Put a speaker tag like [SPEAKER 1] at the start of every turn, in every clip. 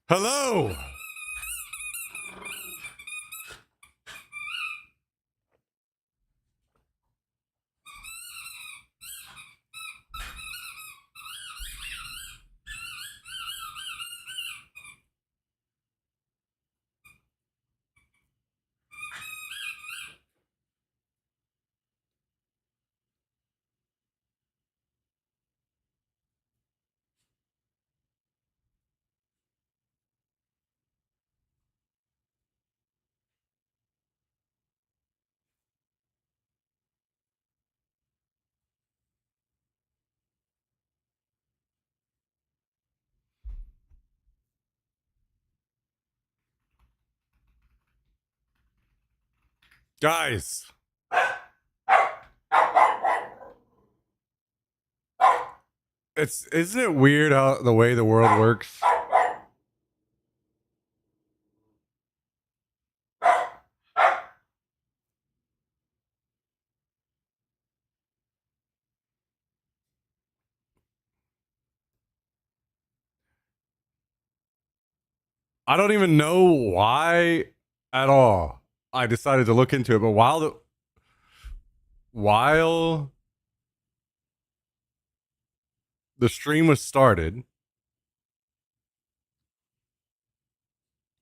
[SPEAKER 1] Hello. Guys, isn't it weird how the way the world works? I don't even know why at all. I decided to look into it, but while the stream was started,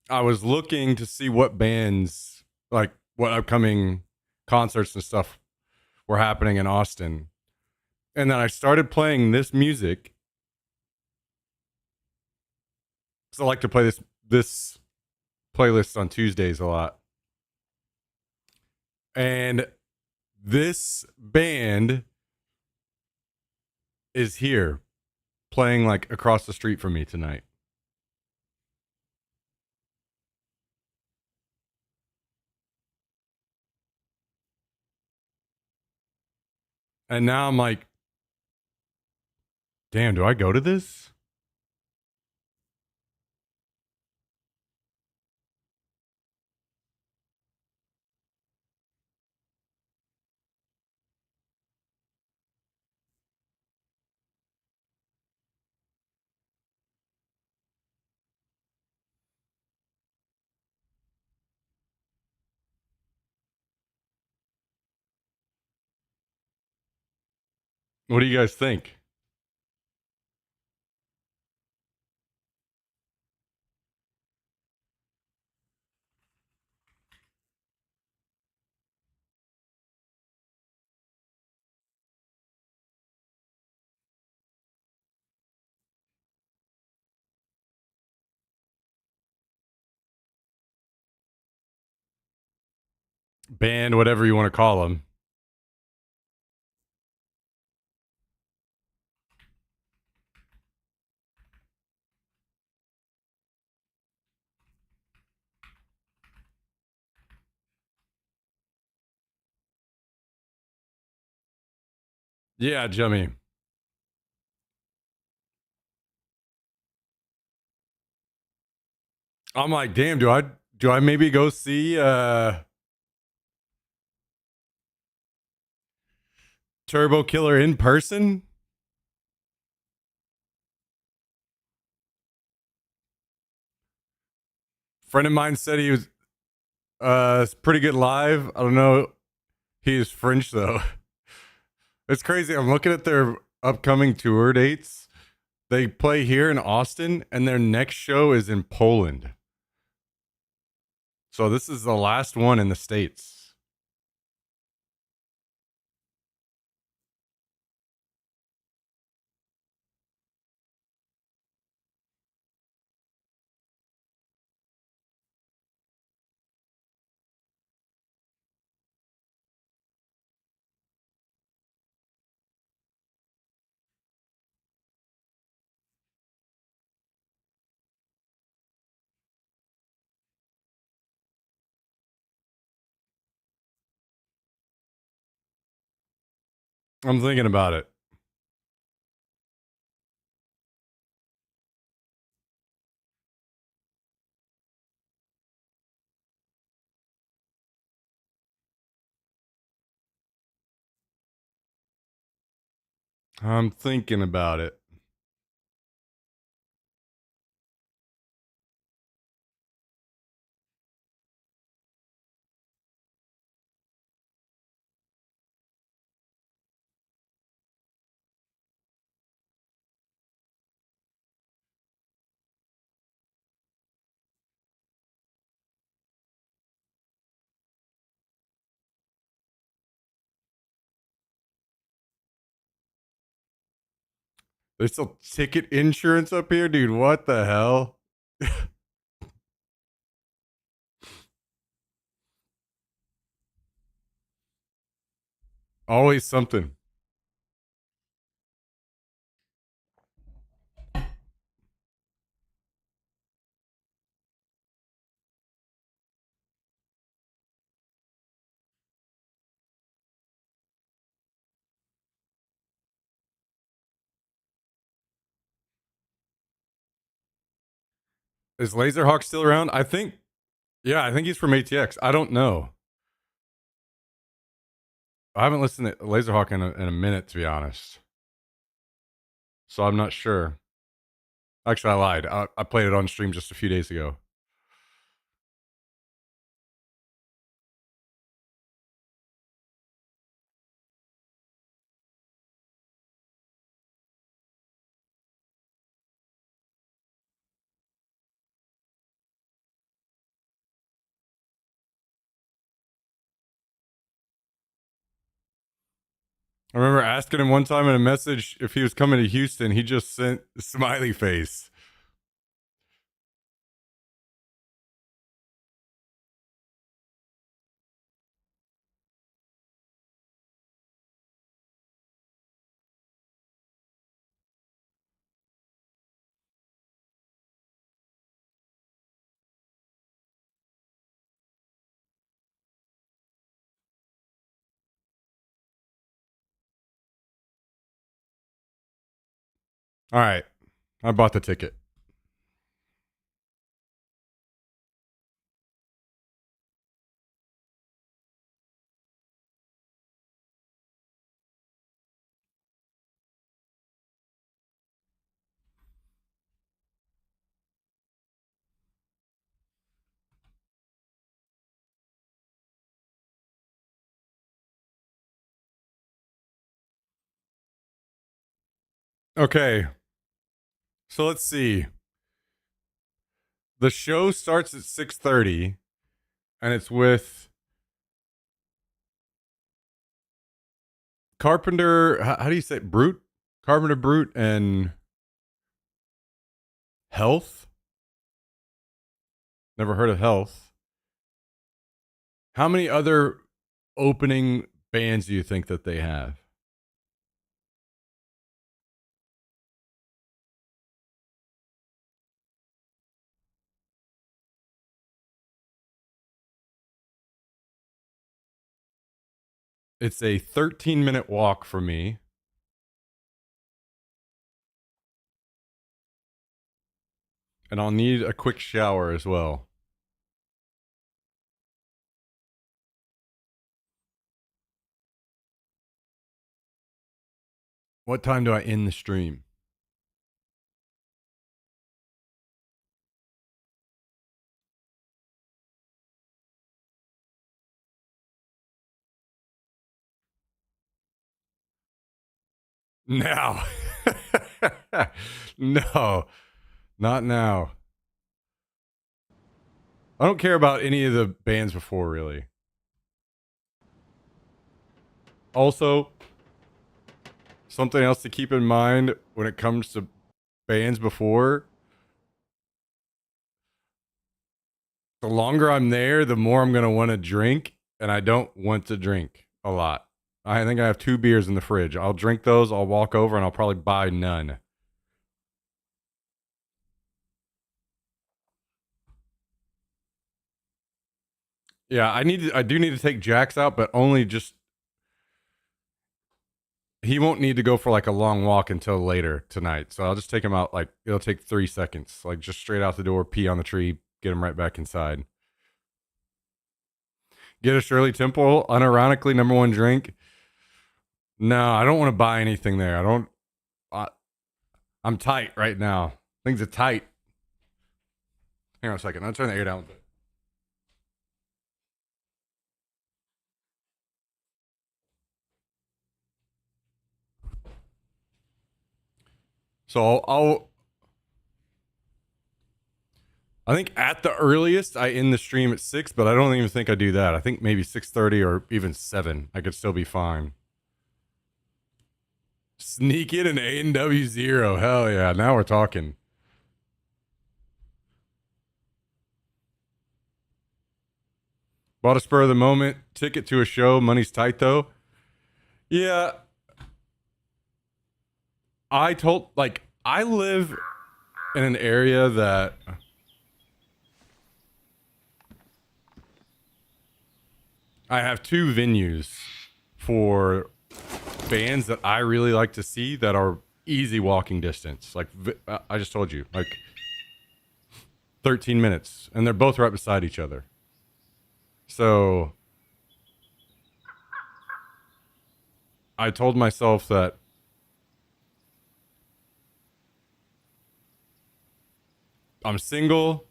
[SPEAKER 1] I was looking to see what bands, like what upcoming concerts and stuff were happening in Austin. And then I started playing this music. So I like to play this playlist on Tuesdays a lot. And this band is here playing like across the street from me tonight. And now I'm like, damn, do I go to this? What do you guys think? Band, whatever you want to call them. Yeah, Jimmy. I'm like, damn, do I maybe go see Turbo Killer in person? Friend of mine said he was pretty good live. I don't know. He is French though. It's crazy. I'm looking at their upcoming tour dates. They play here in Austin, and their next show is in Poland. So this is the last one in the States. I'm thinking about it. I'm thinking about it. There's still ticket insurance up here, dude. What the hell? Always something. Is Laserhawk still around? I think. Yeah, I think he's from ATX. I don't know. I haven't listened to Laserhawk in a minute, to be honest. So I'm not sure. Actually, I lied. I played it on stream just a few days ago. I remember asking him one time in a message if he was coming to Houston. He just sent a smiley face. All right. I bought the ticket. Okay. So let's see. The show starts at 6:30 and it's with Carpenter, how do you say it? Brute? Carpenter Brute and Health? Never heard of Health. How many other opening bands do you think that they have? It's a 13-minute walk for me. And I'll need a quick shower as well. What time do I end the stream? Now. No, not now. I don't care about any of the bands before, really. Also, something else to keep in mind when it comes to bands before, the longer I'm there, the more I'm going to want to drink, and I don't want to drink a lot. I think I have 2 beers in the fridge. I'll drink those, I'll walk over, and I'll probably buy none. Yeah, I do need to take Jax out, but only just he won't need to go for like a long walk until later tonight. So I'll just take him out, like it'll take 3 seconds. Like just straight out the door, pee on the tree, get him right back inside. Get a Shirley Temple, unironically number 1 drink. No, I don't want to buy anything there. I'm tight right now. Things are tight. Hang on a second. I'll turn the air down a bit. So I think at the earliest I end the stream at 6, but I don't even think I do that. I think maybe 6:30 or even 7. I could still be fine. Sneak in an A&W Zero. Hell yeah. Now we're talking. Bought a spur of the moment ticket to a show. Money's tight though. Yeah. I live in an area that I have two venues for bands that I really like to see that are easy walking distance. Like I just told you, like 13 minutes, and they're both right beside each other. So I told myself that I'm single.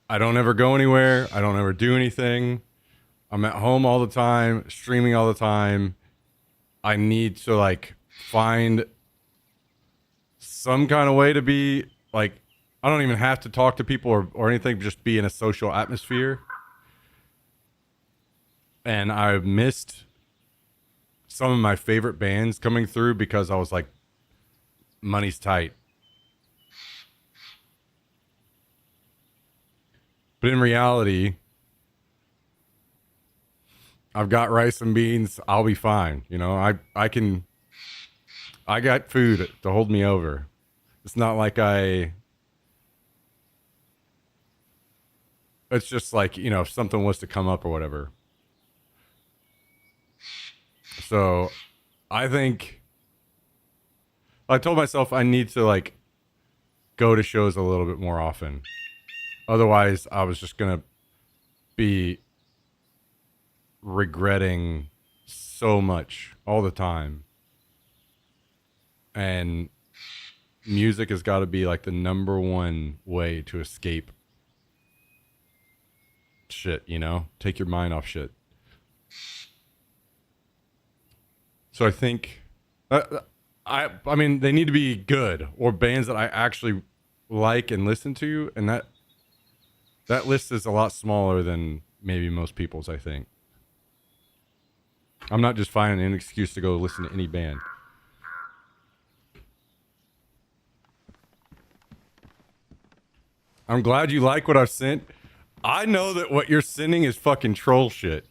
[SPEAKER 1] I don't ever go anywhere. I don't ever do anything. I'm at home all the time, streaming all the time. I need to like find some kind of way to be like, I don't even have to talk to people or anything, just be in a social atmosphere. And I missed some of my favorite bands coming through because I was like, money's tight. But in reality, I've got rice and beans. I'll be fine. You know, I got food to hold me over. It's not like it's just like, you know, if something was to come up or whatever. So I think I told myself I need to like go to shows a little bit more often. Otherwise, I was just going to be regretting so much all the time. And music has got to be like the number one way to escape shit, you know? Take your mind off shit. So I think I mean they need to be good or bands that I actually like and listen to, and that list is a lot smaller than maybe most people's, I think. I'm not just finding an excuse to go listen to any band. I'm glad you like what I've sent. I know that what you're sending is fucking troll shit.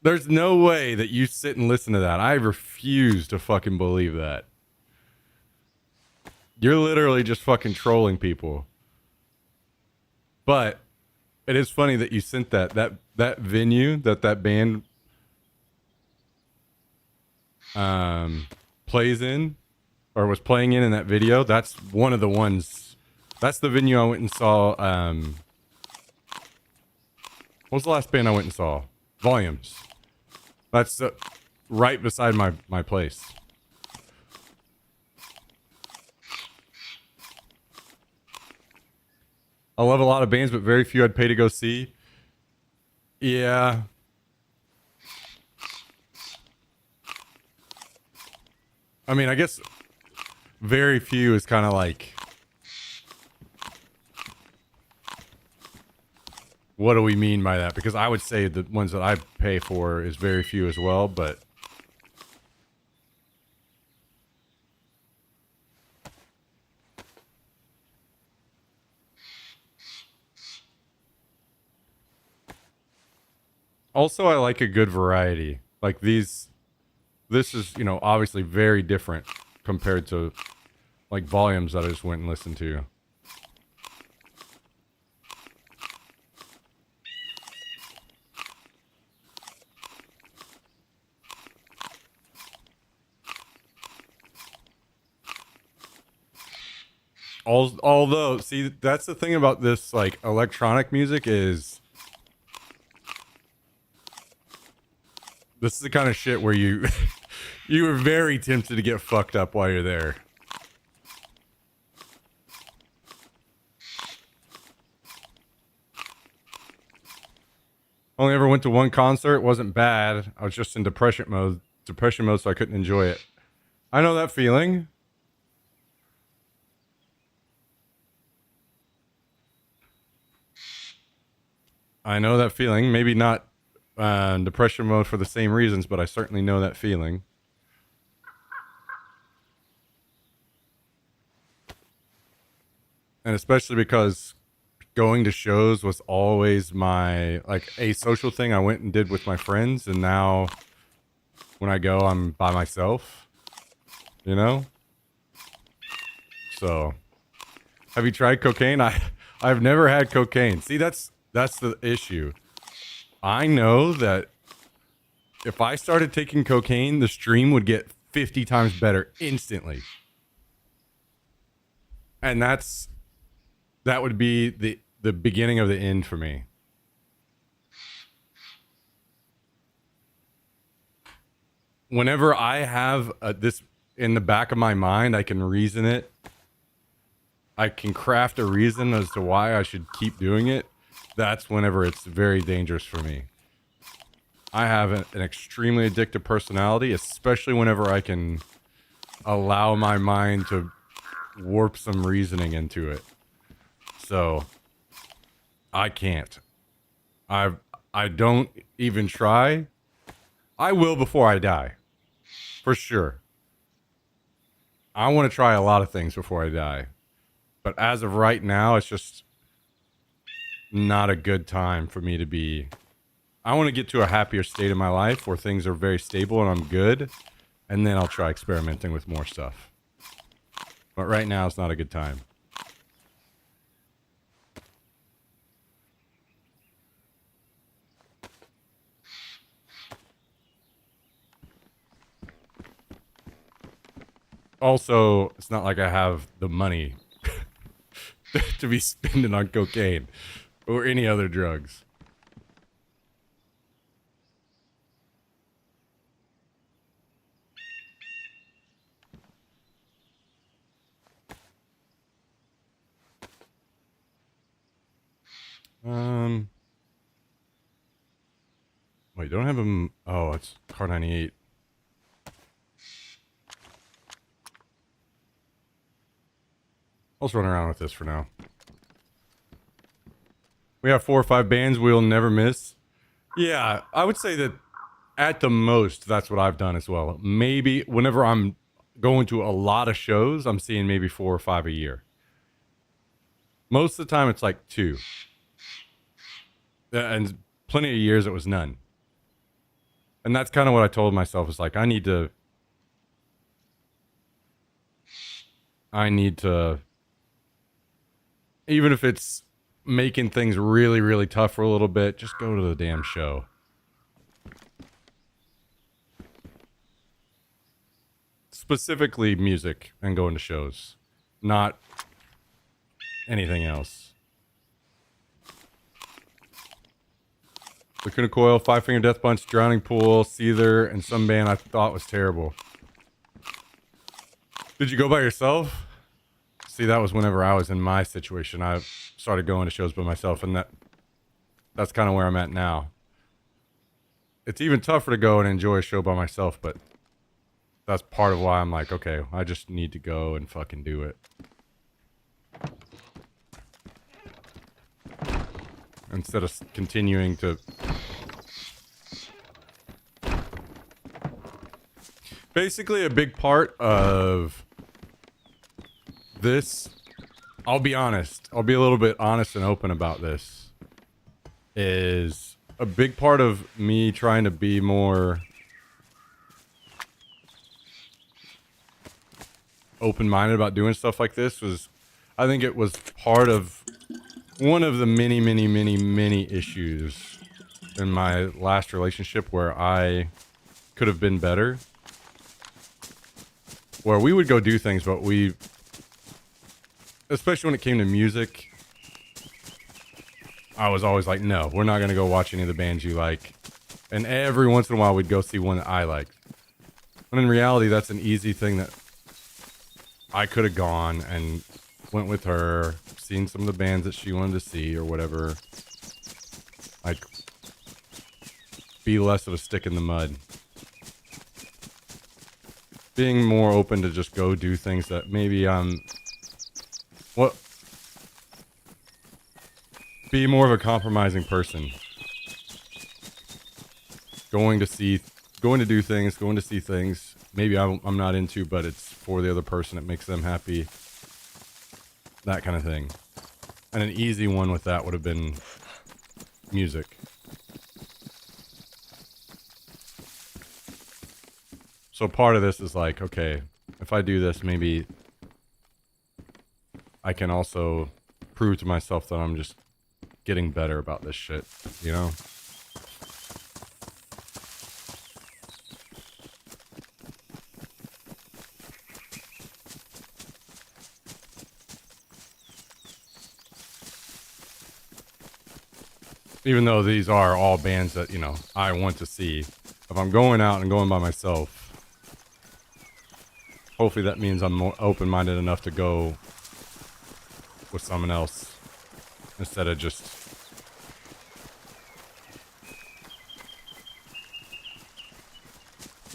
[SPEAKER 1] There's no way that you sit and listen to that. I refuse to fucking believe that. You're literally just fucking trolling people. But it is funny that you sent that venue that band plays in or was playing in that video. That's one of the ones. That's the venue I went and saw. What was the last band I went and saw? Volumes. That's right beside my place. I love a lot of bands, but very few I'd pay to go see. Yeah. I mean, I guess very few is kind of like, what do we mean by that? Because I would say the ones that I pay for is very few as well, but also I like a good variety. Like this is, you know, obviously very different compared to like volumes that I just went and listened to. Although, see, that's the thing about this like electronic music is this is the kind of shit where you you are very tempted to get fucked up while you're there. Only ever went to one concert. It wasn't bad. I was just in depression mode, so I couldn't enjoy it. I know that feeling. I know that feeling. Maybe not depression mode for the same reasons, but I certainly know that feeling. And especially because going to shows was always my, like, a social thing I went and did with my friends, and now when I go, I'm by myself, you know? So, have you tried cocaine? I've never had cocaine. See, that's the issue. I know that if I started taking cocaine, the stream would get 50 times better instantly. And that would be the beginning of the end for me. Whenever I have this in the back of my mind, I can reason it. I can craft a reason as to why I should keep doing it. That's whenever it's very dangerous for me. I have an extremely addictive personality, especially whenever I can allow my mind to warp some reasoning into it. So I can't. I don't even try. I will before I die. For sure. I want to try a lot of things before I die. But as of right now, it's just not a good time for me to be. I want to get to a happier state in my life where things are very stable and I'm good. And then I'll try experimenting with more stuff. But right now, it's not a good time. Also, it's not like I have the money to be spending on cocaine or any other drugs. Wait, don't have him. Oh, it's car 98. I'll just run around with this for now. We have 4 or 5 bands we'll never miss. Yeah, I would say that at the most, that's what I've done as well. Maybe whenever I'm going to a lot of shows, I'm seeing maybe 4 or 5 a year. Most of the time, it's like 2. And plenty of years, it was none. And that's kind of what I told myself. Is like, I need to, even if it's making things really, really tough for a little bit, just go to the damn show. Specifically music and going to shows, not anything else. Lacuna Coil, 5 Finger Death Punch, Drowning Pool, Seether, and some band I thought was terrible. Did you go by yourself? See, that was whenever I was in my situation. I started going to shows by myself, and that's kind of where I'm at now. It's even tougher to go and enjoy a show by myself, but that's part of why I'm like, okay, I just need to go and fucking do it. Instead of continuing to... Basically, a big part of this, I'll be honest, I'll be a little bit honest and open about this, is a big part of me trying to be more open-minded about doing stuff like this was, I think it was part of one of the many issues in my last relationship where I could have been better. Where we would go do things, but we, especially when it came to music, I was always like, no, we're not going to go watch any of the bands you like. And every once in a while, we'd go see one that I liked. When in reality, that's an easy thing that I could have gone and went with her, seen some of the bands that she wanted to see or whatever. Like, be less of a stick in the mud. Being more open to just go do things that maybe be more of a compromising person. going to see, going to do things, going to see things. Maybe I'm not into, but it's for the other person. It makes them happy. That kind of thing. And an easy one with that would have been music. So part of this is like, okay, if I do this, maybe I can also prove to myself that I'm just getting better about this shit, you know? Even though these are all bands that, you know, I want to see. If I'm going out and going by myself, hopefully that means I'm more open-minded enough to go with someone else instead of just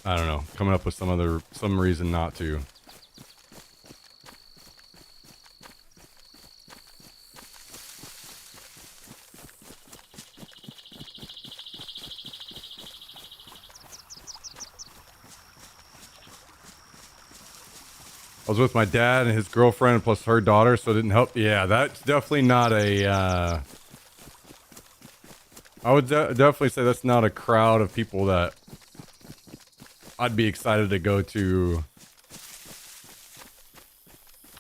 [SPEAKER 1] I don't know, coming up with some reason not to. I was with my dad and his girlfriend plus her daughter, so it didn't help. Yeah, that's definitely not a, I would definitely say that's not a crowd of people that I'd be excited to go to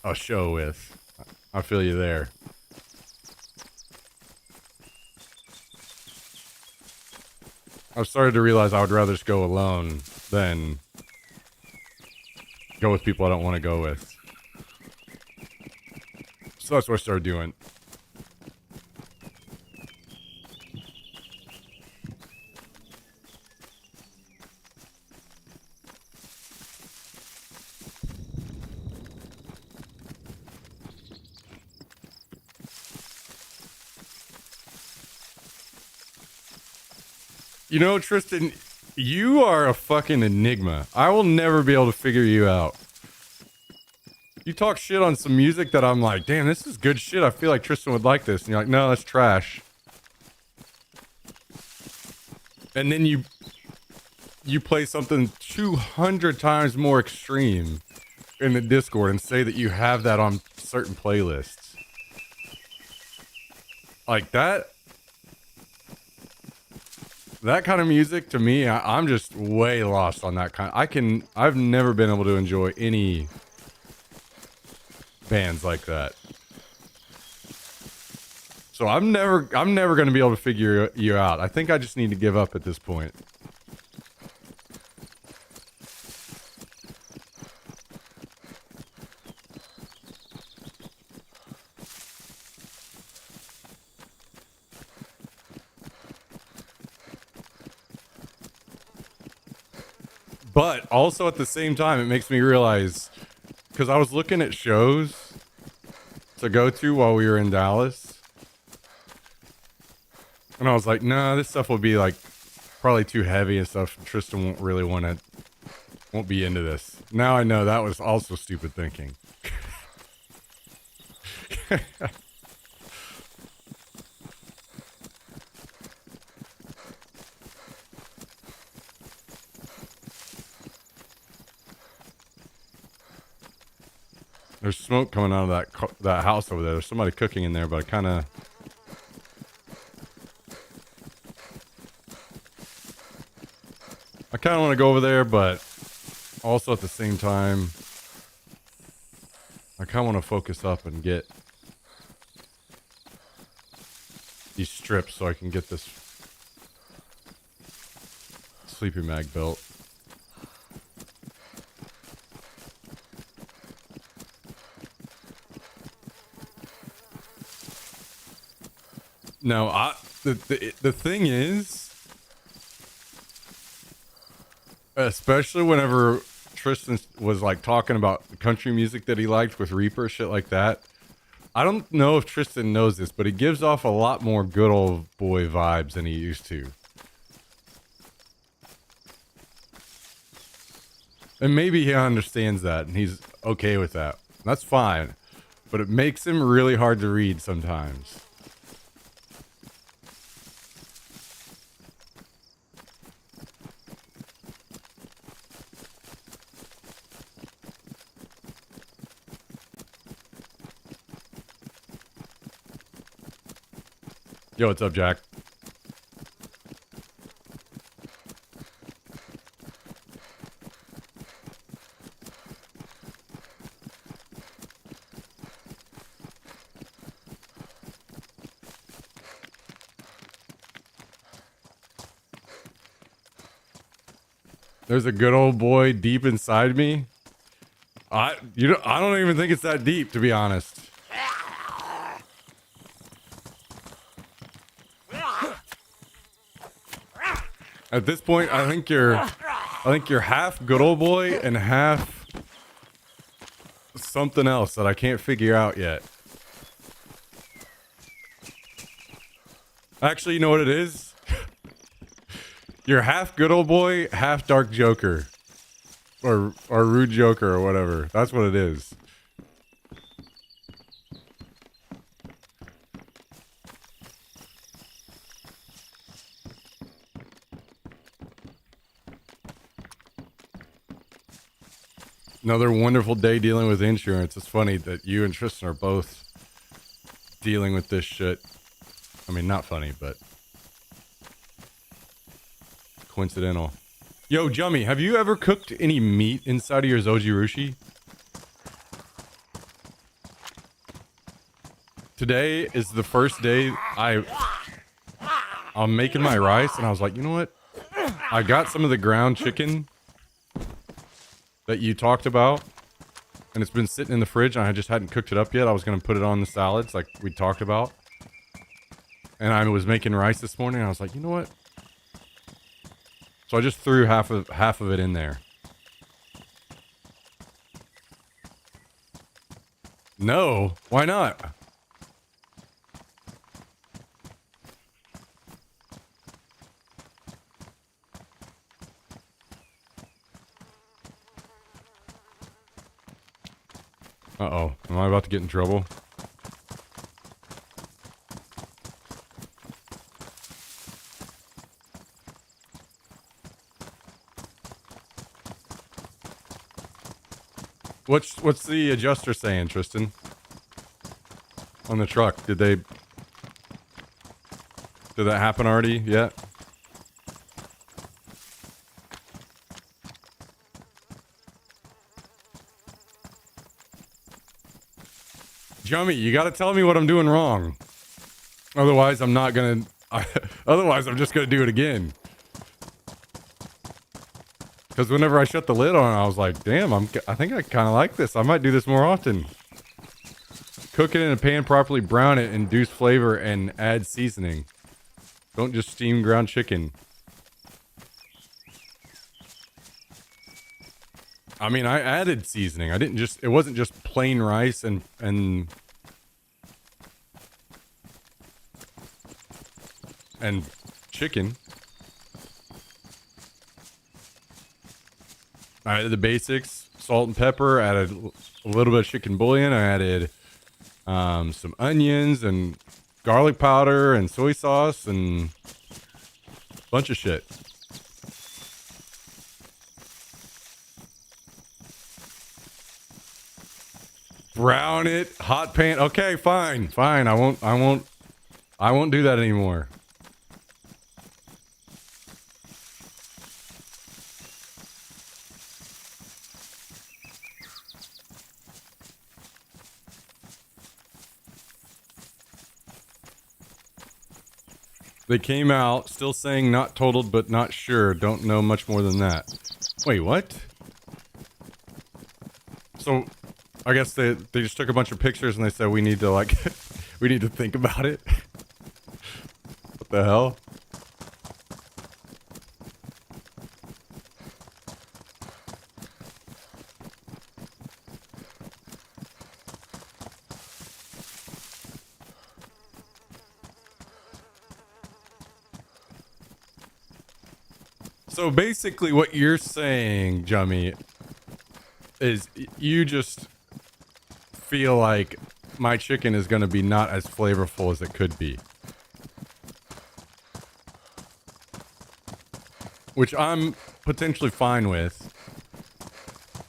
[SPEAKER 1] a show with. I feel you there. I've started to realize I would rather just go alone than go with people I don't want to go with. So that's what I started doing. You know, Tristan, you are a fucking enigma. I will never be able to figure you out. You talk shit on some music that I'm like, damn, this is good shit. I feel like Tristan would like this. And you're like, no, that's trash. And then you play something 200 times more extreme in the Discord and say that you have that on certain playlists. Like that kind of music to me, I'm just way lost on that kind. I've never been able to enjoy any bands like that. So I'm never going to be able to figure you out. I think I just need to give up at this point. But also at the same time, it makes me realize, because I was looking at shows to go to while we were in Dallas, and I was like, nah, this stuff will be like probably too heavy and stuff. Tristan won't really won't be into this. Now I know that was also stupid thinking. There's smoke coming out of that house over there. There's somebody cooking in there, but I kind of want to go over there, but also at the same time, I kind of want to focus up and get these strips so I can get this sleeping bag built. No, the thing is, especially whenever Tristan was like talking about the country music that he liked with Reaper, shit like that. I don't know if Tristan knows this, but he gives off a lot more good old boy vibes than he used to. And maybe he understands that and he's okay with that. That's fine. But it makes him really hard to read sometimes. Yo, what's up, Jack? There's a good old boy deep inside me. I don't even think it's that deep, to be honest. At this point, I think you're half good old boy and half something else that I can't figure out yet. Actually, you know what it is? You're half good old boy, half dark joker. Or rude joker or whatever. That's what it is. Another wonderful day dealing with insurance. It's funny that you and Tristan are both dealing with this shit. I mean, not funny, but coincidental. Yo, Jummy, have you ever cooked any meat inside of your Zojirushi? Today is the first day I'm making my rice, and I was like, you know what? I got some of the ground chicken that you talked about, and it's been sitting in the fridge, and I just hadn't cooked it up yet. I was going to put it on the salads like we talked about. And I was making rice this morning, and I was like, you know what? So I just threw half of it in there. No, why not? Uh-oh, am I about to get in trouble? What's the adjuster saying, Tristan? On the truck, did that happen already yet? Jummy, you gotta tell me what I'm doing wrong. Otherwise, I'm not gonna... otherwise, I'm just gonna do it again. Because whenever I shut the lid on, I was like, damn, I think I kind of like this. I might do this more often. Cook it in a pan properly, brown it, induce flavor, and add seasoning. Don't just steam ground chicken. I mean, I added seasoning. I didn't just... It wasn't just plain rice and chicken. I added the basics, salt and pepper, added a little bit of chicken bouillon. I added some onions and garlic powder and soy sauce and a bunch of shit. Brown it, hot pan. Okay, fine. I won't do that anymore. They came out still saying not totaled but not sure. Don't know much more than that. Wait, what? So, I guess they just took a bunch of pictures and they said we need to like, we need to think about it. What the hell? So basically what you're saying, Jummy, is you just feel like my chicken is going to be not as flavorful as it could be. Which I'm potentially fine with.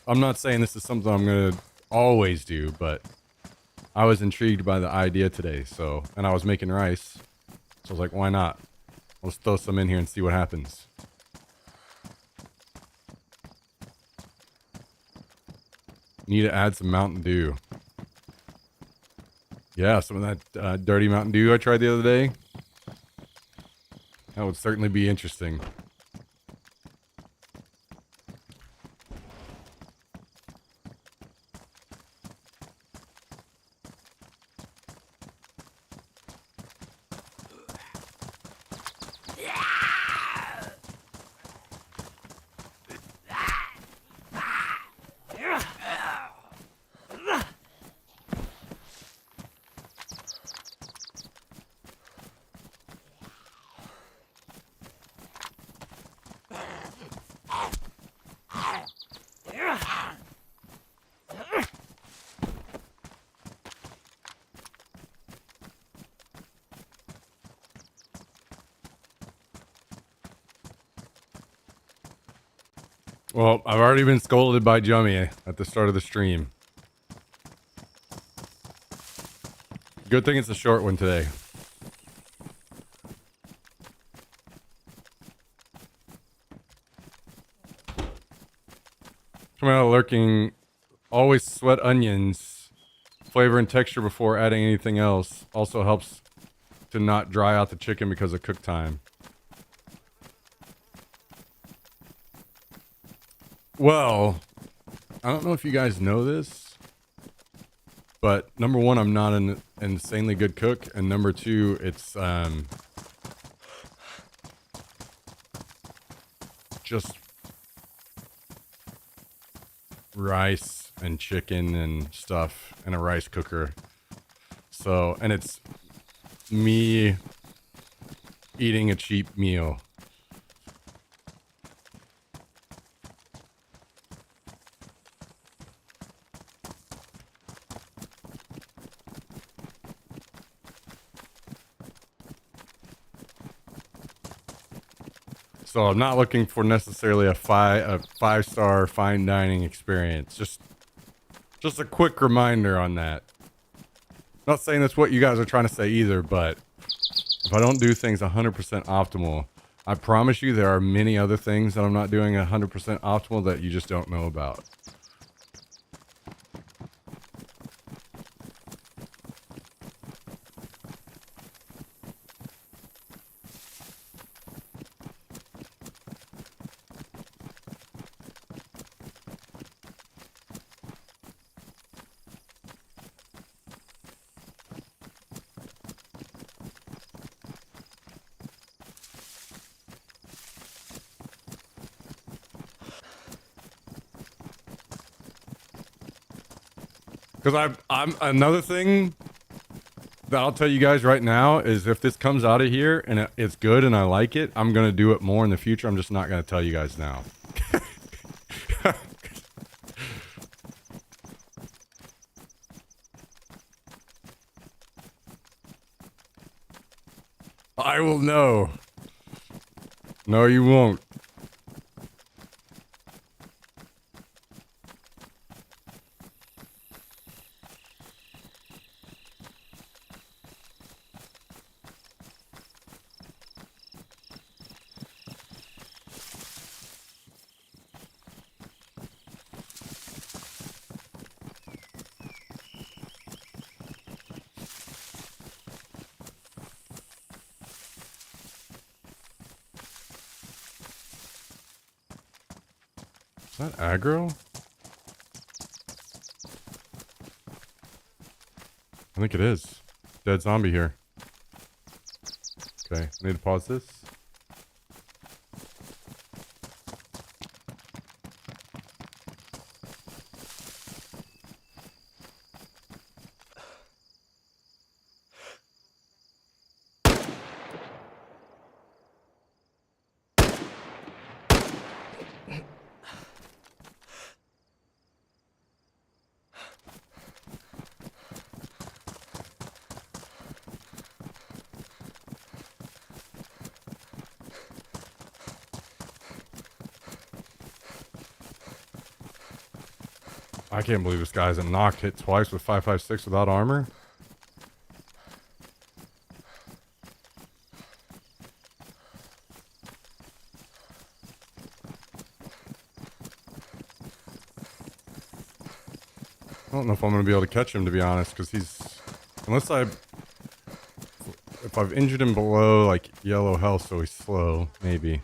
[SPEAKER 1] I'm not saying this is something I'm going to always do, but I was intrigued by the idea today, so, and I was making rice. So I was like, why not? Let's throw some in here and see what happens. Need to add some Mountain Dew. Yeah, some of that dirty Mountain Dew I tried the other day. That would certainly be interesting. Well, I've already been scolded by Jummy at the start of the stream. Good thing it's a short one today. Come out lurking. Always sweat onions. Flavor and texture before adding anything else. Also helps to not dry out the chicken because of cook time. Well, I don't know if you guys know this, but number one, I'm not an insanely good cook, and number two, it's just rice and chicken and stuff in a rice cooker. So, and it's me eating a cheap meal. So I'm not looking for necessarily a five-star fine dining experience. Just a quick reminder on that. Not saying that's what you guys are trying to say either, but if I don't do things 100% optimal, I promise you there are many other things that I'm not doing 100% optimal that you just don't know about. Because I'm another thing that I'll tell you guys right now is if this comes out of here and it's good and I like it, I'm going to do it more in the future. I'm just not going to tell you guys now. I will know. No, you won't. Is that aggro? I think it is. Dead zombie here. Okay, I need to pause this. I can't believe this guy's a knocked hit twice with 5.56 without armor. don't know if I'm going to be able to catch him, to be honest, because he's... Unless if I've injured him below, like, yellow health, so he's slow, maybe.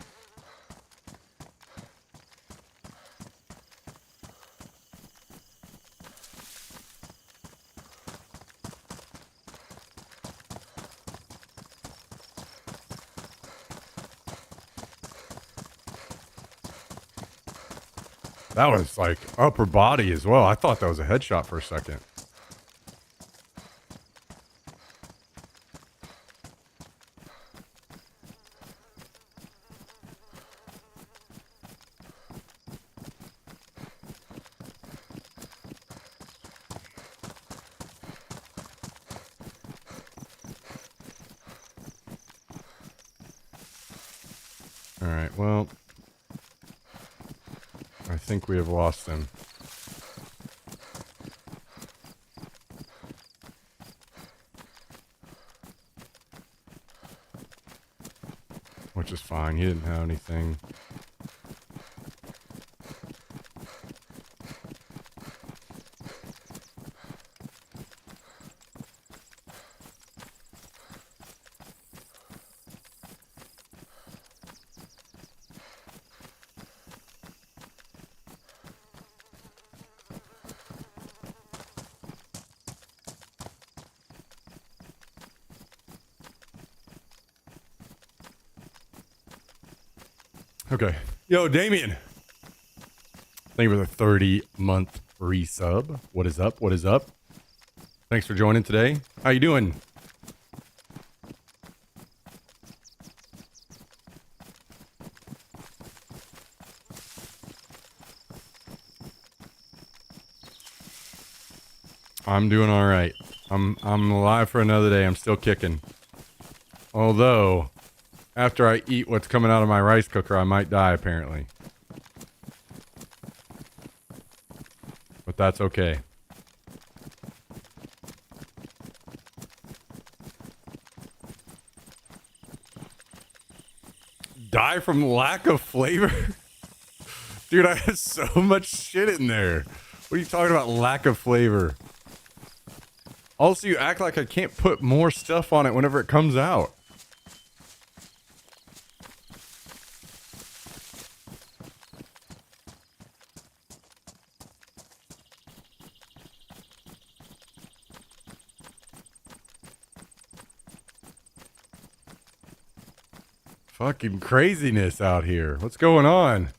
[SPEAKER 1] That was, like, upper body as well. I thought that was a headshot for a second. Alright, well... I think we have lost him. Which is fine, he didn't have anything. Okay. Yo, Damien. Thank you for the 30-month resub. What is up? What is up? Thanks for joining today. How you doing? I'm doing all right. I'm alive for another day. I'm still kicking. Although, after I eat what's coming out of my rice cooker, I might die, apparently. But that's okay. Die from lack of flavor? Dude, I had so much shit in there. What are you talking about, lack of flavor? Also, you act like I can't put more stuff on it whenever it comes out. Fucking craziness out here. What's going on?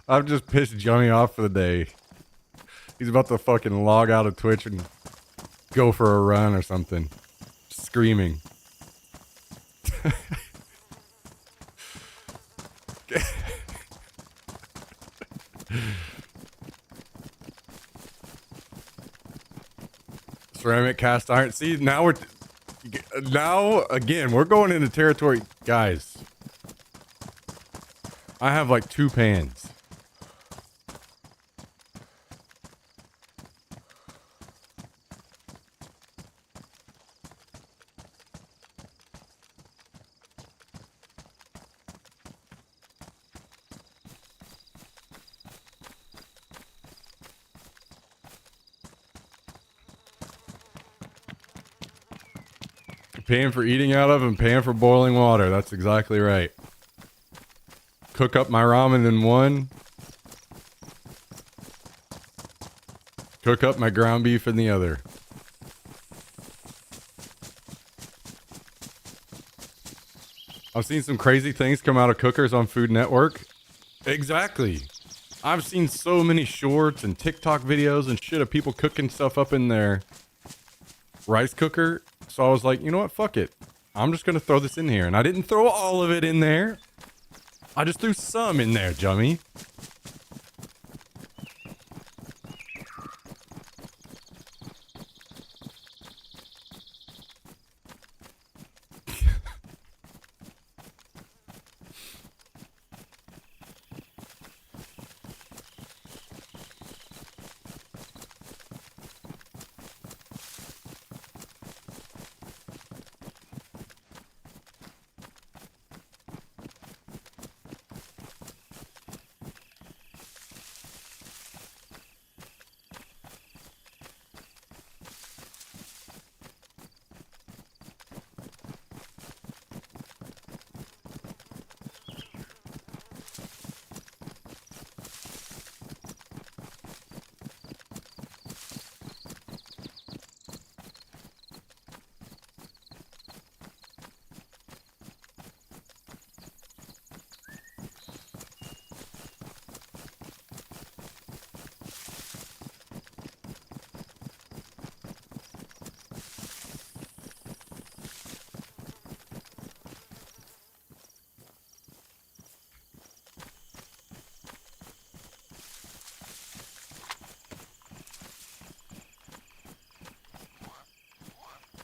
[SPEAKER 1] I've just pissed Johnny off for the day. He's about to fucking log out of Twitch and go for a run or something. Screaming. Ceramic cast iron. See, now again, we're going into territory. Guys, I have like 2 pans. Pan for eating out of and pan for boiling water. That's exactly right. Cook up my ramen in one. Cook up my ground beef in the other. I've seen some crazy things come out of cookers on Food Network. Exactly. I've seen so many shorts and TikTok videos and shit of people cooking stuff up in their rice cooker. So I was like, you know what? Fuck it. I'm just going to throw this in here. And I didn't throw all of it in there. I just threw some in there, Jummy.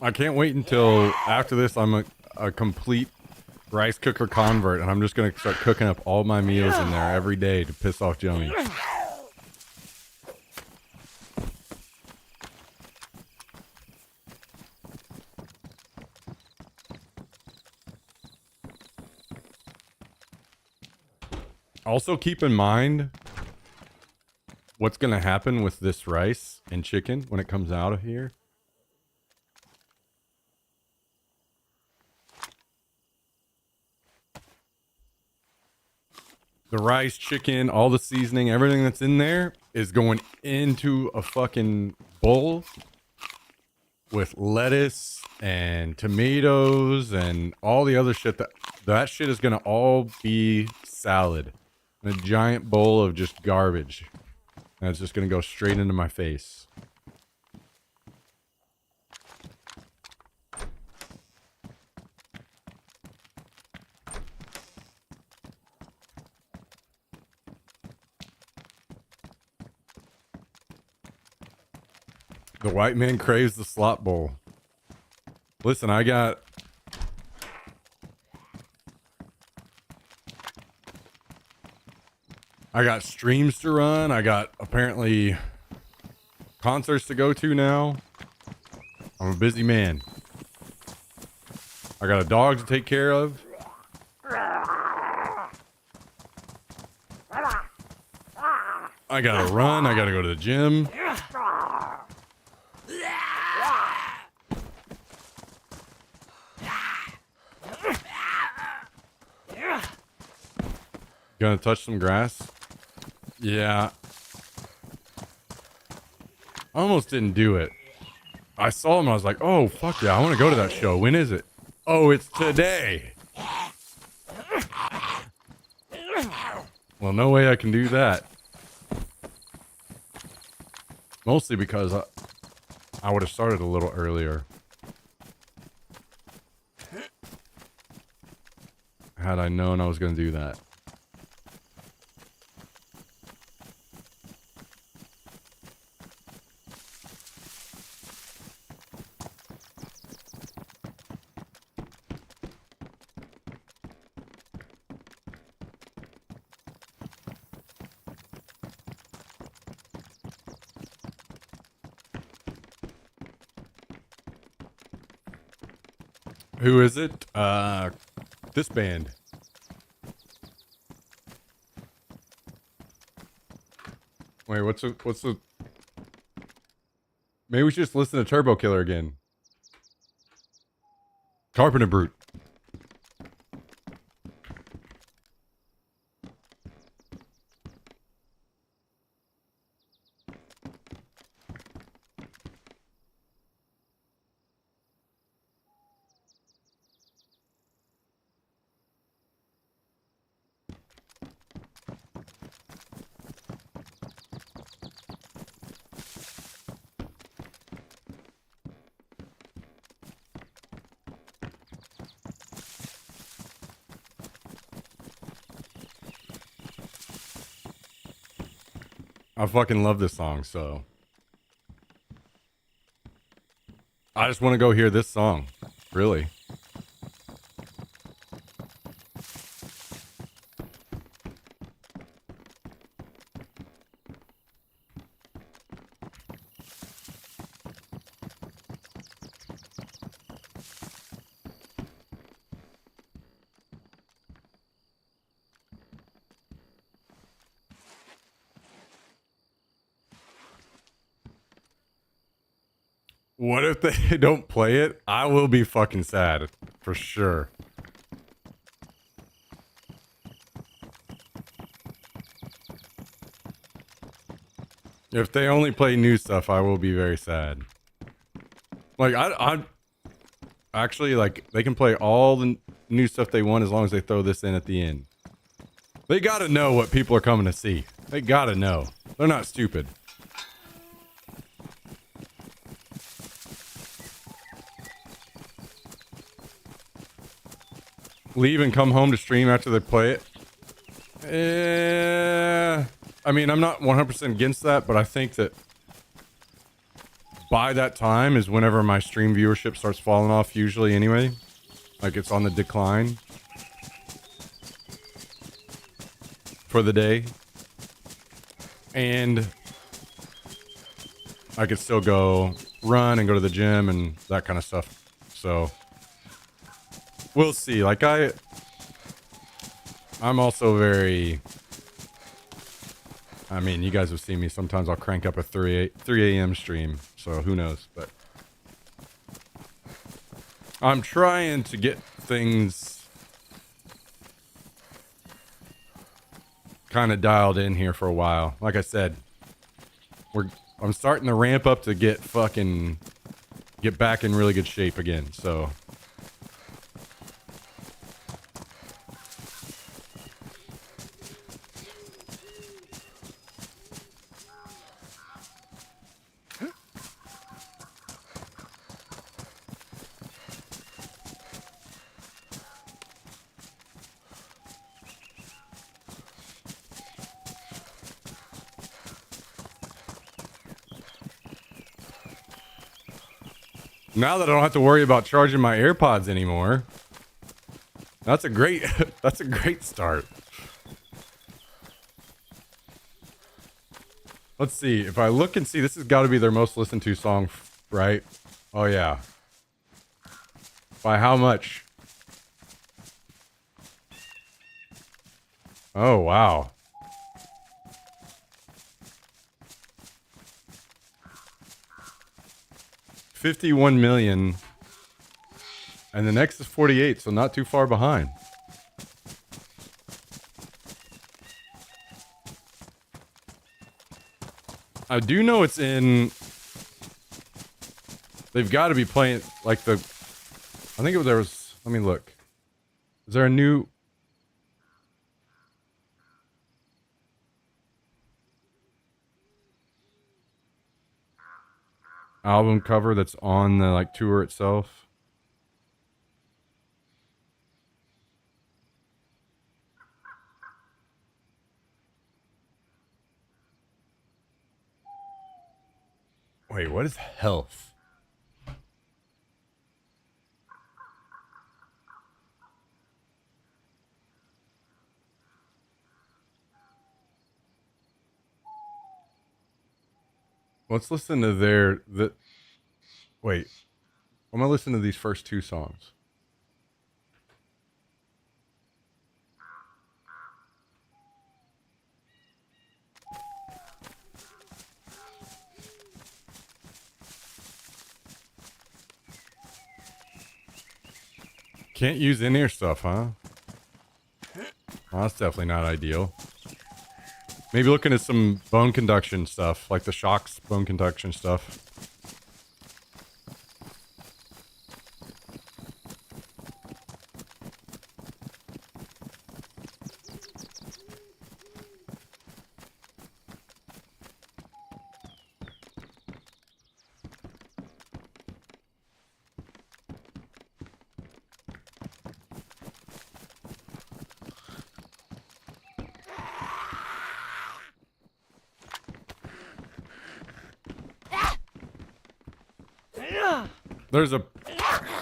[SPEAKER 1] I can't wait until after this I'm a complete rice cooker convert, and I'm just gonna start cooking up all my meals in there every day to piss off Joey. Also, keep in mind what's gonna happen with this rice and chicken when it comes out of here. The rice, chicken, all the seasoning, everything that's in there is going into a fucking bowl with lettuce and tomatoes and all the other shit. That shit is gonna all be salad in a giant bowl of just garbage, and it's just gonna go straight into my face. The white man craves the slop bowl. Listen, I got streams to run. I got apparently concerts to go to now. I'm a busy man. I got a dog to take care of. I gotta run. I gotta go to the gym. Gonna touch some grass? Yeah. I almost didn't do it. I saw him and I was like, oh, fuck yeah, I want to go to that show. When is it? Oh, it's today. Well, no way I can do that. Mostly because I would have started a little earlier. Had I known I was going to do that. Who is it? This band. Wait, what's the... Maybe we should just listen to Turbo Killer again. Carpenter Brute. I fucking love this song, so I just want to go hear this song. Really. What if they don't play it? I will be fucking sad. For sure. If they only play new stuff, I will be very sad. Like, I actually, like, they can play all the new stuff they want as long as they throw this in at the end. They gotta know what people are coming to see. They gotta know. They're not stupid. Leave and come home to stream after they play it. I mean, I'm not 100% against that, but I think that by that time is whenever my stream viewership starts falling off usually anyway. Like it's on the decline for the day. And I could still go run and go to the gym and that kind of stuff. So we'll see. Like I'm also very, I mean, you guys have seen me. Sometimes I'll crank up a 3 a.m. stream. So who knows? But I'm trying to get things kind of dialed in here for a while. Like I said, I'm starting to ramp up to get back in really good shape again. So now that I don't have to worry about charging my AirPods anymore, that's a great that's a great start. Let's see. If I look and see, this has got to be their most listened to song, right? Oh yeah. By how much? Oh wow. $51 million. And the next is 48, so not too far behind. I do know it's in. They've got to be playing like the. I think there was. Let me look. Is there a new album cover that's on the like tour itself? Wait, what is Health? Let's listen to wait. I'm gonna listen to these first two songs. Can't use in-ear stuff, huh? Well, that's definitely not ideal. Maybe looking at some bone conduction stuff, like the Shocks bone conduction stuff.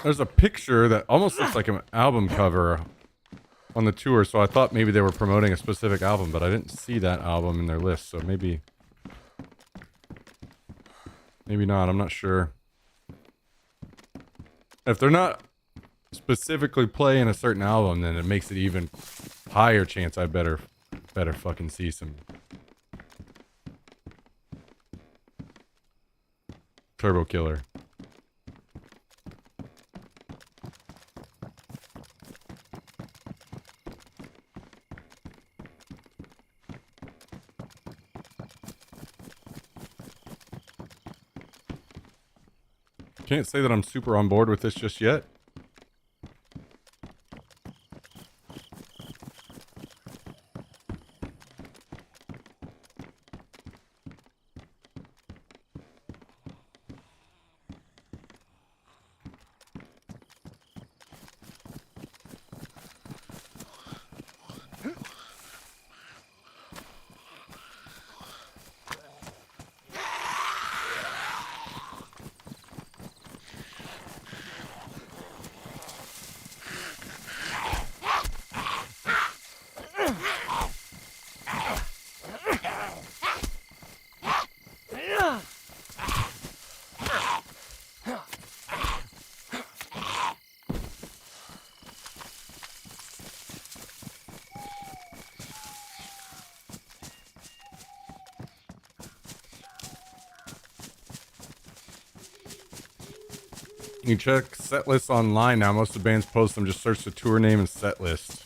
[SPEAKER 1] There's a picture that almost looks like an album cover on the tour, so I thought maybe they were promoting a specific album, but I didn't see that album in their list, so maybe not. I'm not sure. If they're not specifically playing a certain album, then it makes it even higher chance I better fucking see some Turbo Killer. Can't say that I'm super on board with this just yet. You check set lists online now. Most of the bands post them. Just search the tour name and set list.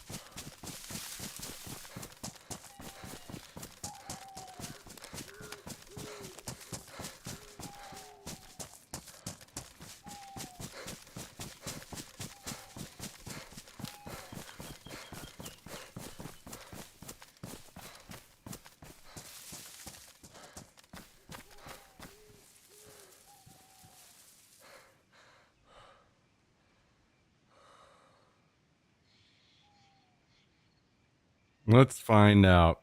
[SPEAKER 1] Let's find out.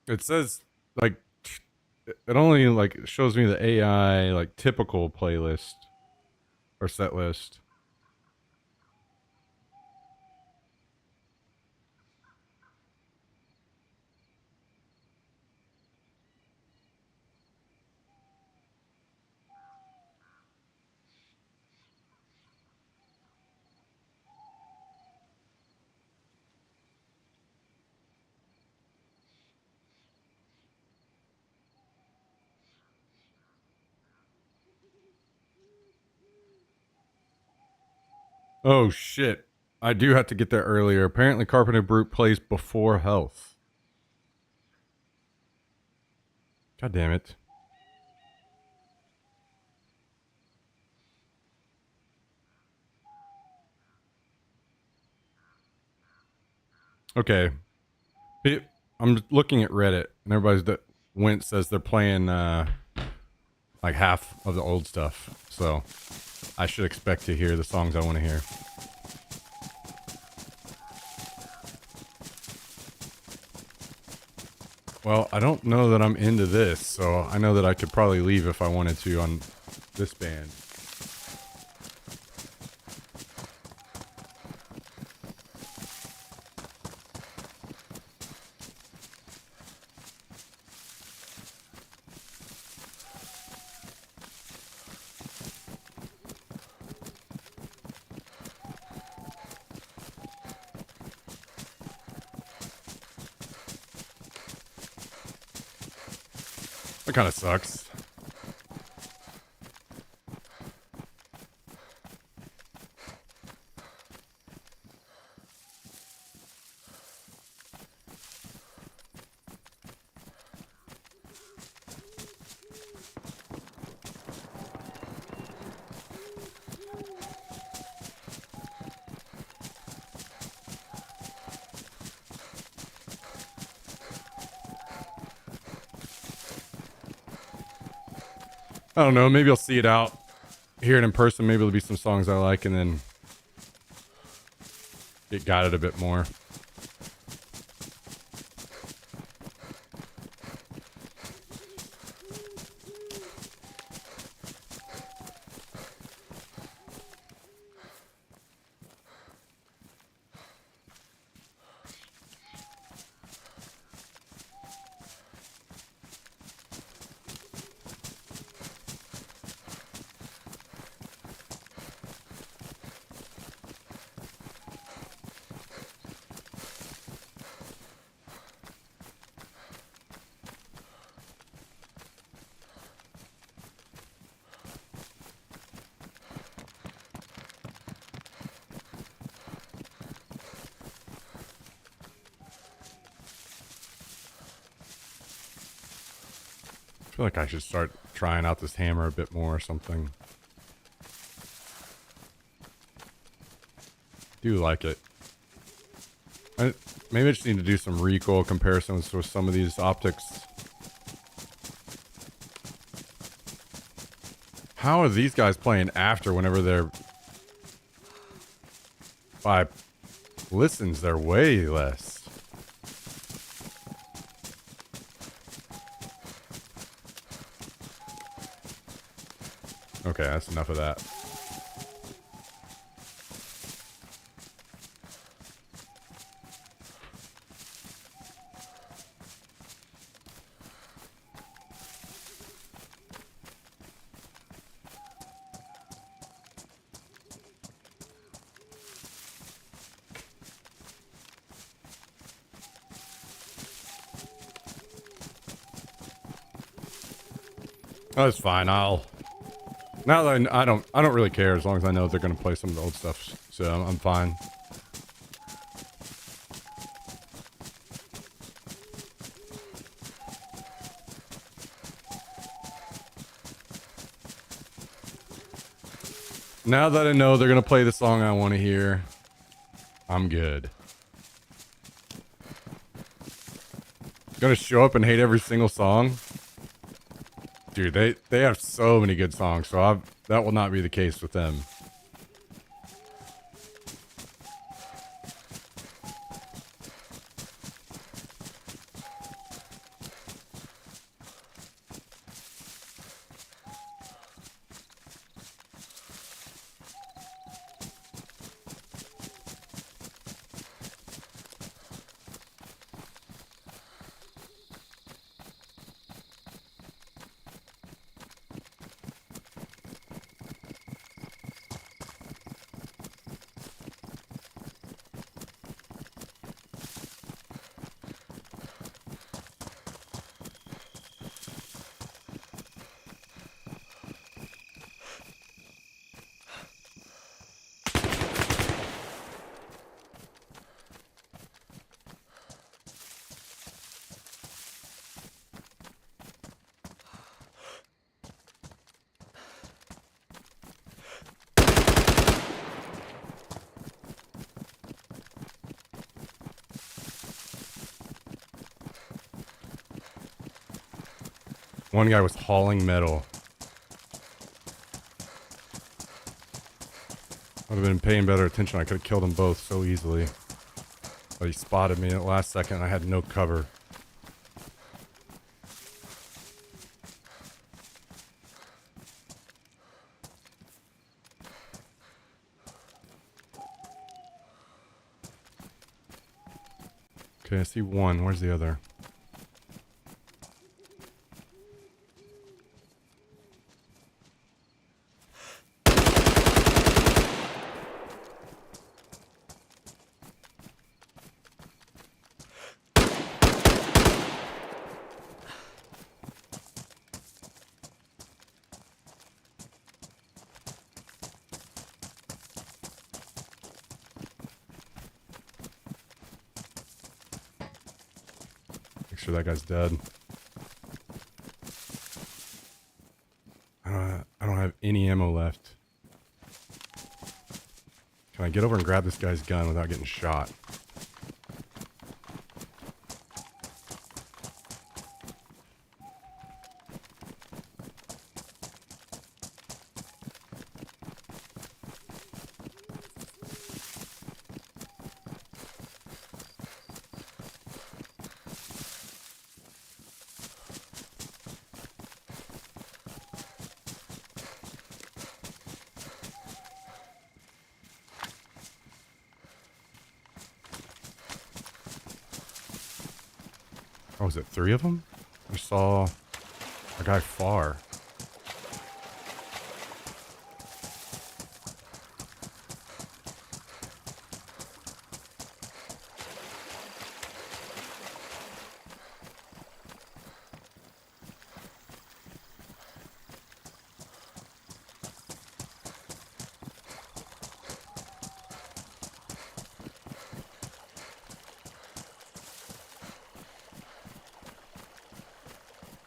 [SPEAKER 1] It says like it only like shows me the AI like typical playlist or set list. Oh shit. I do have to get there earlier. Apparently Carpenter Brute plays before Health. God damn it. Okay. I'm looking at Reddit and everybody's that went says they're playing like half of the old stuff. So I should expect to hear the songs I want to hear. Well, I don't know that I'm into this, so I know that I could probably leave if I wanted to on this band. That kind of sucks. I don't know. Maybe I'll see it out, hear it in person. Maybe there'll be some songs I like, and then get guided a bit more. I feel like I should start trying out this hammer a bit more or something. Do like it. Maybe I just need to do some recoil comparisons with some of these optics. How are these guys playing after whenever they're... By listens, they're way less. Okay, that's enough of that. That's fine. Now that I don't really care as long as I know they're gonna play some of the old stuff. So I'm fine. Now that I know they're gonna play the song I want to hear, I'm good. Gonna show up and hate every single song, dude. They have so many good songs, so that will not be the case with them. One guy was hauling metal. I'd have been paying better attention. I could have killed them both so easily. But he spotted me at the last second and I had no cover. Okay, I see one. Where's the other? Make sure that guy's dead. I don't have any ammo left. Can I get over and grab this guy's gun without getting shot? Oh, was it 3 of them? I saw a guy far.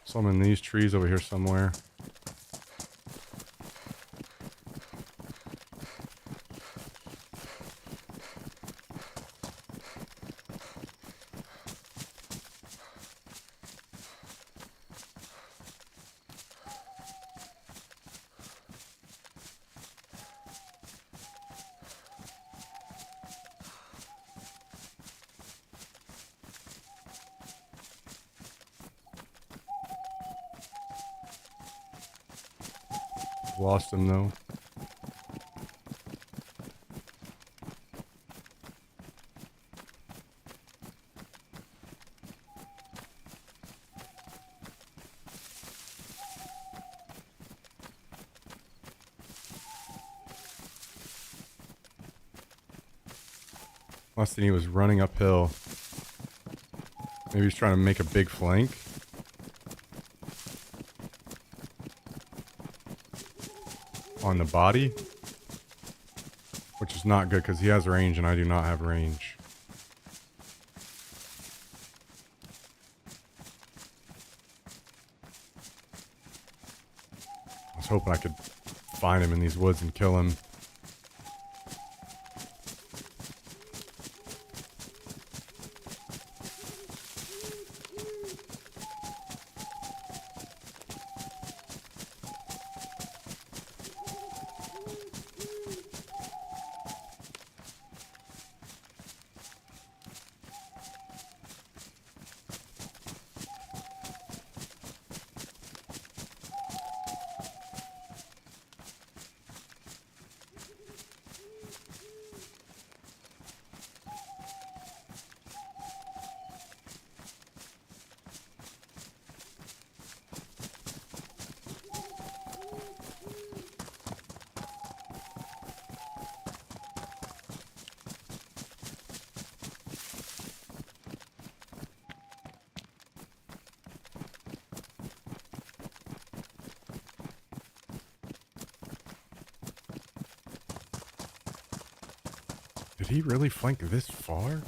[SPEAKER 1] Some in these trees over here somewhere. Lost him though. Less than he was running uphill. Maybe he's trying to make a big flank. On the body. Which is not good because he has range and I do not have range. I was hoping I could find him in these woods and kill him. Did he really flank this far?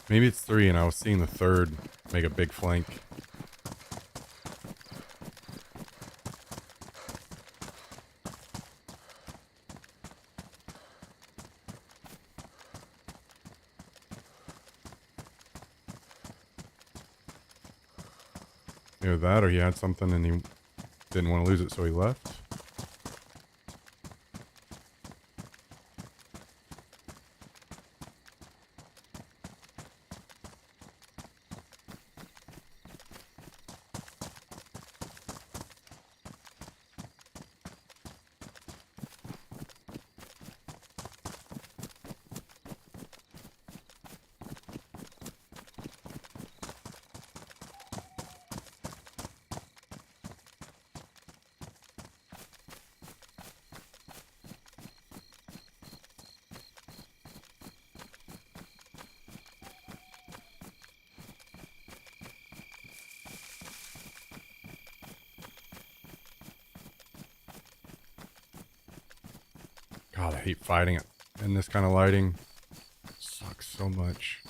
[SPEAKER 1] Maybe it's 3 and I was seeing the third make a big flank. Either that or he had something and he didn't want to lose it, so he left. God, I hate fighting in this kind of lighting. Sucks so much.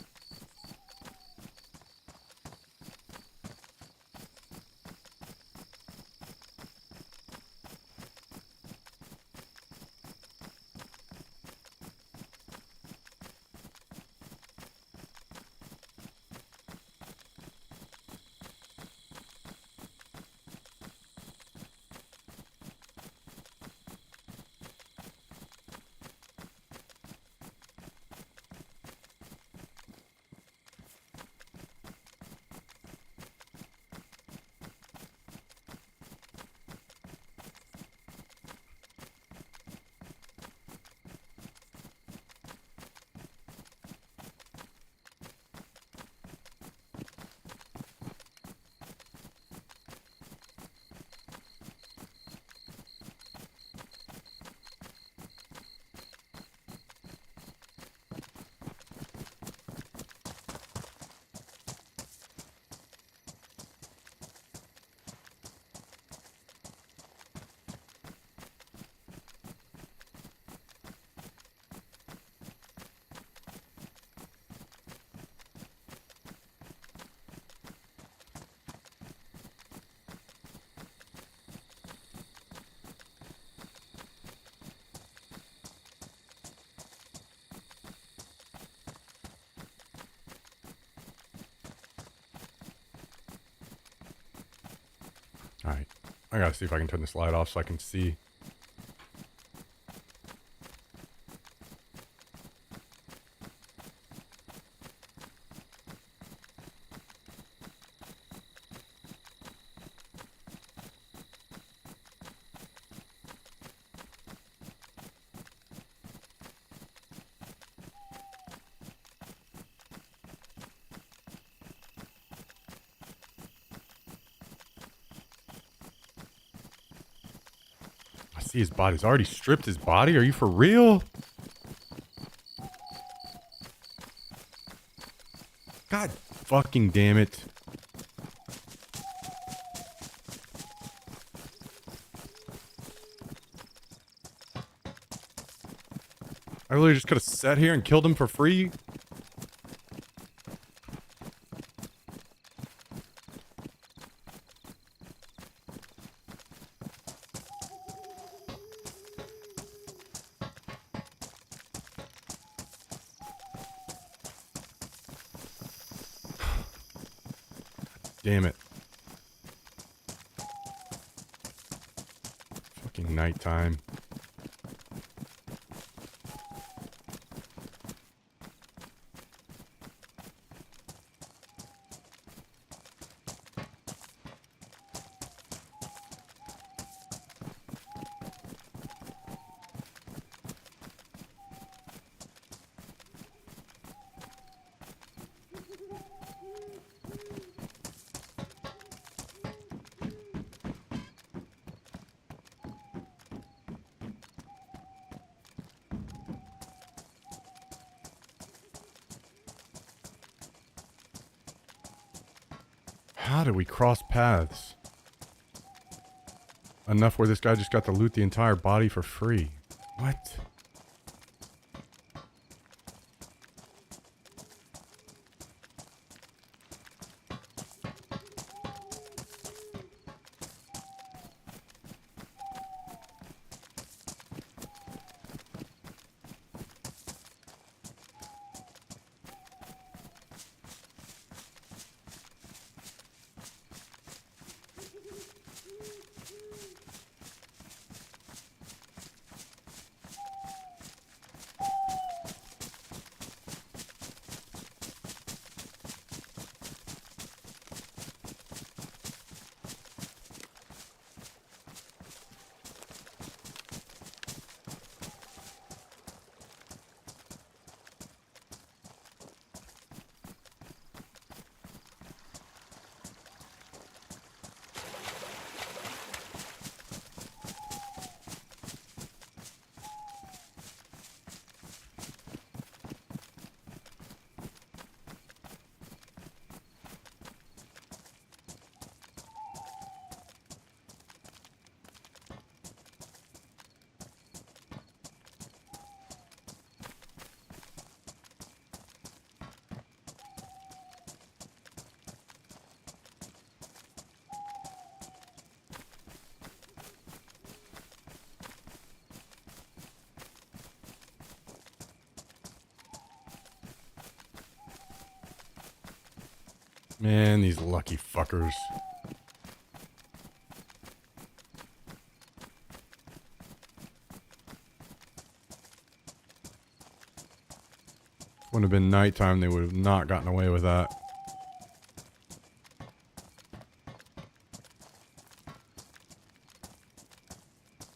[SPEAKER 1] I gotta see if I can turn this light off so I can see. I see his body. He's already stripped his body? Are you for real? God fucking damn it. I literally just could have sat here and killed him for free. Damn it. Fucking nighttime. How did we cross paths? Enough where this guy just got to loot the entire body for free. What? Man, these lucky fuckers. Wouldn't have been nighttime, they would have not gotten away with that.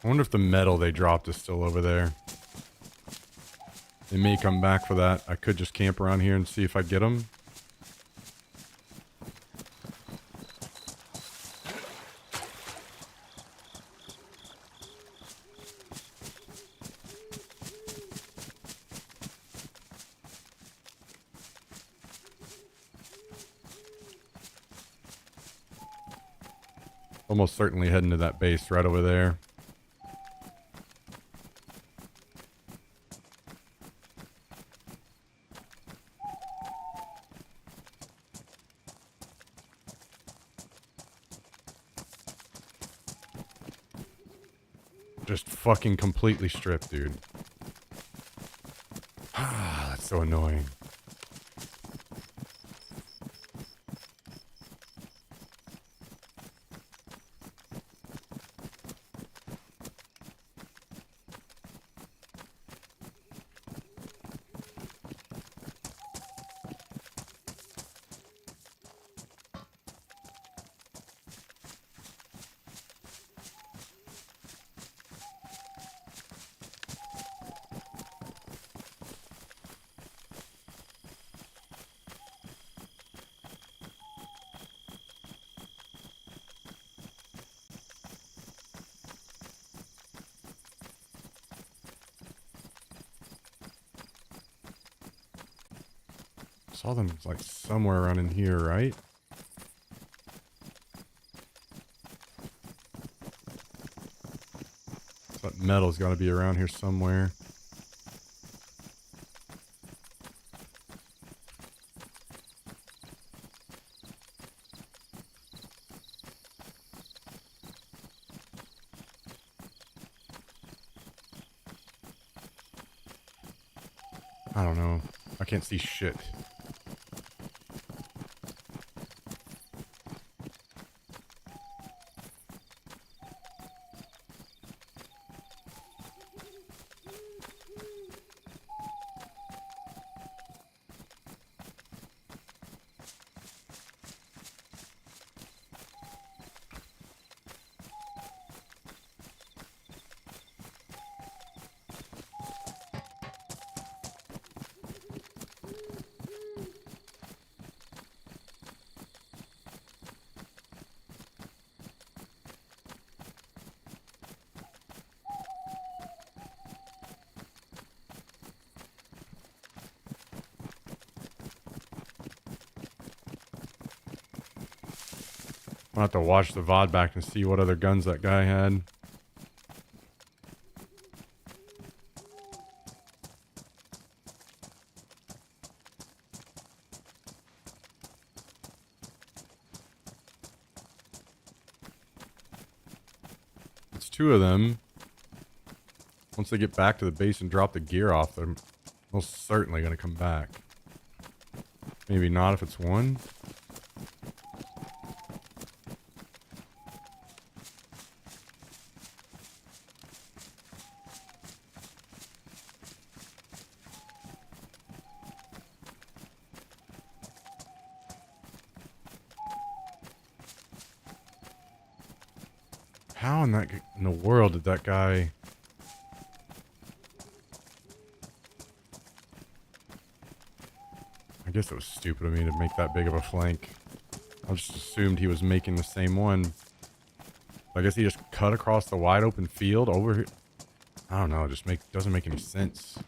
[SPEAKER 1] I wonder if the metal they dropped is still over there. They may come back for that. I could just camp around here and see if I get them. Almost certainly heading to that base right over there. Just fucking completely stripped, dude. Ah, that's so annoying. Saw them like somewhere around in here, right? That metal's got to be around here somewhere. I don't know. I can't see shit. I'll have to watch the VOD back and see what other guns that guy had. It's two of them. Once they get back to the base and drop the gear off, they're most certainly going to come back. Maybe not if it's one. How in the world did that guy... I guess it was stupid of me to make that big of a flank. I just assumed he was making the same one. I guess he just cut across the wide open field over here. I don't know, it just doesn't make any sense.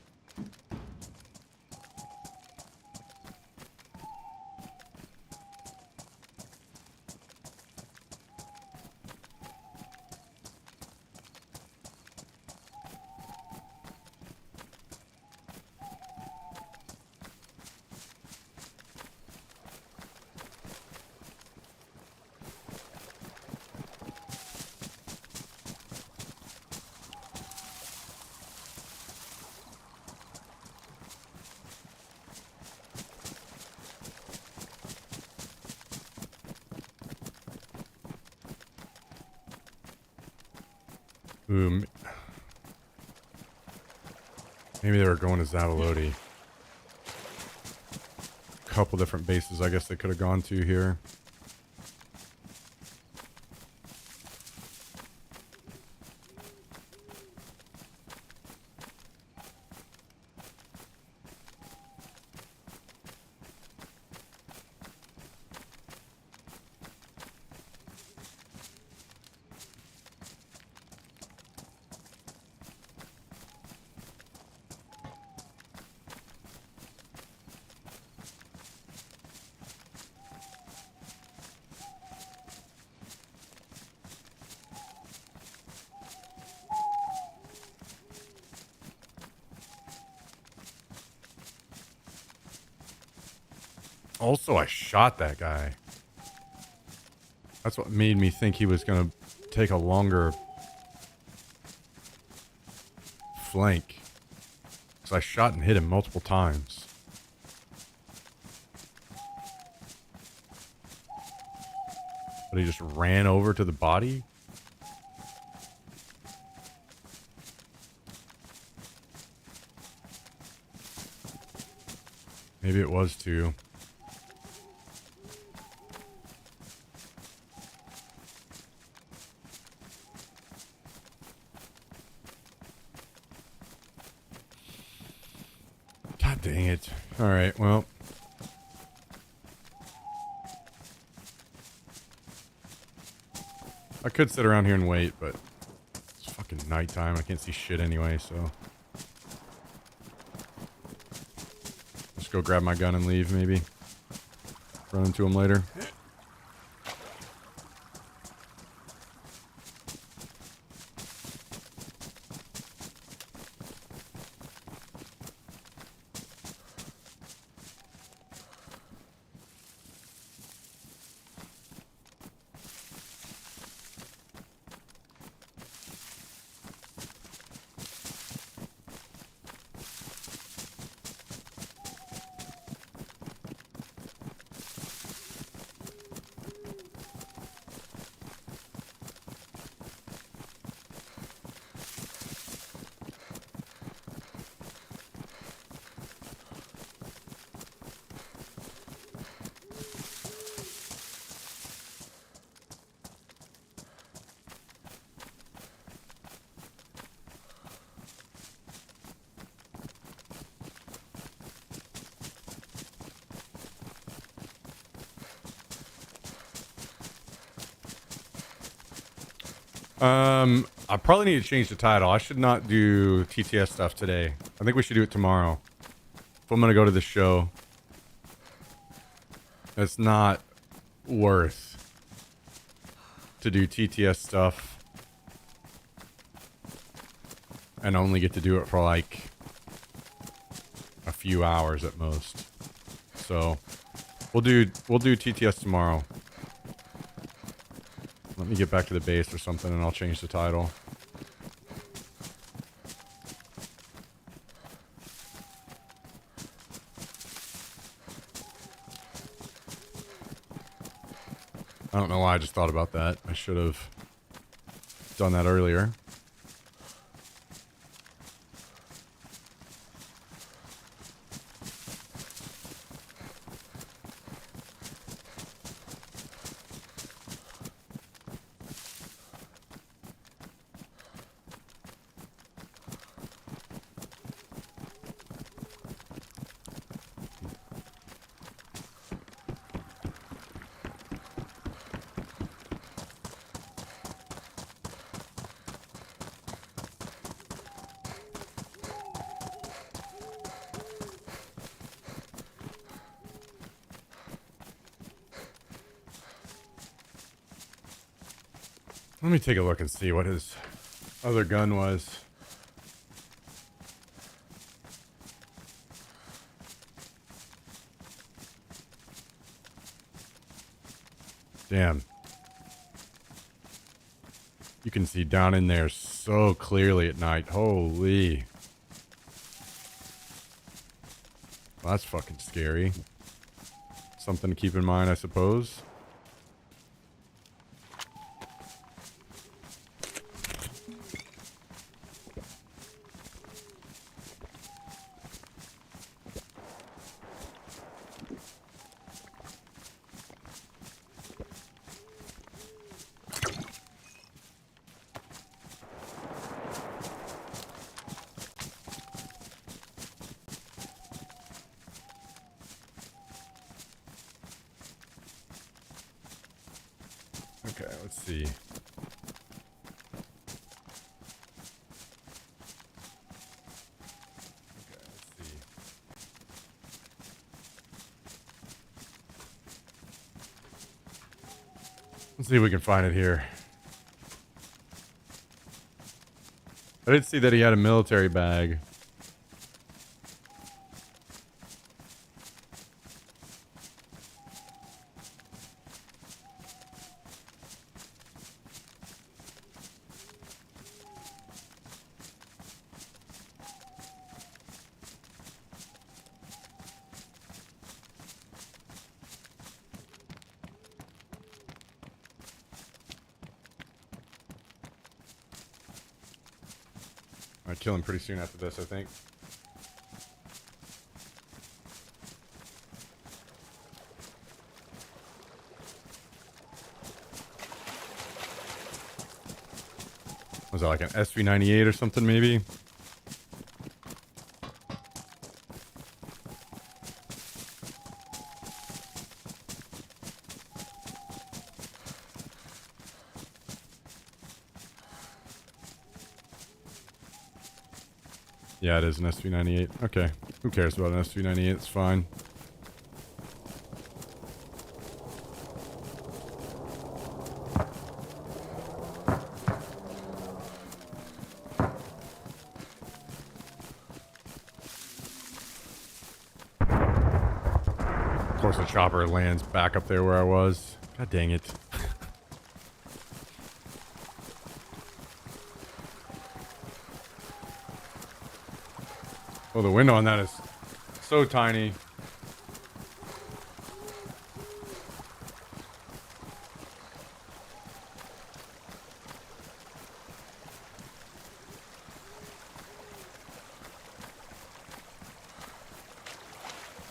[SPEAKER 1] Ooh, maybe they were going to Zavaloti. Couple different bases I guess they could have gone to here. Also, I shot that guy. That's what made me think he was going to take a longer flank. So I shot and hit him multiple times. But he just ran over to the body. Maybe it was two. Dang it. Alright, well. I could sit around here and wait, but it's fucking nighttime. I can't see shit anyway, so. Just just go grab my gun and leave, maybe. Run into him later. I probably need to change the title. I should not do TTS stuff today. I think we should do it tomorrow. If I'm gonna go to the show, it's not worth to do TTS stuff and only get to do it for like a few hours at most. So we'll do TTS tomorrow. Let me get back to the base or something and I'll change the title. I don't know why I just thought about that. I should have done that earlier. Let me take a look and see what his other gun was. Damn. You can see down in there so clearly at night. Holy. Well, that's fucking scary. Something to keep in mind, I suppose. Okay, let's see. Okay, let's see. Let's see if we can find it here. I did see that he had a military bag. I'd kill him pretty soon after this, I think. Was that like an SV98 or something, maybe? Yeah, it is an SV98. Okay. Who cares about an SV98? It's fine. Of course, the chopper lands back up there where I was. God dang it. Oh, the window on that is so tiny.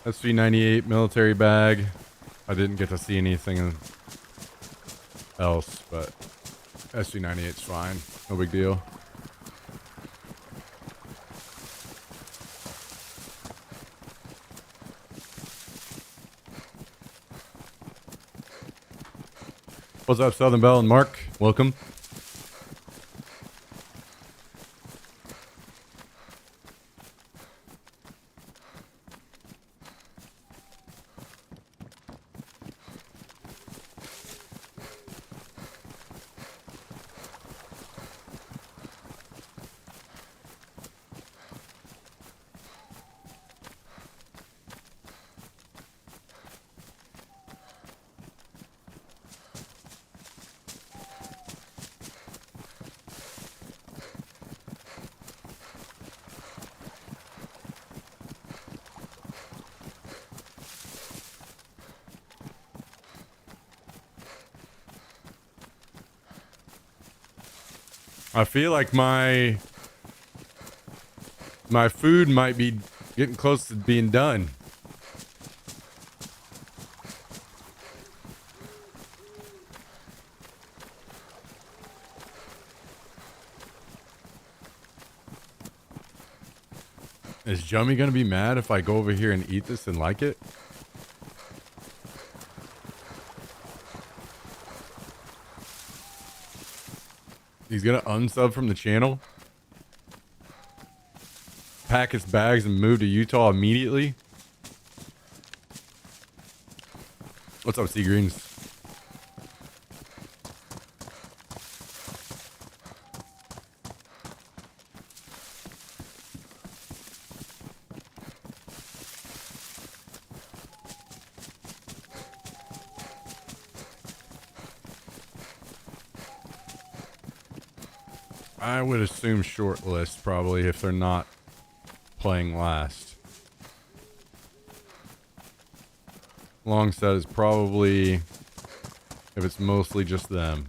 [SPEAKER 1] SV98 military bag. I didn't get to see anything else, but SV98 is fine. No big deal. What's up, Southern Bell and Mark? Welcome. I feel like my food might be getting close to being done. Is Jummy gonna be mad if I go over here and eat this and like it? He's gonna unsub from the channel, pack his bags, and move to Utah immediately. What's up, Sea Greens? I would assume short list probably if they're not playing last. Long set is probably if it's mostly just them.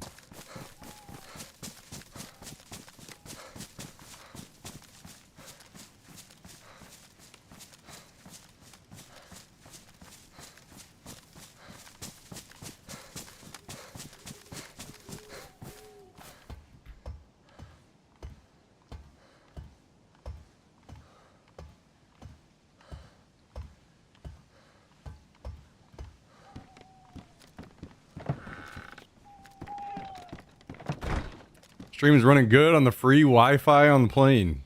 [SPEAKER 1] Stream's running good on the free Wi-Fi on the plane.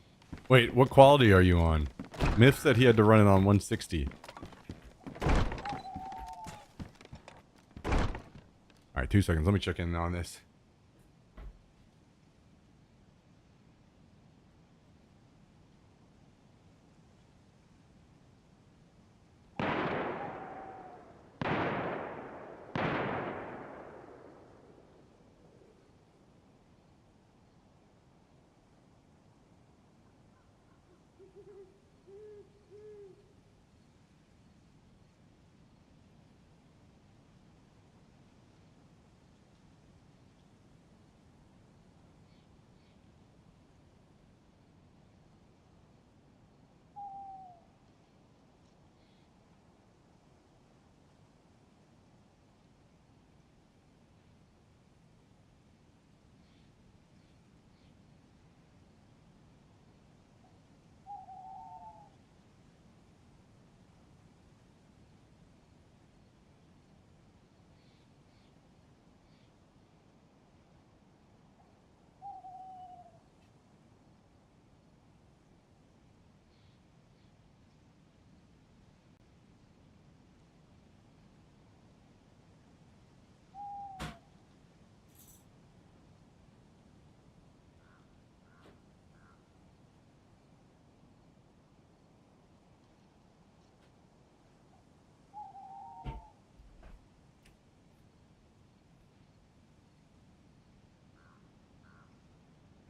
[SPEAKER 1] Wait, what quality are you on? Myth said he had to run it on 160. Alright, 2 seconds. Let me check in on this.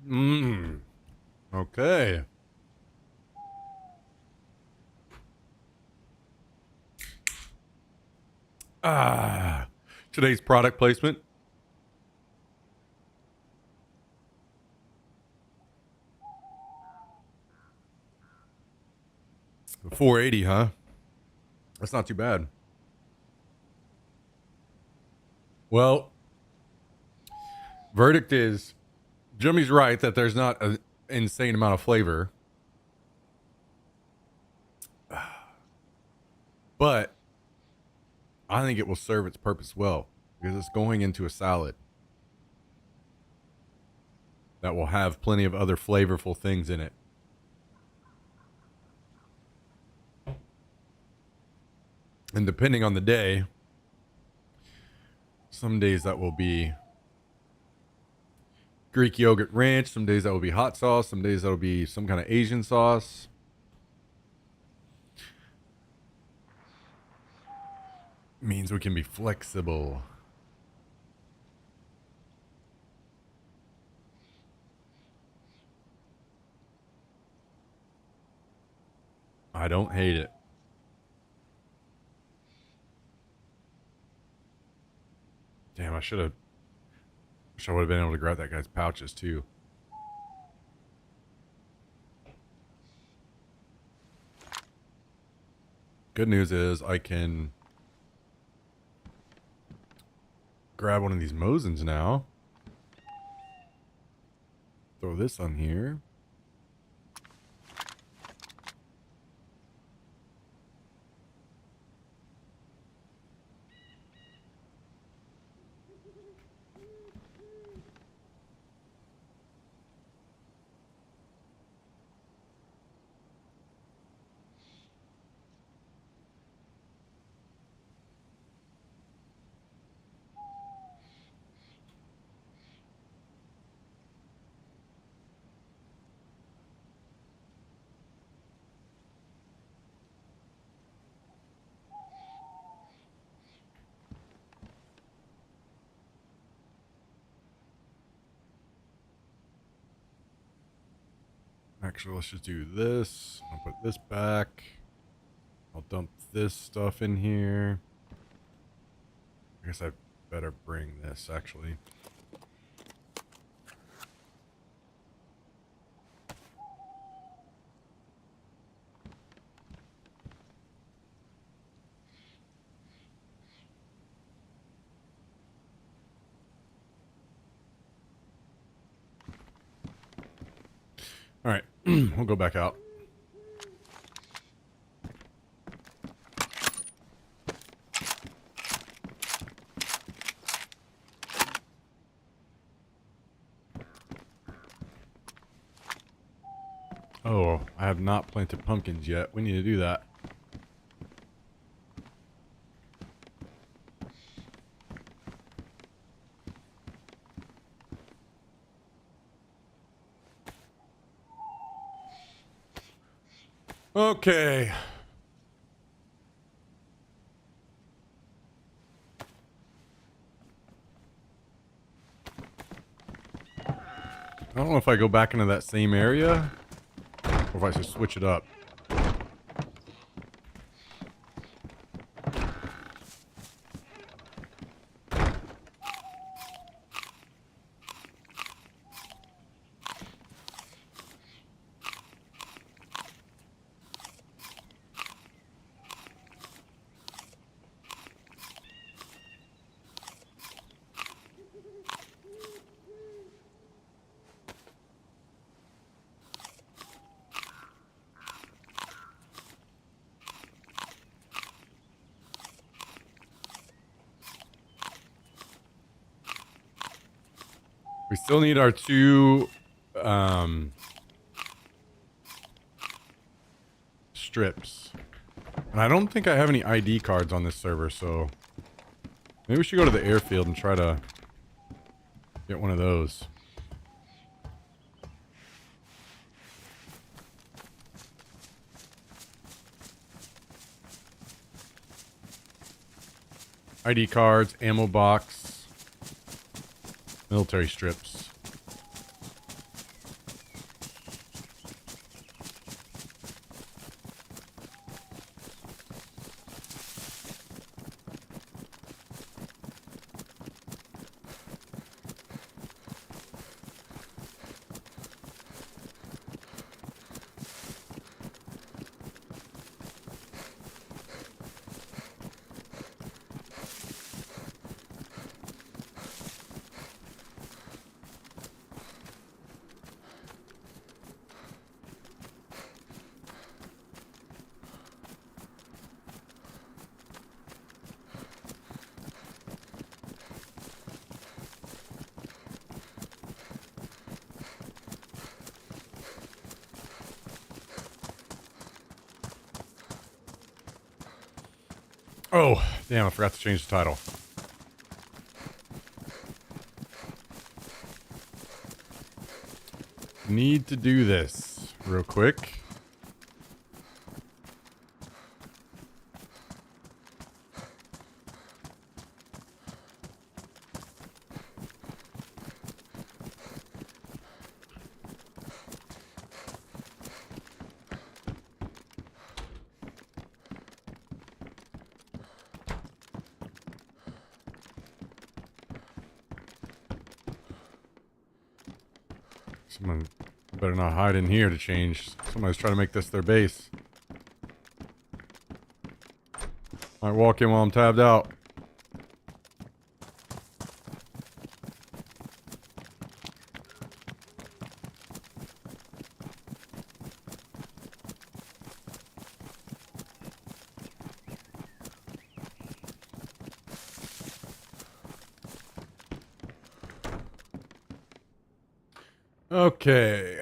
[SPEAKER 1] Mmm. Okay. Ah. Today's product placement. $4.80, huh? That's not too bad. Well, verdict is Jimmy's right that there's not an insane amount of flavor, but I think it will serve its purpose well because it's going into a salad that will have plenty of other flavorful things in it. And depending on the day, some days that will be Greek yogurt ranch, some days that will be hot sauce, some days that will be some kind of Asian sauce. Means we can be flexible. I don't hate it. Damn, I should have. Wish I would have been able to grab that guy's pouches too. Good news is I can grab one of these Mosins now. Throw this on here. Actually, let's just do this. I'll put this back. I'll dump this stuff in here. I guess I better bring this, actually. All right, we'll go back out. Oh, I have not planted pumpkins yet. We need to do that. Okay. I don't know if I go back into that same area or if I should switch it up. We still need our two strips. And I don't think I have any ID cards on this server, so maybe we should go to the airfield and try to get one of those. ID cards, ammo box, military strips. Oh, damn, I forgot to change the title. Need to do this real quick. Someone better not hide in here to change. Somebody's trying to make this their base. Might walk in while I'm tabbed out. Okay.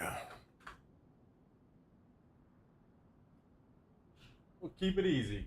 [SPEAKER 1] We'll keep it easy.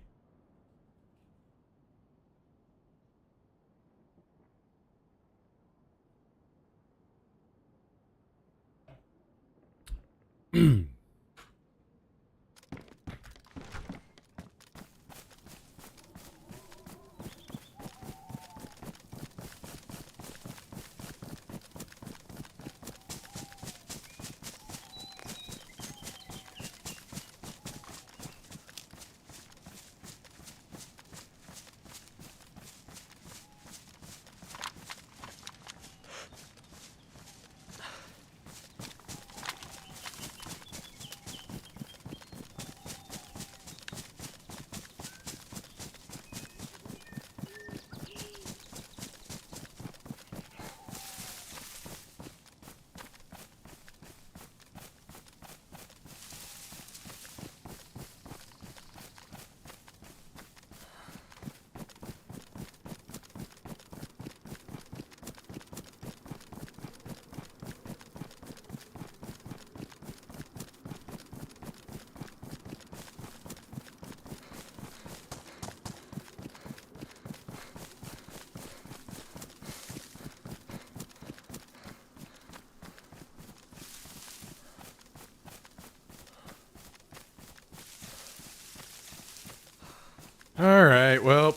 [SPEAKER 1] All right, well.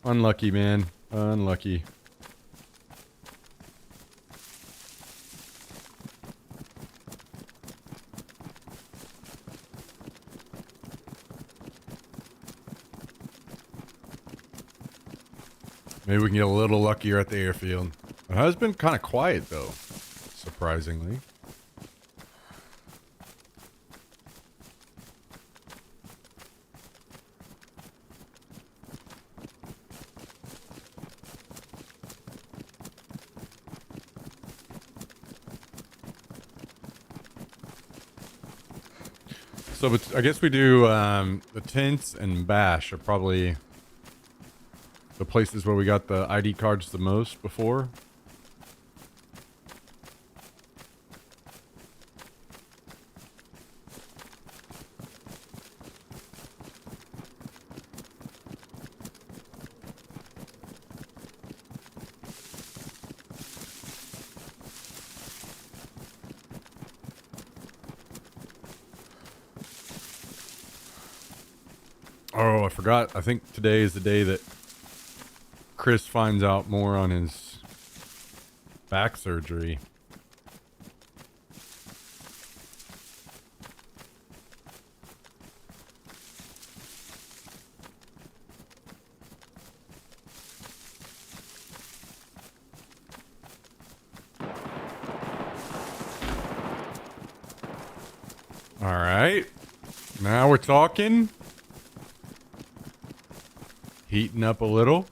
[SPEAKER 1] Unlucky, man. Unlucky. Maybe we can get a little luckier at the airfield. It has been kind of quiet, though. Surprisingly. So, but I guess we do the tents and Bash are probably the places where we got the ID cards the most before. Oh, I forgot. I think today is the day that Chris finds out more on his back surgery. All right. Now we're talking. Heating up a little.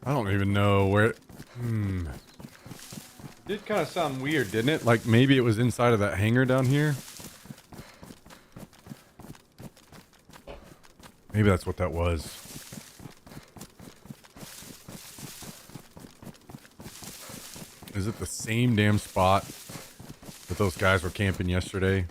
[SPEAKER 1] I don't even know where. Did kind of sound weird, didn't it? Like maybe it was inside of that hangar down here. Maybe that's what that was. Is it the same damn spot that those guys were camping yesterday?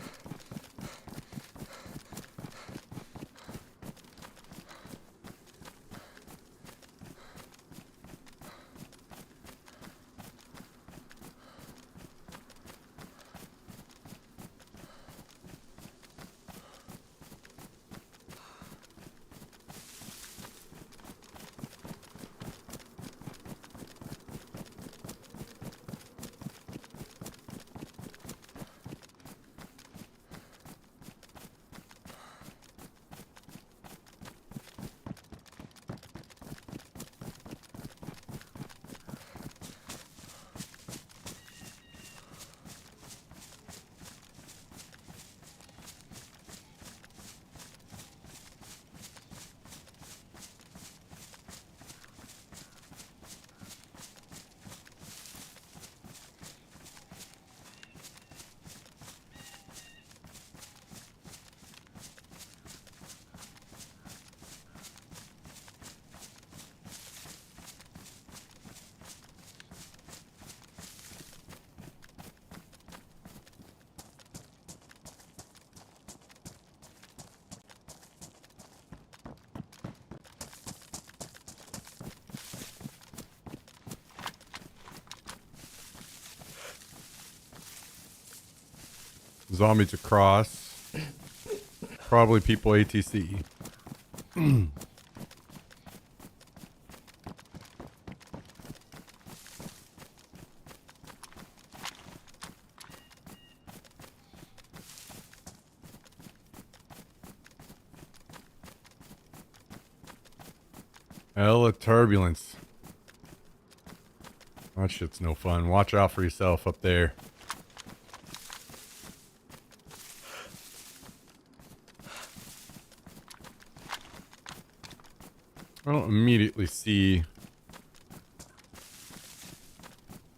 [SPEAKER 1] Zombies across. Probably people ATC. Hella turbulence. That shit's no fun. Watch out for yourself up there. I don't immediately see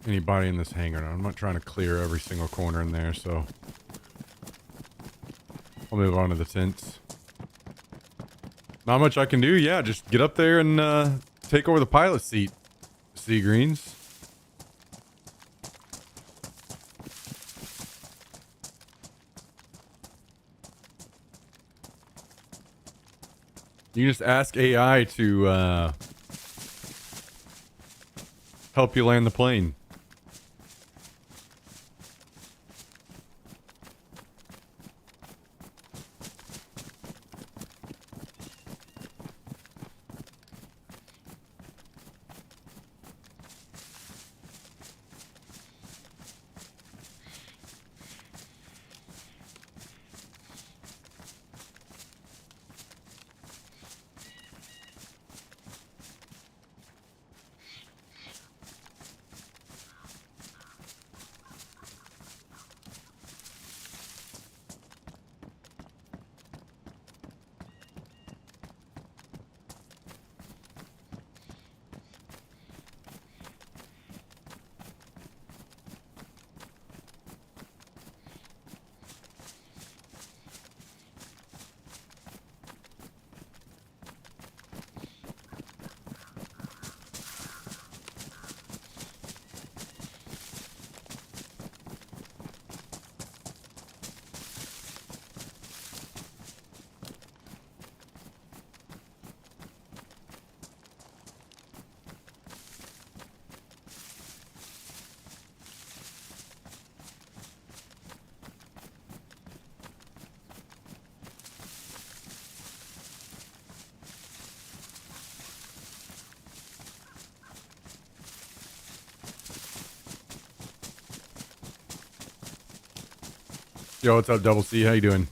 [SPEAKER 1] anybody in this hangar now. I'm not trying to clear every single corner in there, so I'll move on to the tents. Not much I can do. Yeah, just get up there and take over the pilot seat, Sea Greens. You just ask AI to help you land the plane. Yo, what's up, Double C? How you doing?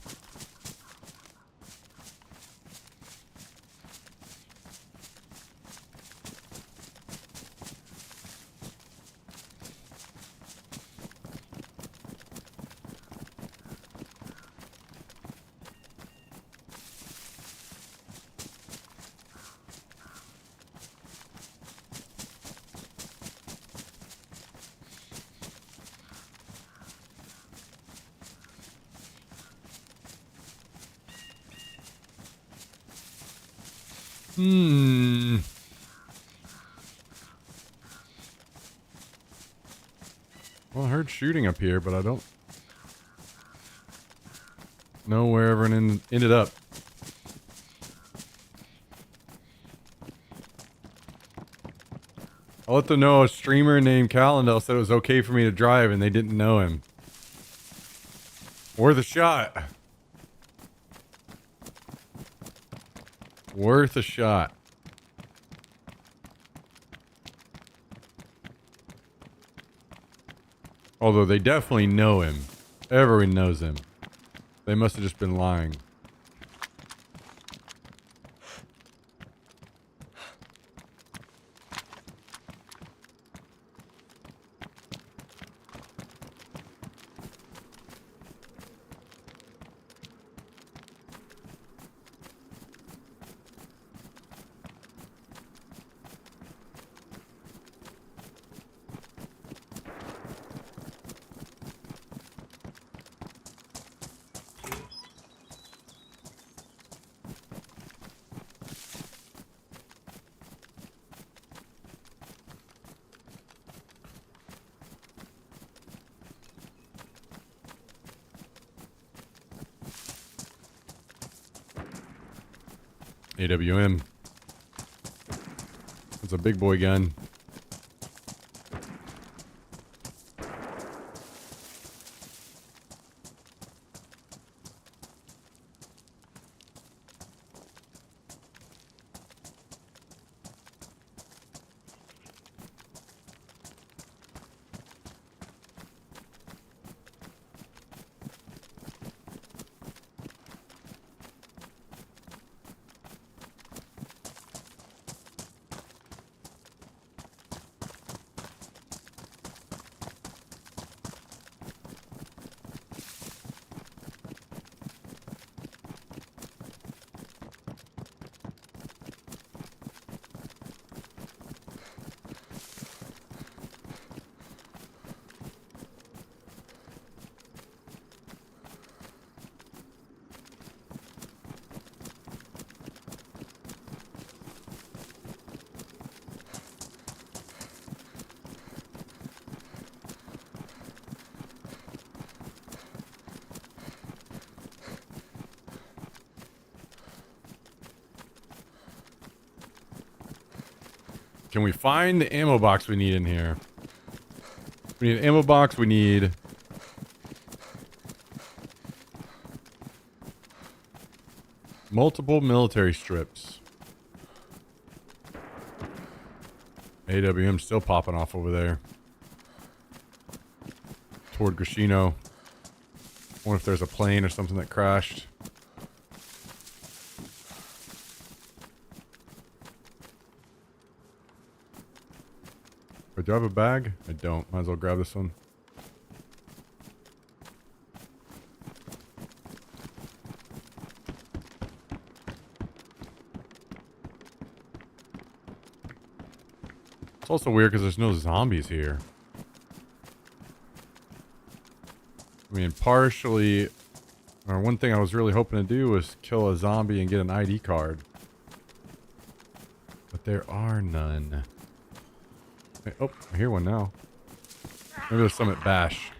[SPEAKER 1] Hmm. Well, I heard shooting up here, but I don't know where everyone ended up. I'll let them know a streamer named Calendel said it was okay for me to drive and they didn't know him. Worth a shot. Worth a shot. Although they definitely know him. Everyone knows him. They must have just been lying. AWM. It's a big boy gun. Can we find the ammo box we need in here? We need an ammo box. We need multiple military strips. AWM still popping off over there. Toward Grishino. Wonder if there's a plane or something that crashed. Do I have a bag? I don't. Might as well grab this one. It's also weird because there's no zombies here. I mean, partially... Or one thing I was really hoping to do was kill a zombie and get an ID card. But there are none. Hey, oh, I hear one now. Maybe there's some at Bash.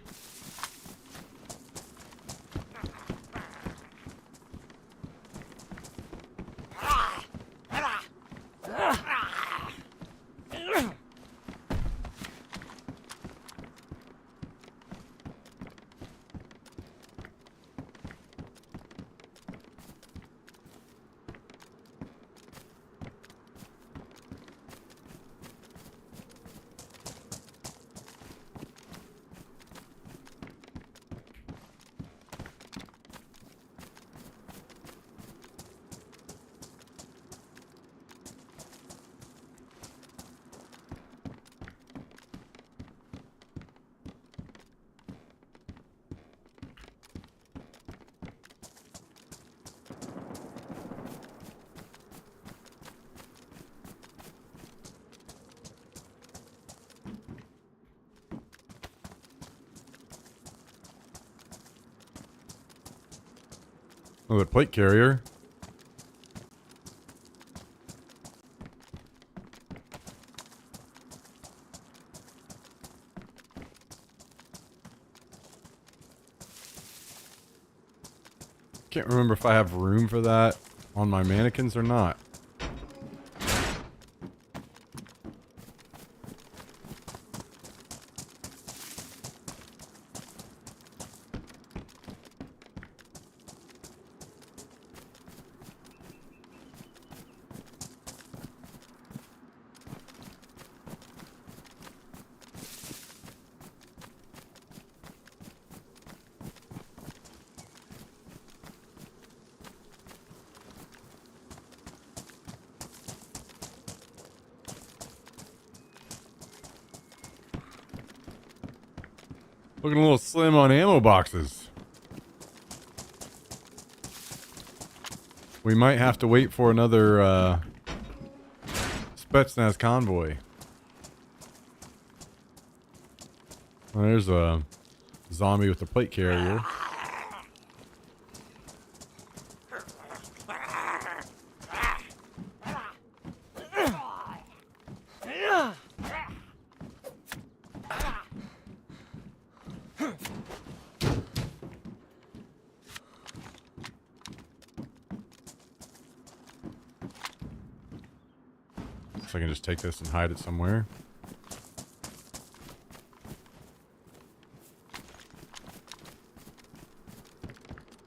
[SPEAKER 1] Oh, the plate carrier. Can't remember if I have room for that on my mannequins or not. Looking a little slim on ammo boxes. We might have to wait for another Spetsnaz convoy. Well, there's a zombie with a plate carrier. So I can just take this and hide it somewhere.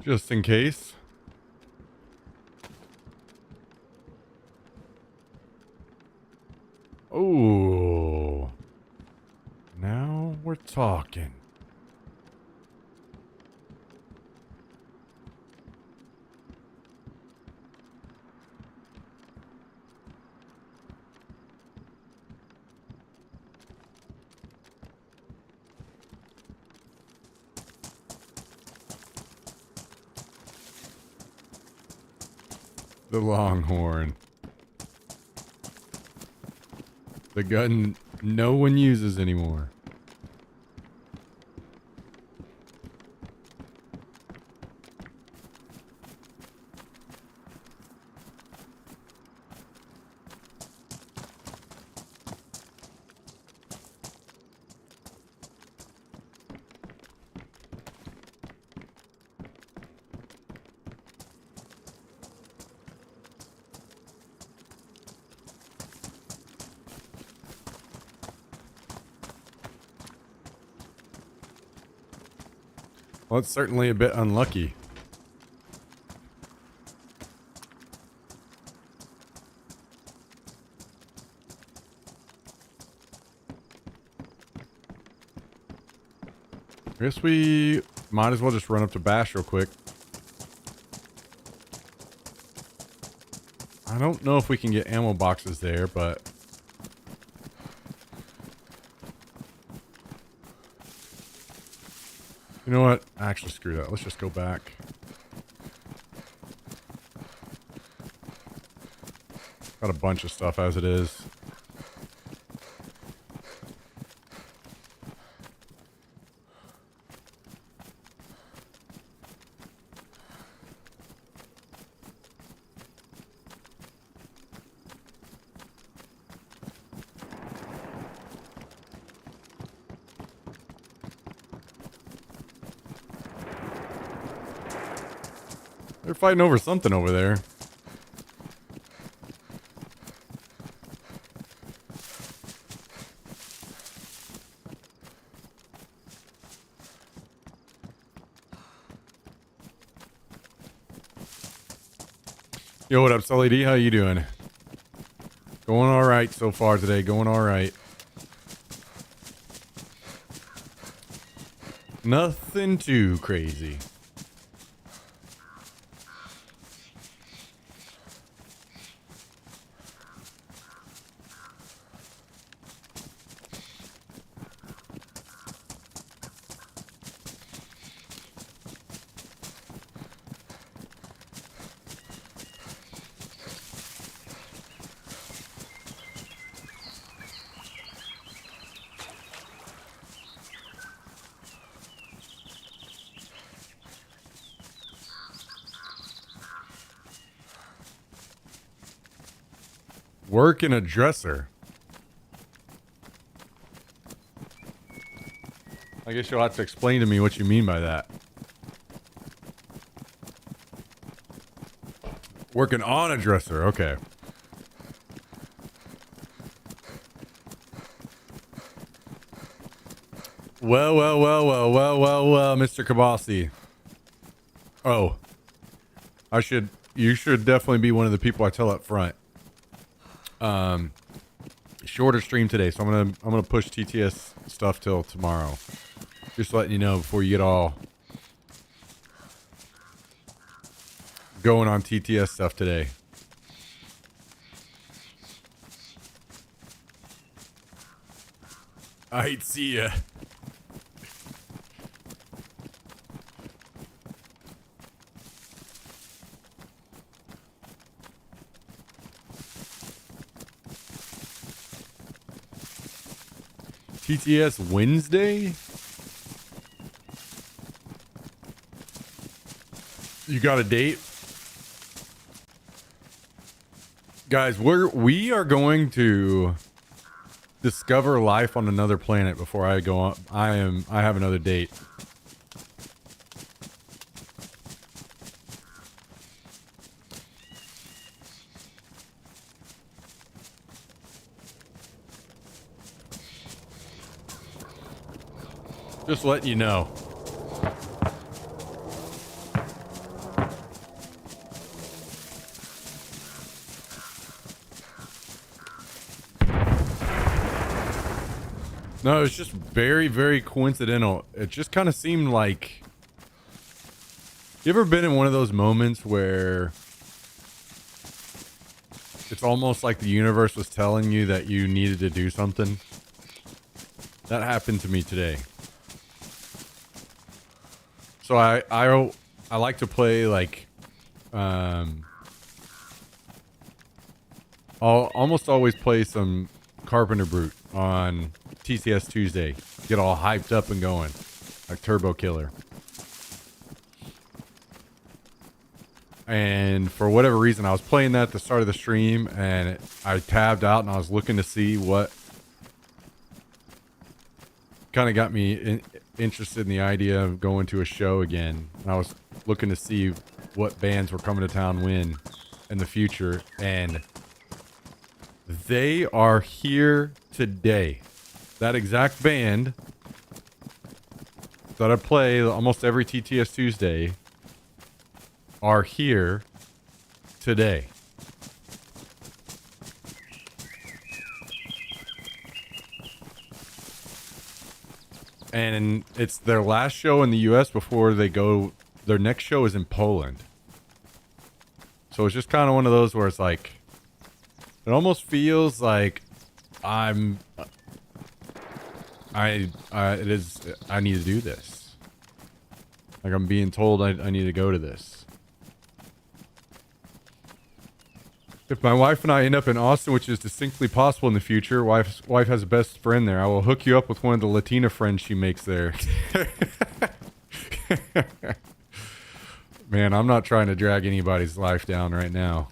[SPEAKER 1] Just in case. Oh. Now we're talking. The Longhorn. The gun no one uses anymore. Well, it's certainly a bit unlucky. I guess we might as well just run up to Bash real quick. I don't know if we can get ammo boxes there, but... You know what? Actually, screw that. Let's just go back. Got a bunch of stuff as it is. They're fighting over something over there. Yo, what up, Sully D? How you doing? Going all right so far today. Going all right. Nothing too crazy. Work in a dresser. I guess you'll have to explain to me what you mean by that. Working on a dresser. Okay. Well, Mr. Kabasi. Oh, you should definitely be one of the people I tell up front. Shorter stream today, so I'm gonna push TTS stuff till tomorrow. Just letting you know before you get all going on TTS stuff today. I'd see ya. TTS Wednesday? You got a date? Guys, we are going to discover life on another planet before I go on. I have another date. Just letting you know. No, it's just very, very coincidental. It just kind of seemed like... You ever been in one of those moments where it's almost like the universe was telling you that you needed to do something? That happened to me today. So I like to play like I'll almost always play some Carpenter Brute on TTS Tuesday. Get all hyped up and going like Turbo Killer. And for whatever reason, I was playing that at the start of the stream, and I tabbed out, and I was looking to see what kind of got me interested in the idea of going to a show again. And I was looking to see what bands were coming to town when in the future, and they are here today. That exact band that I play almost every TTS Tuesday are here today. And it's their last show in the US before they go. Their next show is in Poland. So it's just kind of one of those where it's like, it almost feels like I need to do this. Like I'm being told I need to go to this. If my wife and I end up in Austin, which is distinctly possible in the future, wife has a best friend there. I will hook you up with one of the Latina friends she makes there. Man, I'm not trying to drag anybody's life down right now.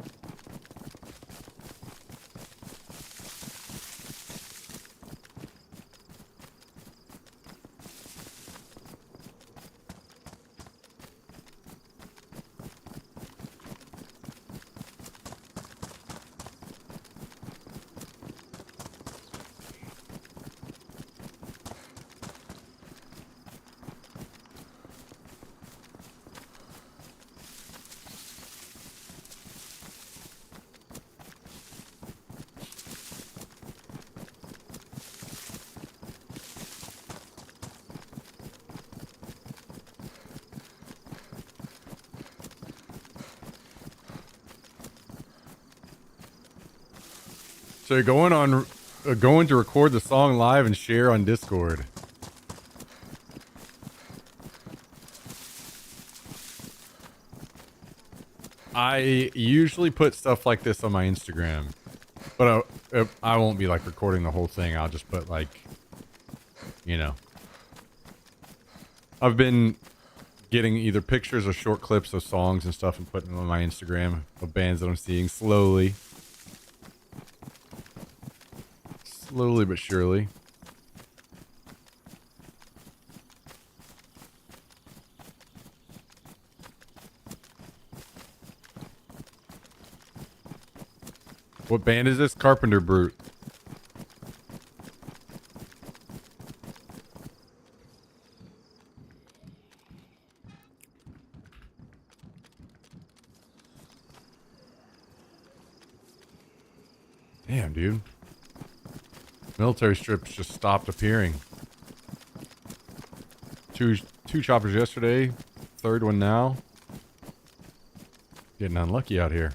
[SPEAKER 1] So you're going to record the song live and share on Discord. I usually put stuff like this on my Instagram, but I won't be like recording the whole thing. I'll just put like, you know, I've been getting either pictures or short clips of songs and stuff and putting them on my Instagram of bands that I'm seeing slowly but surely. What band is this? Carpenter Brute. Damn, dude. Military strips just stopped appearing. Two choppers yesterday. Third one now. Getting unlucky out here.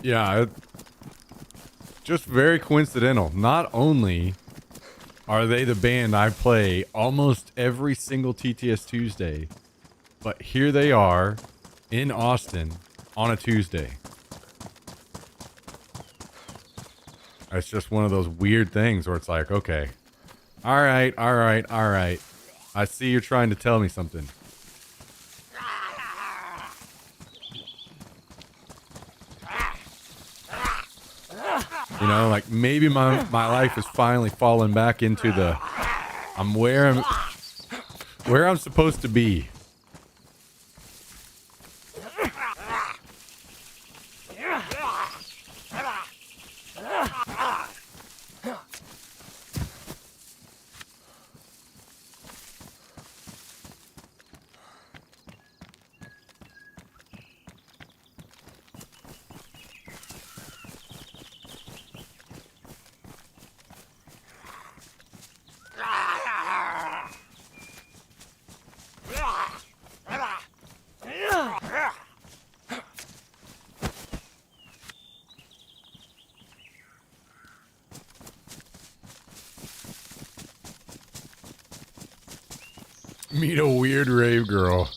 [SPEAKER 1] Yeah, just very coincidental. Not only are they the band I play almost every single TTS Tuesday, but here they are in Austin on a Tuesday. It's just one of those weird things where it's like, okay, all right. I see you're trying to tell me something. You know, like maybe my life is finally falling back into the I'm where I'm supposed to be. Meet a weird rave girl.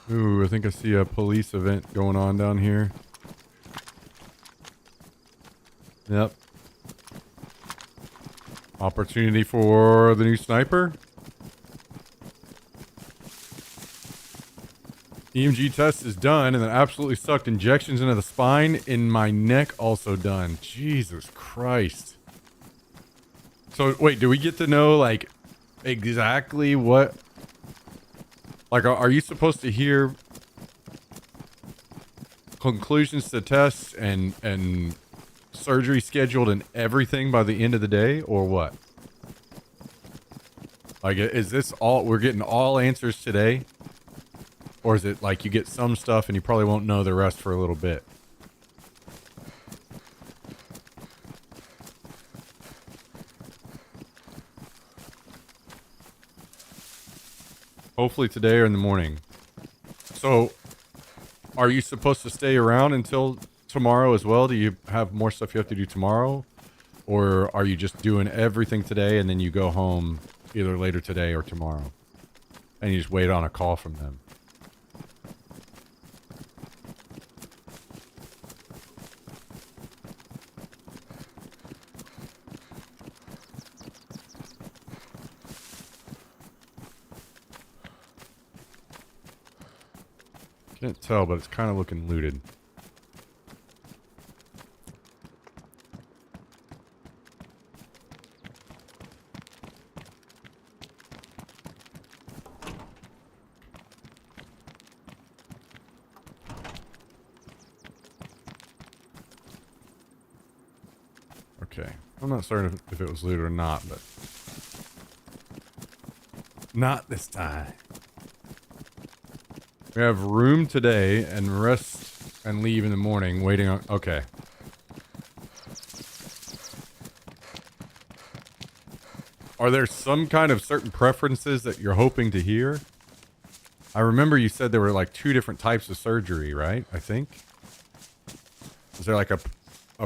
[SPEAKER 1] Ooh, I think I see a police event going on down here. Yep. Opportunity for the new sniper. EMG test is done, and then absolutely sucked injections into the spine. In my neck also done. Jesus Christ. So, wait, do we get to know, like, exactly what... Like, are you supposed to hear conclusions to tests and surgery scheduled and everything by the end of the day, or what? Like, is this all, we're getting all answers today? Or is it like you get some stuff and you probably won't know the rest for a little bit? Hopefully today or in the morning. So, are you supposed to stay around until tomorrow as well? Do you have more stuff you have to do tomorrow? Or are you just doing everything today and then you go home either later today or tomorrow? And you just wait on a call from them? Can't tell, but it's kind of looking looted. Okay. I'm not certain if it was looted or not, but... Not this time. We have room today and rest and leave in the morning waiting on... Okay. Are there some kind of certain preferences that you're hoping to hear? I remember you said there were like 2 different types of surgery, right? I think. Is there like a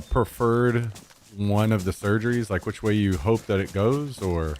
[SPEAKER 1] preferred one of the surgeries, like which way you hope that it goes, or?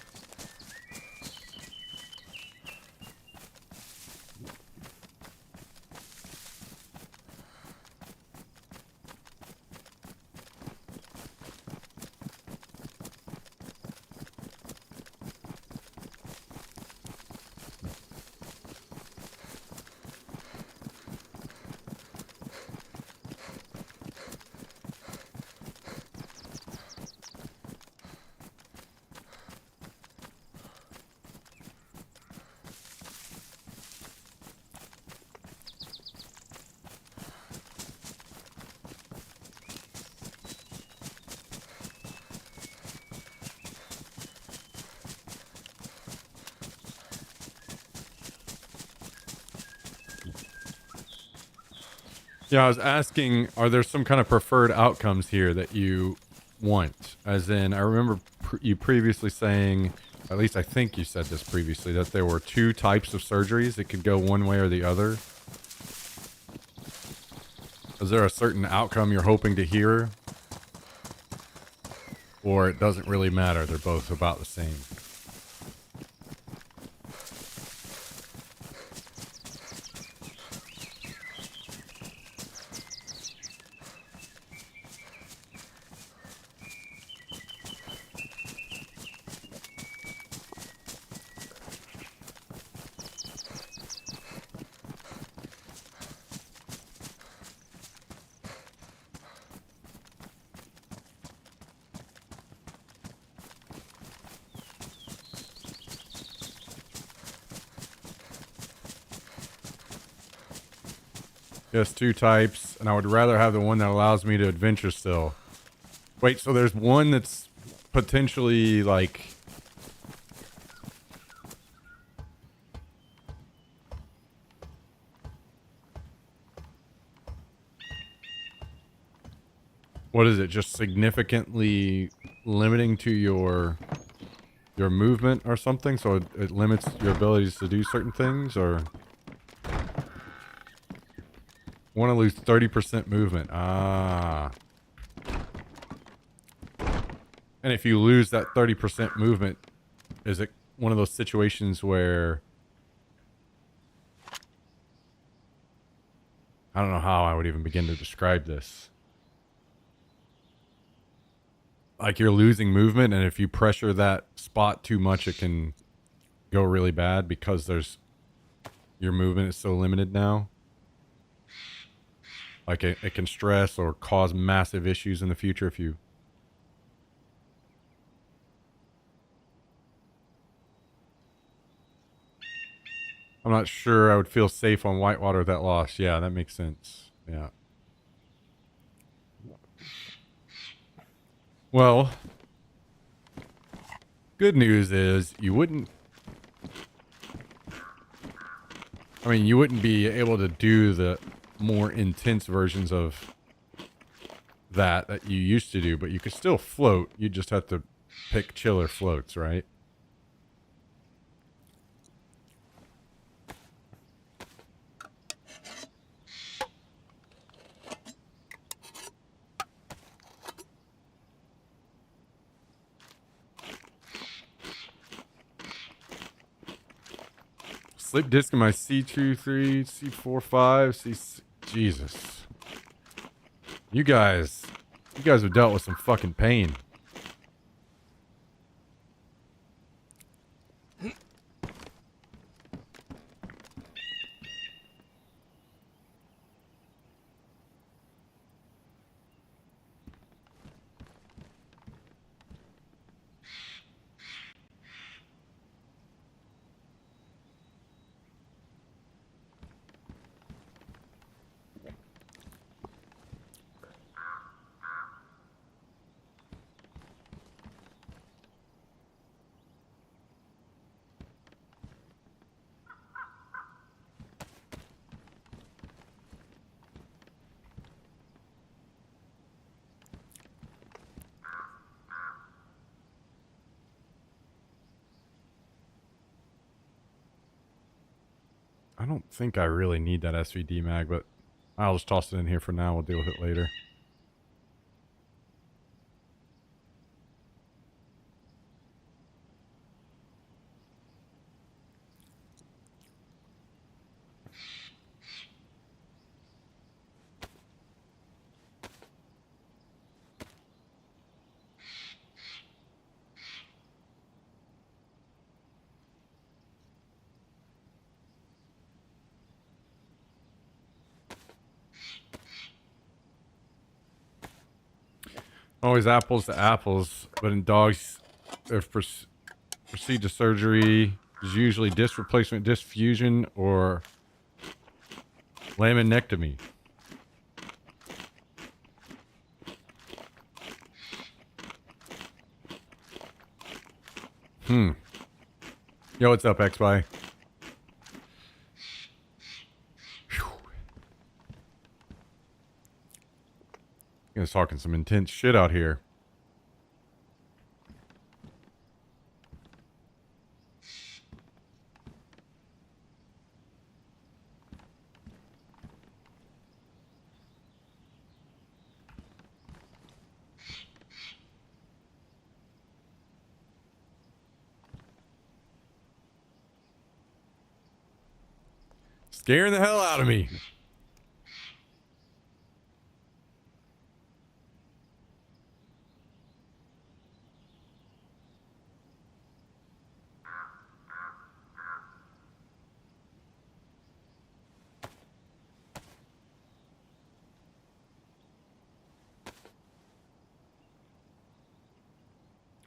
[SPEAKER 1] Yeah, I was asking, are there some kind of preferred outcomes here that you want? As in, I remember you previously saying, at least I think you said this previously, that there were 2 types of surgeries. It could go one way or the other. Is there a certain outcome you're hoping to hear? Or it doesn't really matter, they're both about the same? Yes, 2 types, and I would rather have the one that allows me to adventure still. Wait, so there's one that's potentially like... What is it? Just significantly limiting to your movement or something? So it limits your abilities to do certain things, or... Want to lose 30% movement. Ah. And if you lose that 30% movement, is it one of those situations where... I don't know how I would even begin to describe this. Like you're losing movement, and if you pressure that spot too much, it can go really bad because your movement is so limited now. Like it can stress or cause massive issues in the future if you... I'm not sure I would feel safe on Whitewater with that loss. Yeah, that makes sense. Yeah. Well, good news is you wouldn't... I mean, you wouldn't be able to do the more intense versions of that you used to do, but you could still float. You just have to pick chiller floats, right? Slip disc in my C23, C45, C... Jesus. You guys have dealt with some fucking pain. don't think I really need that SVD mag, but I'll just toss it in here for now. We'll deal with it later. Always apples to apples, but in dogs, if proceed to surgery, is usually disc replacement, disc fusion, or laminectomy. Yo, what's up, XY? You guys talking some intense shit out here. Scaring the hell out of me.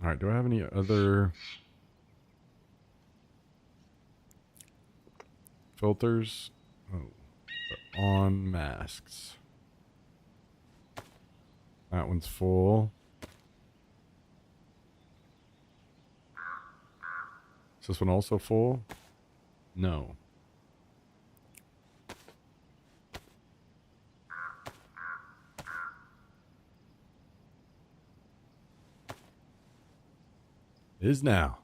[SPEAKER 1] All right, do I have any other filters? Oh, on masks. That one's full. Is this one also full? No. Is now.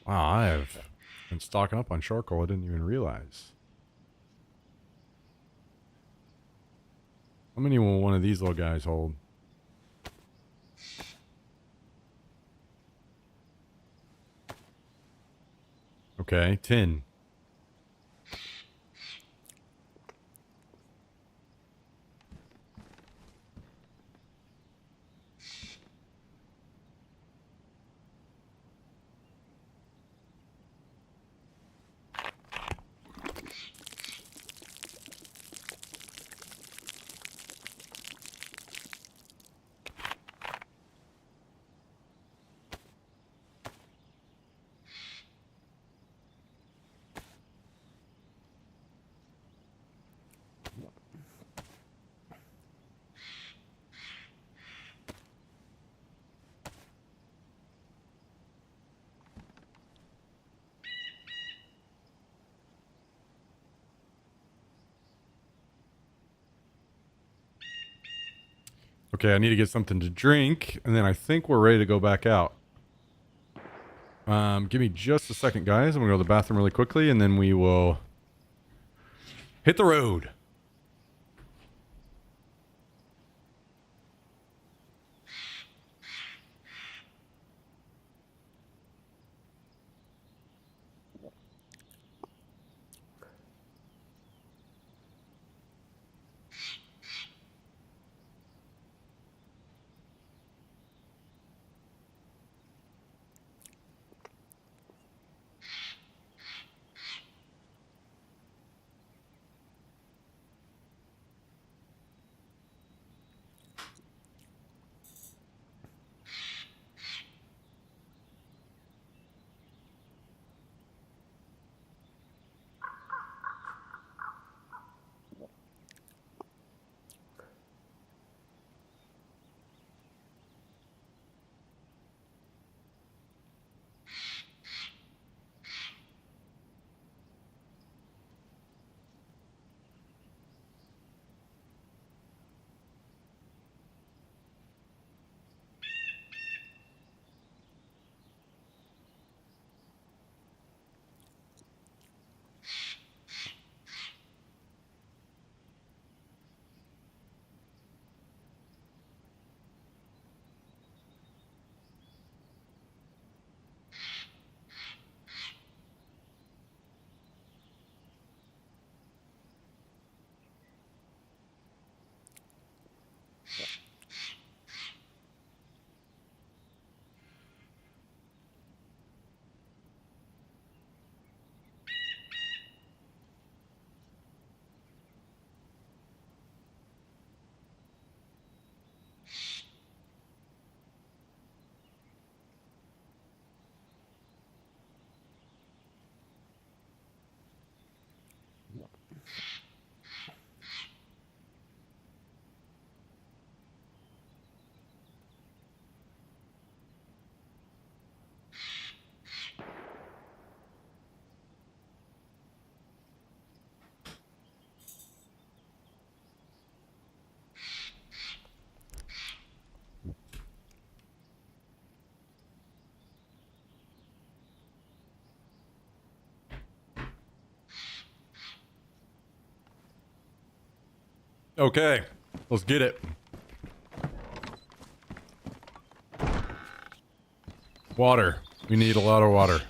[SPEAKER 1] Wow, I have been stocking up on charcoal. I didn't even realize. How many will one of these little guys hold? Okay, 10. Okay, I need to get something to drink, and then I think we're ready to go back out. Give me just a second, guys. I'm gonna go to the bathroom really quickly, and then we will hit the road. Okay, let's get it. Water. We need a lot of water.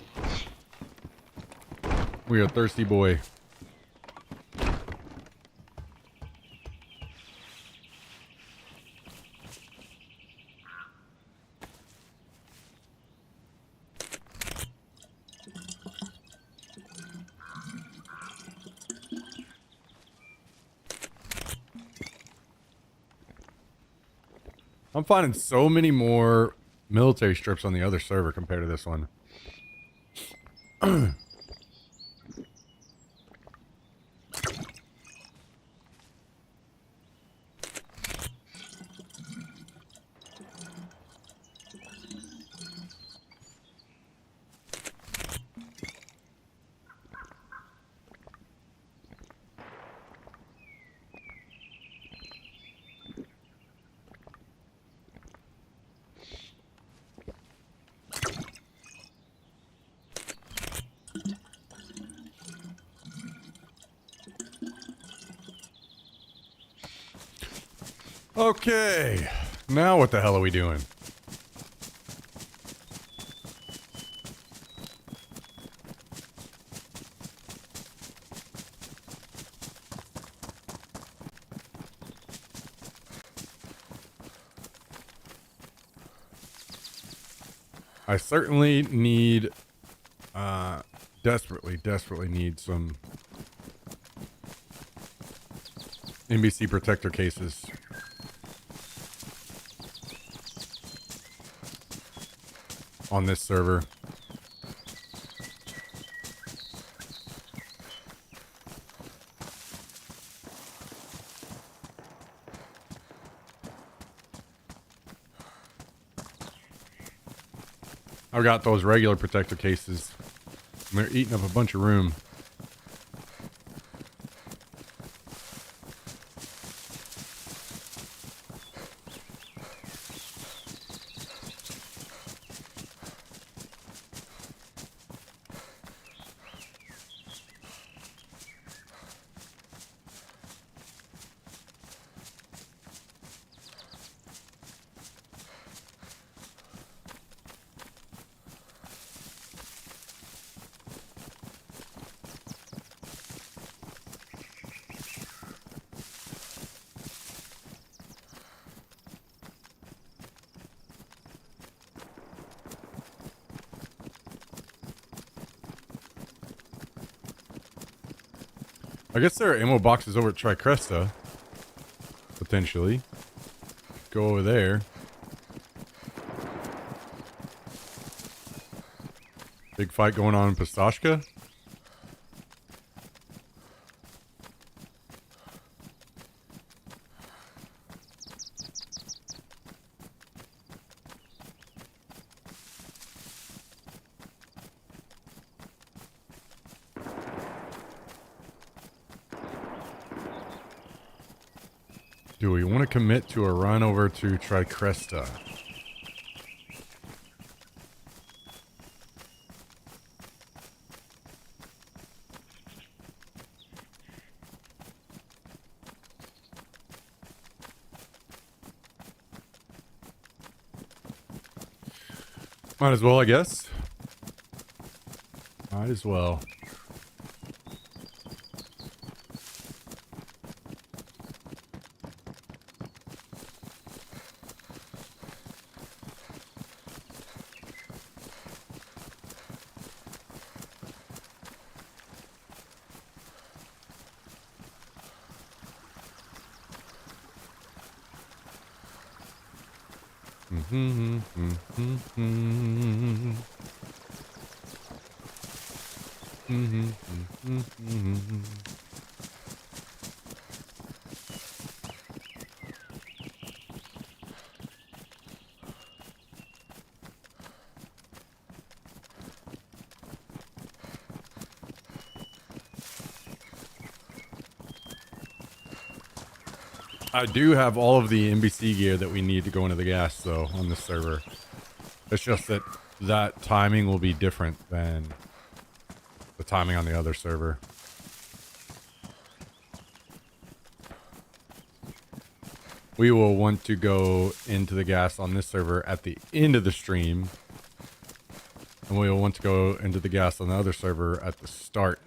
[SPEAKER 1] We are thirsty boy. I'm finding so many more military strips on the other server compared to this one. Okay, now what the hell are we doing? I certainly need, desperately need some NBC protector cases. On this server. I've got those regular protector cases. And they're eating up a bunch of room. I guess there are ammo boxes over at Tricresta. Potentially. Go over there. Big fight going on in Pistachka. Do we want to commit to a run over to Tricresta? Might as well, I guess. Might as well. I do have all of the NBC gear that we need to go into the gas, though, on this server. It's just that that timing will be different than the timing on the other server. we will want to go into the gas on this server at the end of the stream. And we will want to go into the gas on the other server at the start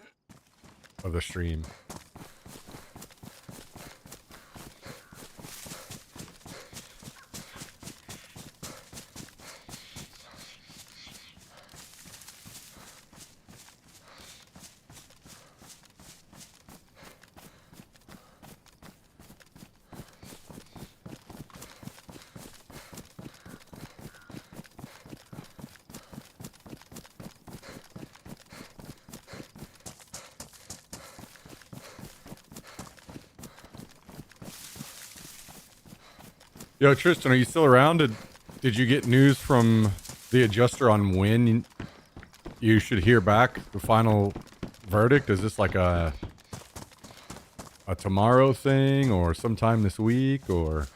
[SPEAKER 1] of the stream. Yo, Tristan, are you still around? Did you get news from the adjuster on when you should hear back the final verdict? Is this like a tomorrow thing or sometime this week or?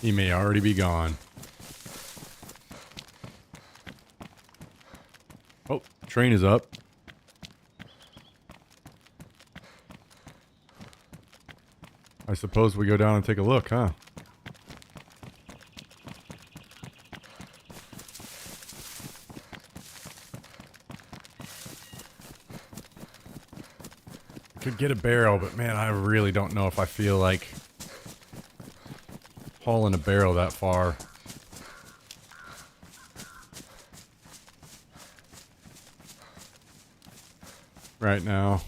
[SPEAKER 1] He may already be gone. Oh, train is up. I suppose we go down and take a look, huh? Could get a barrel, but man, I really don't know if I feel like hauling a barrel that far. Right now.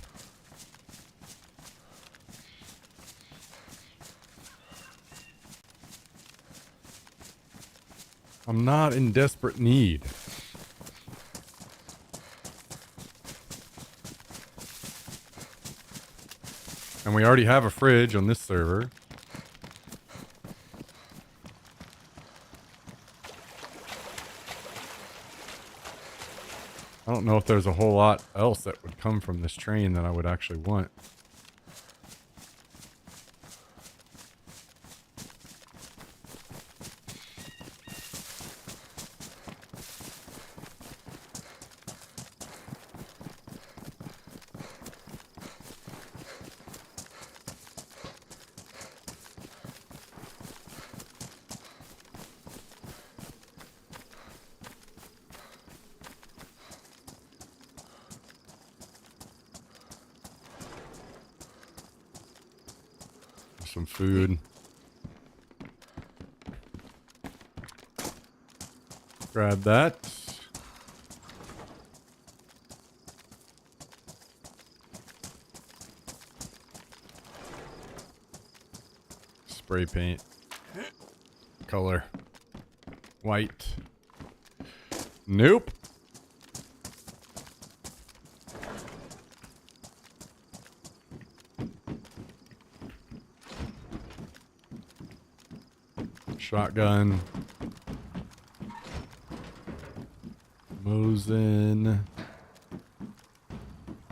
[SPEAKER 1] I'm not in desperate need. And we already have a fridge on this server. I don't know if there's a whole lot else that would come from this train that I would actually want. Some food. Grab that. Spray paint. Color. White. Nope. Shotgun. Mosin.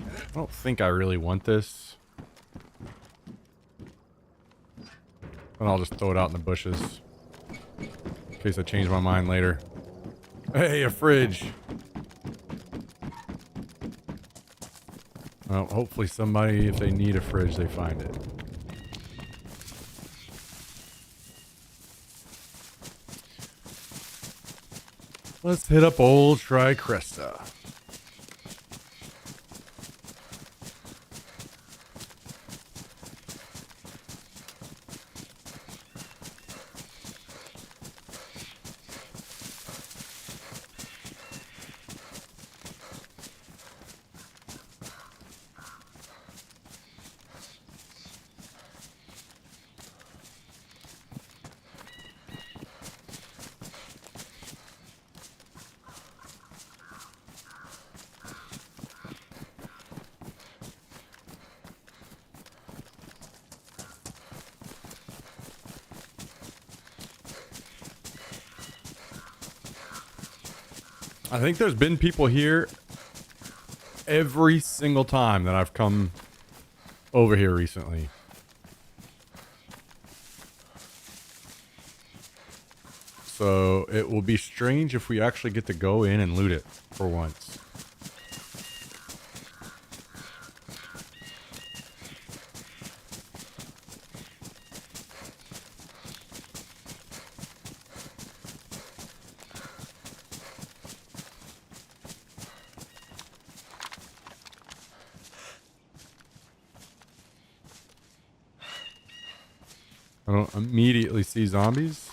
[SPEAKER 1] I don't think I really want this. And I'll just throw it out in the bushes. In case I change my mind later. Hey, a fridge. Well, hopefully somebody, if they need a fridge, they find it. Let's hit up old Tricresta. I think there's been people here every single time that I've come over here recently. So it will be strange if we actually get to go in and loot it for once. I don't immediately see zombies.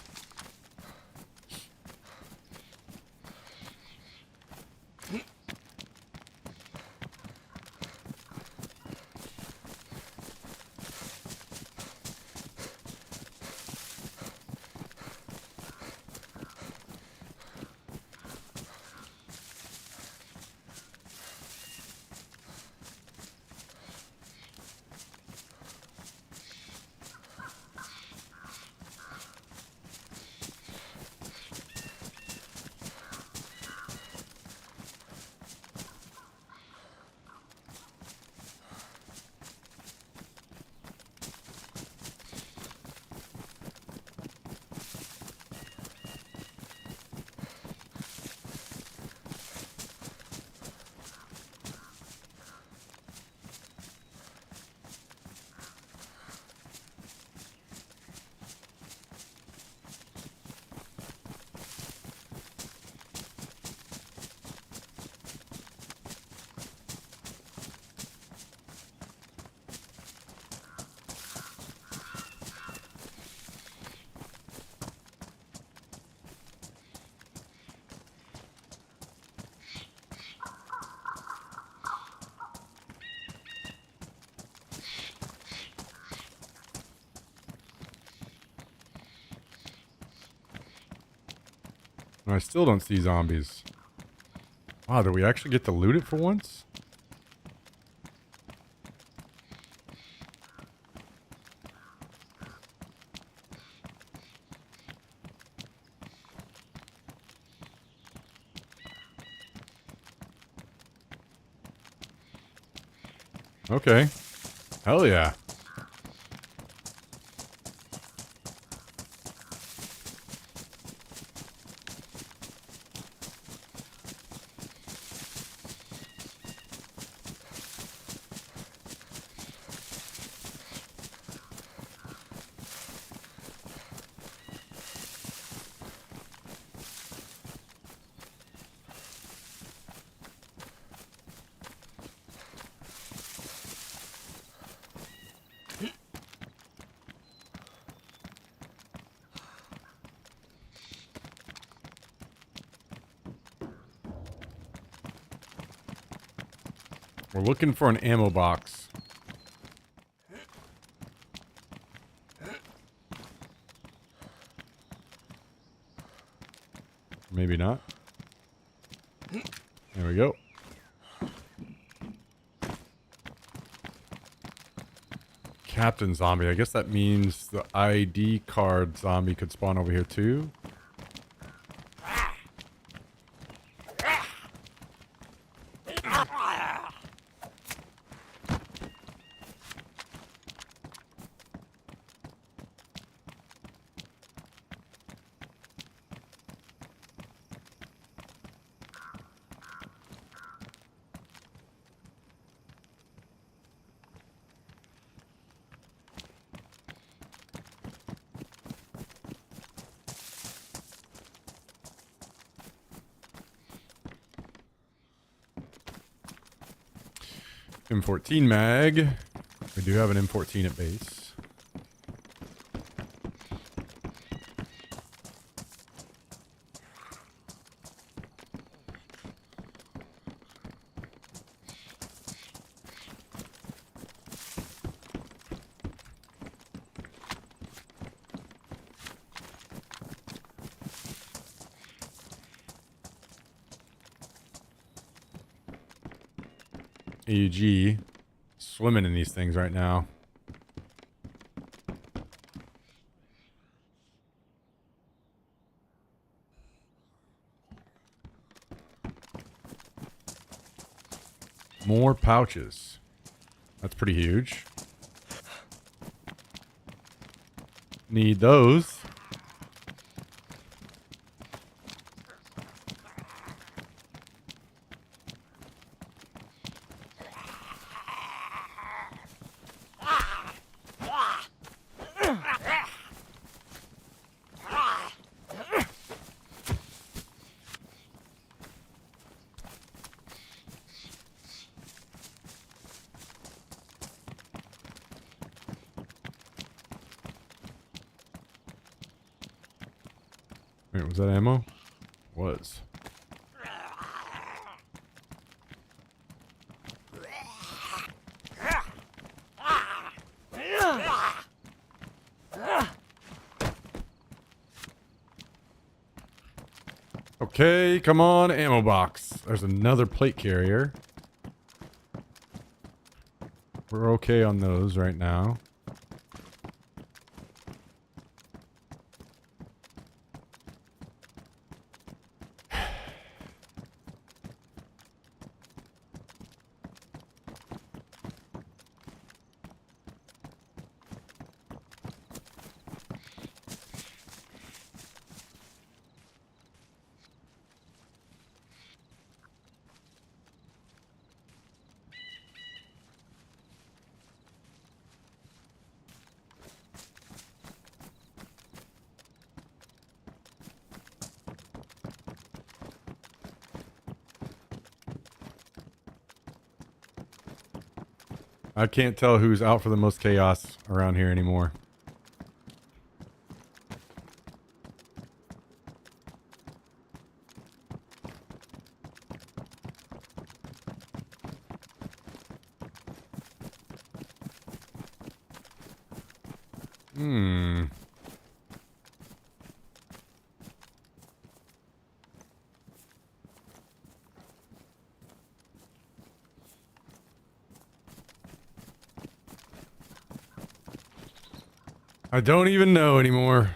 [SPEAKER 1] I still don't see zombies. Wow, did we actually get to loot it for once? Okay. Hell yeah. We're looking for an ammo box. Maybe not. There we go. Captain zombie. I guess that means the ID card zombie could spawn over here too. M14 mag. We do have an M14 at base. AUG. Swimming in these things right now. More pouches. That's pretty huge. Need those. Wait, was that ammo? Was. Okay, come on, ammo box. There's another plate carrier. We're okay on those right now. I can't tell who's out for the most chaos around here anymore. I don't even know anymore.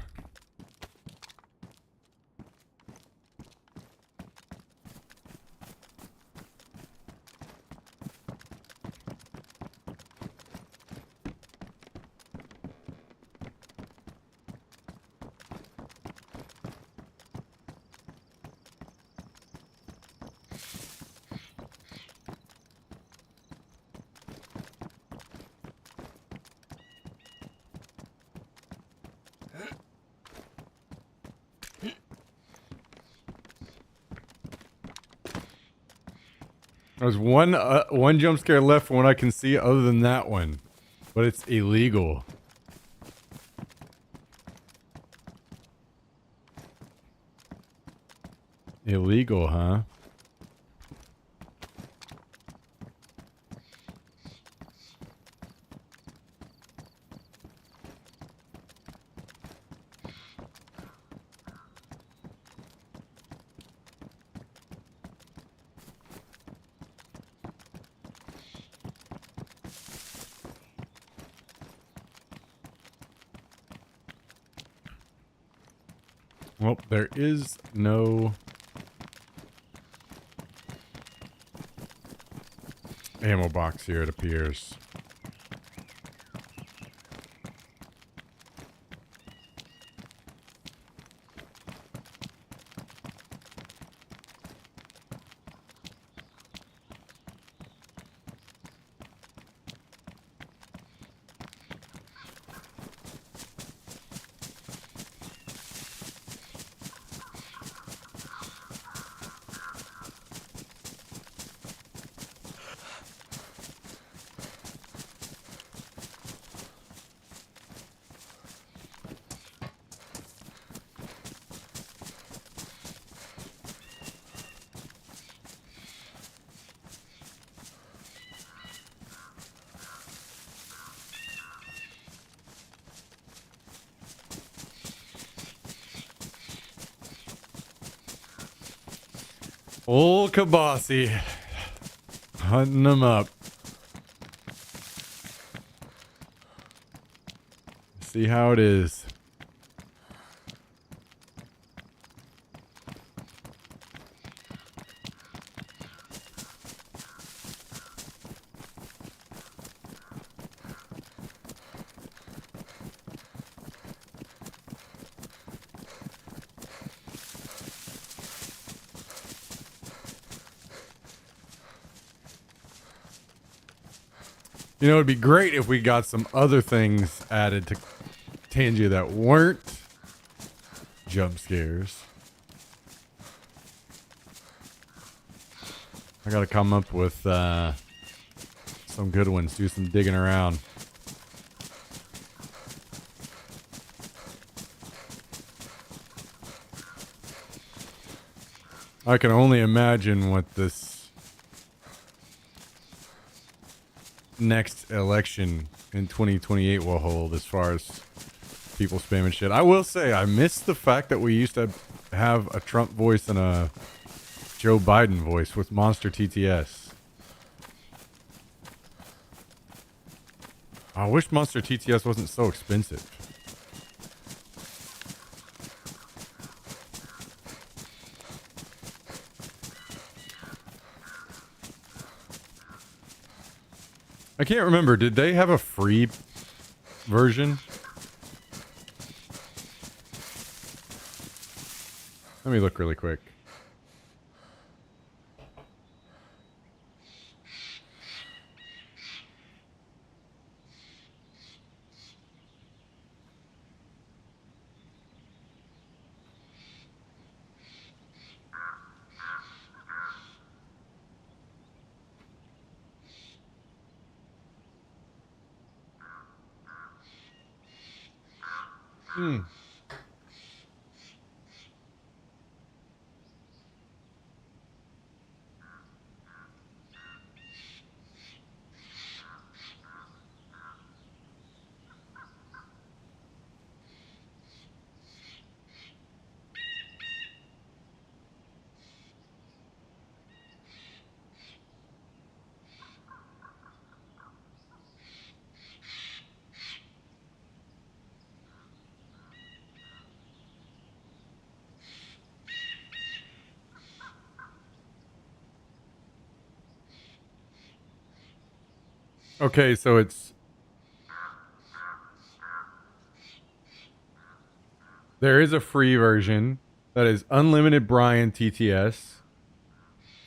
[SPEAKER 1] There's one jump scare left from what I can see other than that one. But it's illegal. Illegal, huh? Well, there is no ammo box here, it appears. Old Kabasi. Hunting them up. See how it is. You know, it'd be great if we got some other things added to Tangia that weren't jump scares. I gotta come up with some good ones, do some digging around. I can only imagine what this next election in 2028 will hold as far as people spamming shit. I will say, I miss the fact that we used to have a Trump voice and a Joe Biden voice with Monster TTS. I wish Monster TTS wasn't so expensive. I can't remember. Did they have a free version? Let me look really quick. Okay, so there is a free version that is unlimited Brian TTS,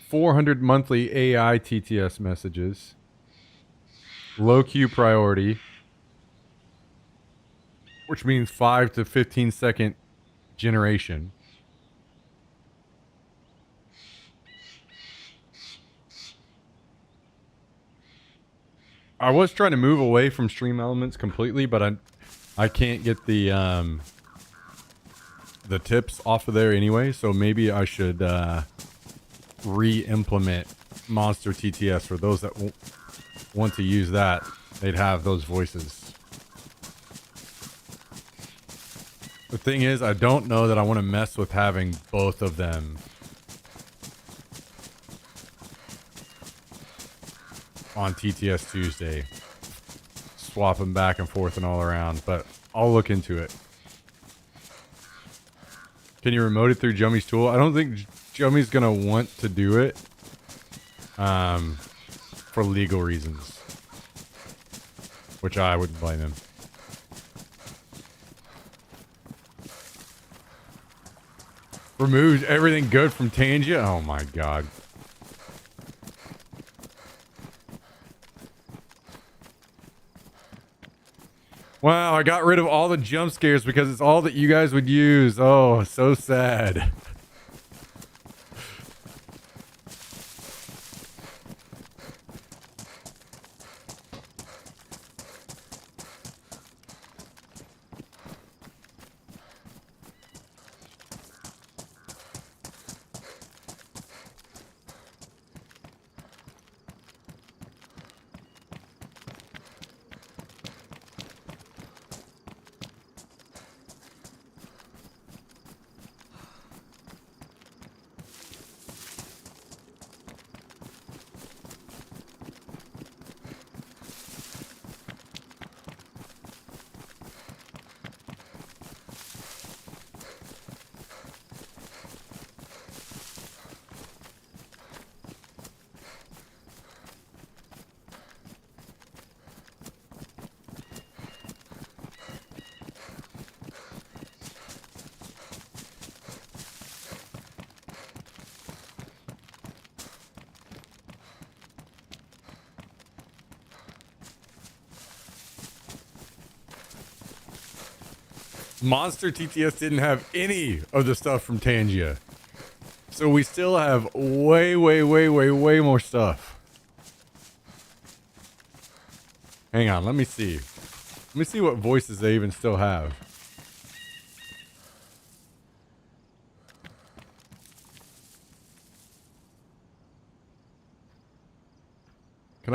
[SPEAKER 1] 400 monthly AI TTS messages, low queue priority, which means 5 to 15-second generation. I was trying to move away from Stream Elements completely, but I can't get the tips off of there anyway, so maybe I should re-implement Monster TTS for those that want to use that. They'd have those voices. The thing is, I don't know that I want to mess with having both of them on TTS Tuesday. Swap them back and forth and all around, but I'll look into it. Can you remote it through Jummy's tool? I don't think Jummy's gonna want to do it for legal reasons, which I wouldn't blame him. Removed everything good from Tangia? Oh my god. Wow, I got rid of all the jump scares because it's all that you guys would use. Oh, so sad. Monster TTS didn't have any of the stuff from Tangia. So we still have way more stuff. Hang on, let me see. Let me see what voices they even still have.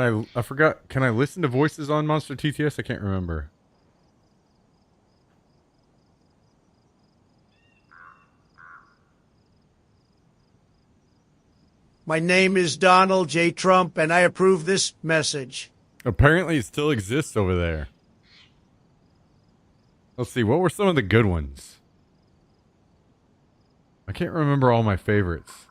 [SPEAKER 1] I forgot, can I listen to voices on Monster TTS? I can't remember.
[SPEAKER 2] My name is Donald J. Trump, and I approve this message.
[SPEAKER 1] Apparently it still exists over there. Let's see, what were some of the good ones? I can't remember all my favorites.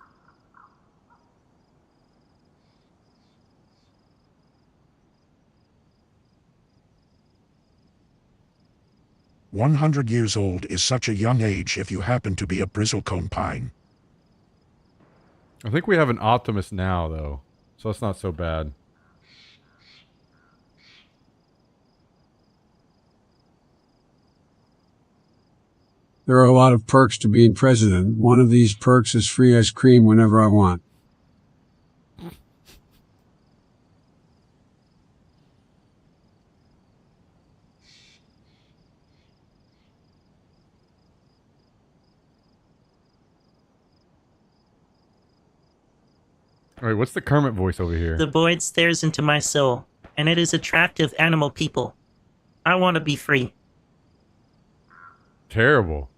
[SPEAKER 3] "100 years old is such a young age if you happen to be a bristlecone pine."
[SPEAKER 1] I think we have an Optimus now, though. So that's not so bad.
[SPEAKER 4] There are a lot of perks to being president. One of these perks is free ice cream whenever I want.
[SPEAKER 1] All right, what's the Kermit voice over here?
[SPEAKER 5] The void stares into my soul, and it is attractive animal people. I want to be free.
[SPEAKER 1] Terrible.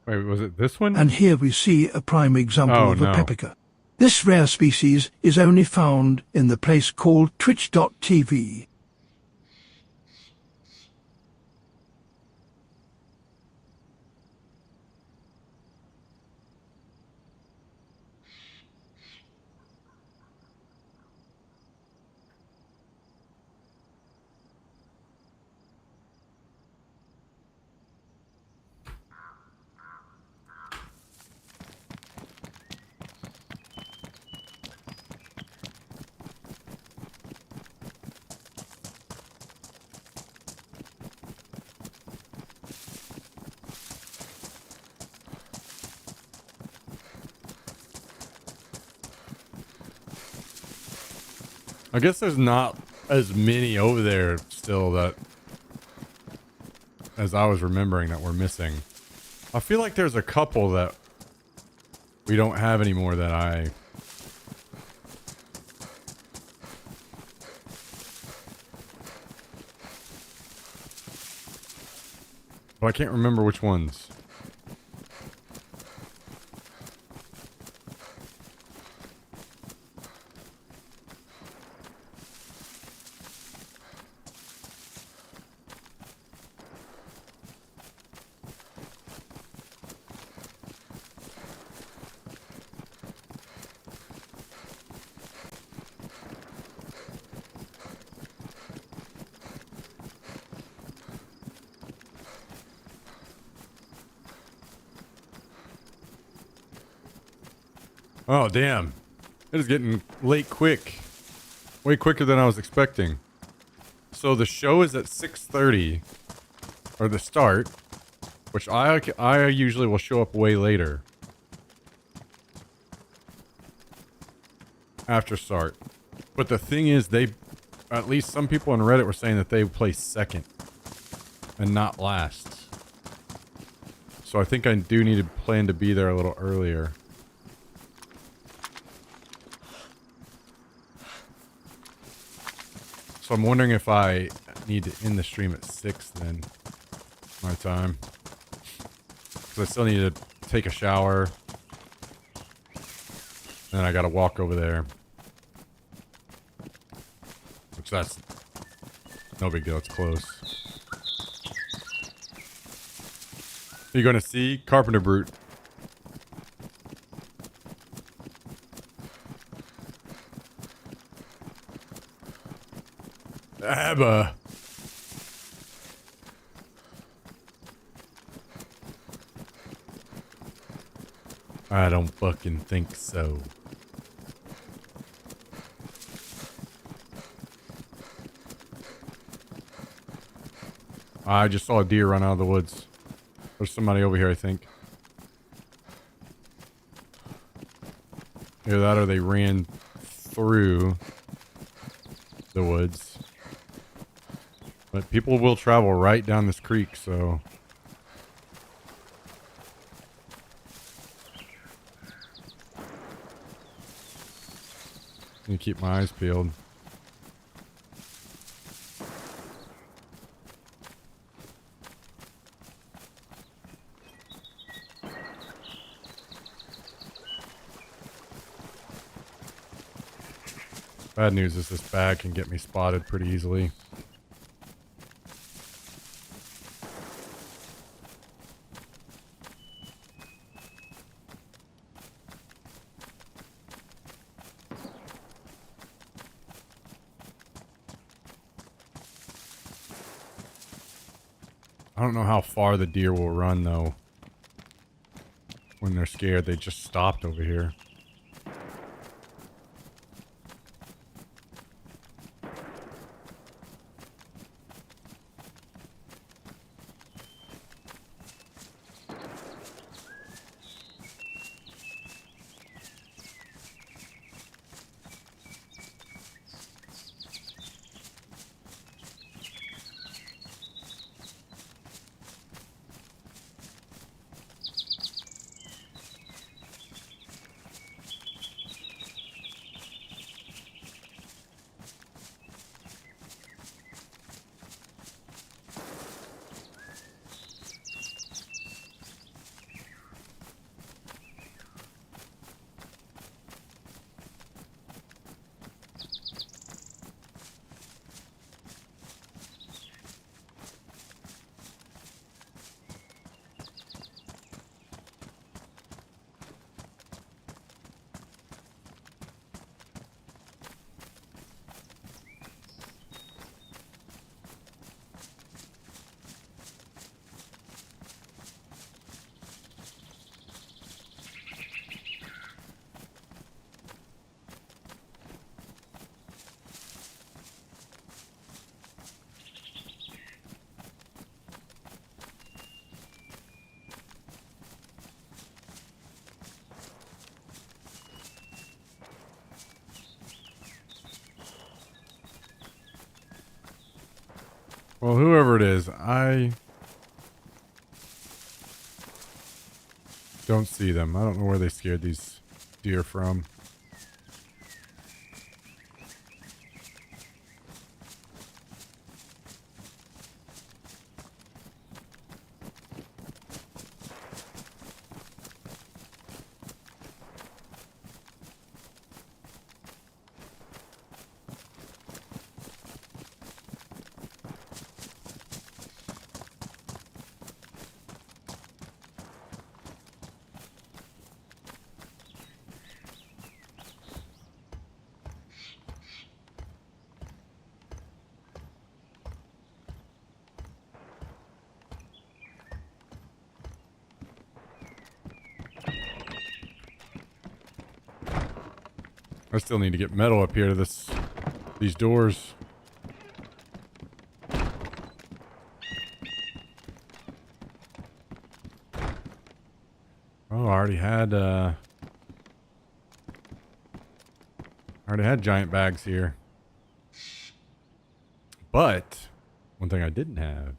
[SPEAKER 1] Wait, was it this one?
[SPEAKER 6] And here we see a prime example of a pepica. This rare species is only found in the place called Twitch.tv.
[SPEAKER 1] I guess there's not as many over there still that as I was remembering that we're missing. I feel like there's a couple that we don't have anymore that but I can't remember which ones. Oh, damn. It is getting late quick. Way quicker than I was expecting. So the show is at 6:30, or the start, which I usually will show up way later. After start. But the thing is, at least some people on Reddit were saying that they place second and not last. So I think I do need to plan to be there a little earlier. So I'm wondering if I need to end the stream at 6 then, my time. Because I still need to take a shower. And I gotta walk over there. Which that's no big deal, it's close. Are you gonna see Carpenter Brute? Abba. I don't fucking think so. I just saw a deer run out of the woods. There's somebody over here, I think. Either that or they ran through the woods. But people will travel right down this creek, so... I need to keep my eyes peeled. Bad news is this bag can get me spotted pretty easily. I don't know how far the deer will run though. When they're scared, they just stopped over here. Well, whoever it is, I don't see them. I don't know where they scared these deer from. I still need to get metal up here to these doors. Oh, I already had giant bags here. But one thing I didn't have.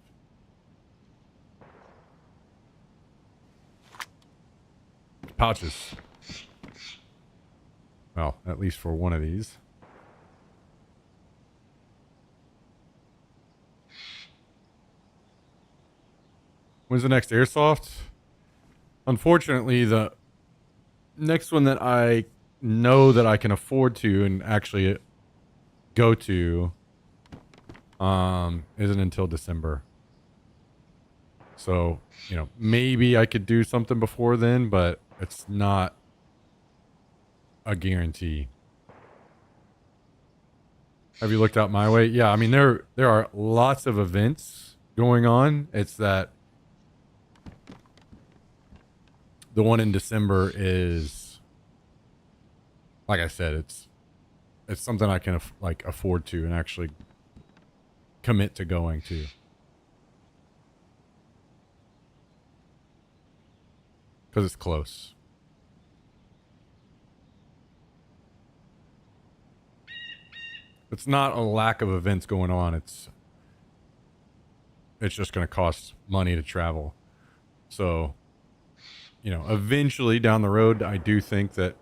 [SPEAKER 1] Pouches. Well, at least for one of these. When's the next airsoft? Unfortunately, the next one that I know that I can afford to and actually go to isn't until December. So, you know, maybe I could do something before then, but it's not a guarantee. Have you looked out my way? Yeah, I mean there are lots of events going on. It's that the one in December is, like I said, it's something I can afford to and actually commit to going to. because it's close. It's not a lack of events going on. It's just going to cost money to travel. So, you know, eventually down the road, I do think that,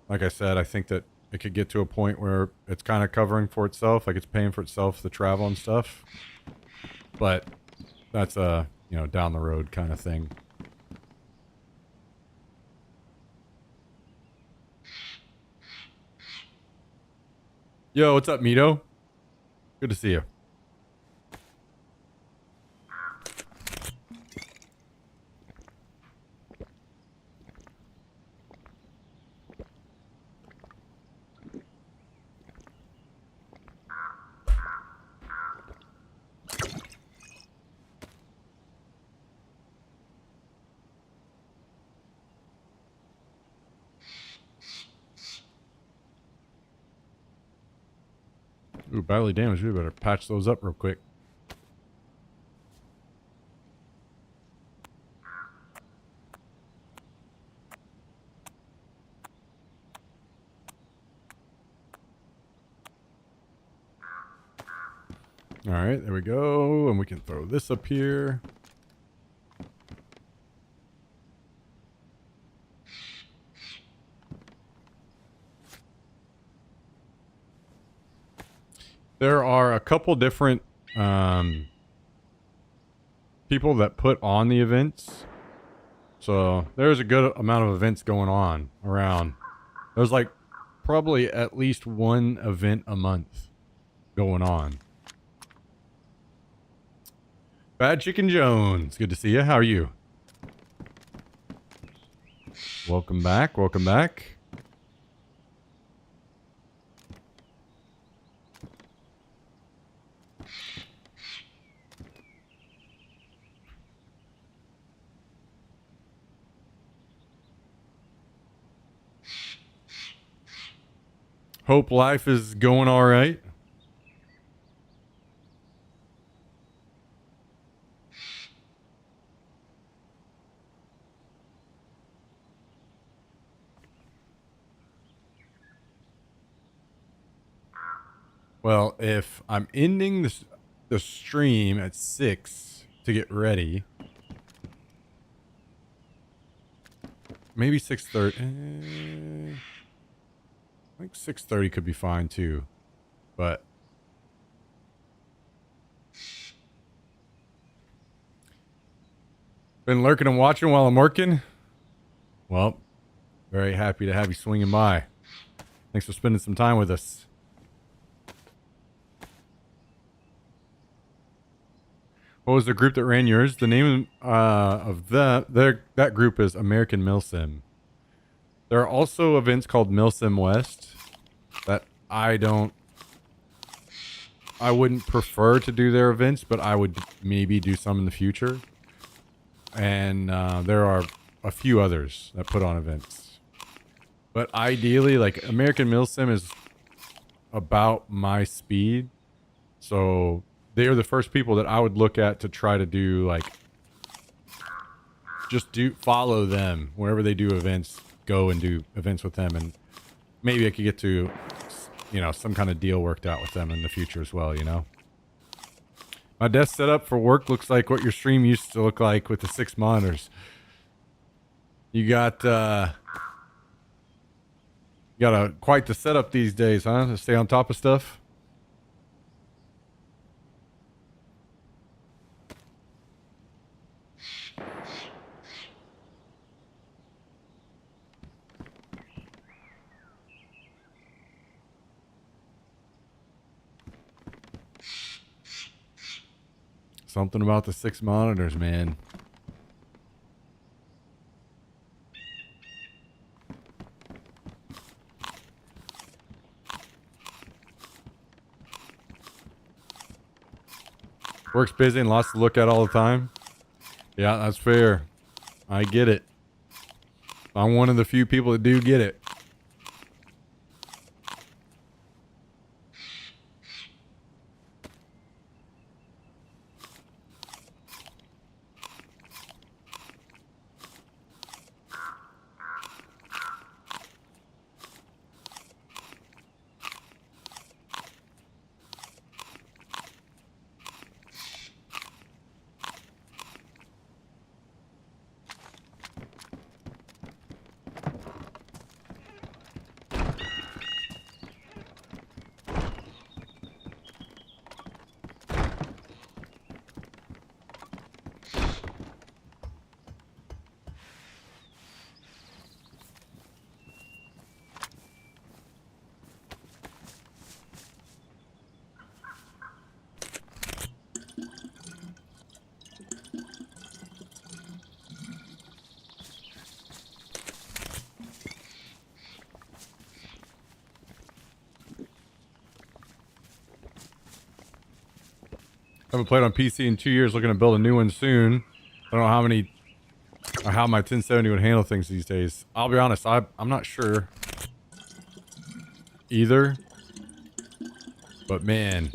[SPEAKER 1] like I said, I think that it could get to a point where it's kind of covering for itself, like it's paying for itself, the travel and stuff. But that's a, you know, down the road kind of thing. Yo, what's up, Mito? Good to see you. Ooh, badly damaged. We better patch those up real quick. All right, there we go. And we can throw this up here. There are a couple different people that put on the events. So there's a good amount of events going on around. There's like probably at least one event a month going on. Bad Chicken Jones, good to see you. How are you? Welcome back. Welcome back. Hope life is going all right. Well, if I'm ending the stream at 6 to get ready, maybe 6:30. I think 6:30 could be fine too, but been lurking and watching while I'm working. Well, very happy to have you swinging by. Thanks for spending some time with us. What was the group that ran yours? The name of that group is American Milsim. There are also events called Milsim West that I wouldn't prefer to do their events, but I would maybe do some in the future. And there are a few others that put on events. But ideally, like American Milsim is about my speed. So they are the first people that I would look at to try to do like, follow them wherever they do events, go and do events with them. And maybe I could get to, you know, some kind of deal worked out with them in the future as well, you know? My desk setup for work looks like what your stream used to look like with the 6 monitors. You got quite the setup these days, huh? To stay on top of stuff. Something about the 6 monitors, man. Work's busy and lots to look at all the time. Yeah, that's fair. I get it. I'm one of the few people that do get it. Haven't played on PC in 2 years. Looking to build a new one soon. I don't know how many or how my 1070 would handle things these days. I'll be honest, I'm not sure either. But man,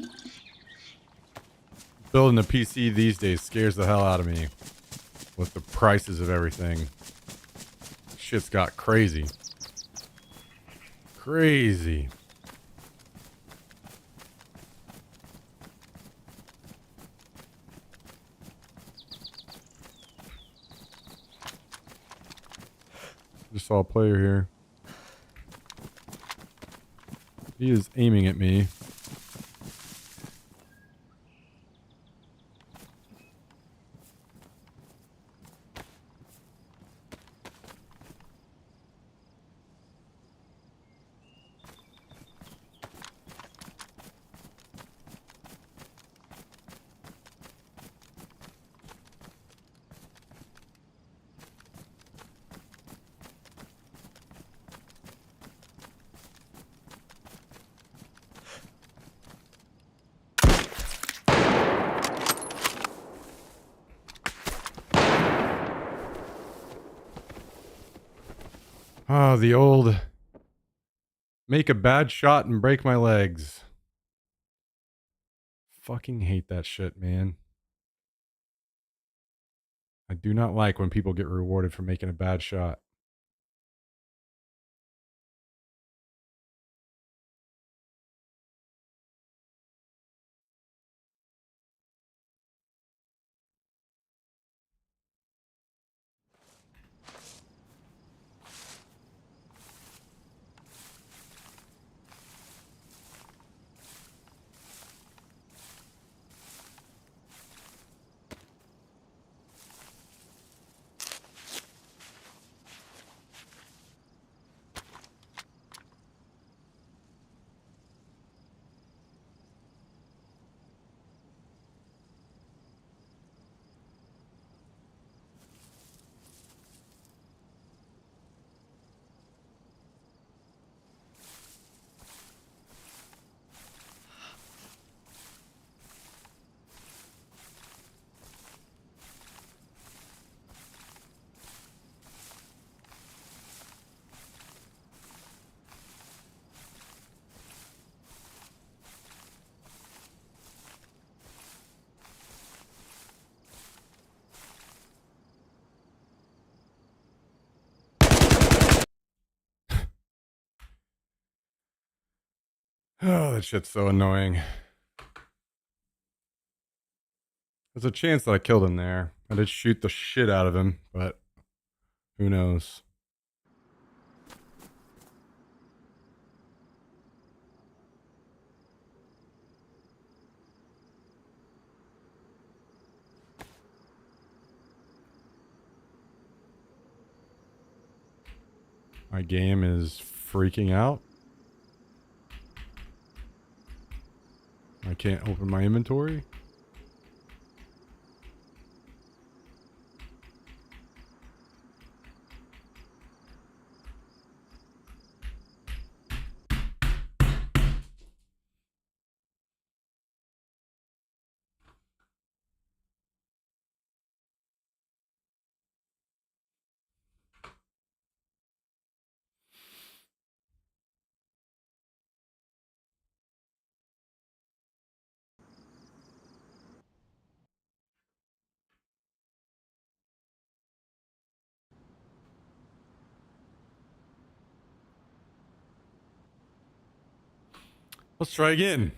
[SPEAKER 1] building a PC these days scares the hell out of me with the prices of everything. Shit's got crazy. Crazy. Just saw a player here. He is aiming at me. Oh, the old make a bad shot and break my legs. Fucking hate that shit, man. I do not like when people get rewarded for making a bad shot. Oh, that shit's so annoying. There's a chance that I killed him there. I did shoot the shit out of him, but who knows? My game is freaking out. I can't open my inventory. Let's try again.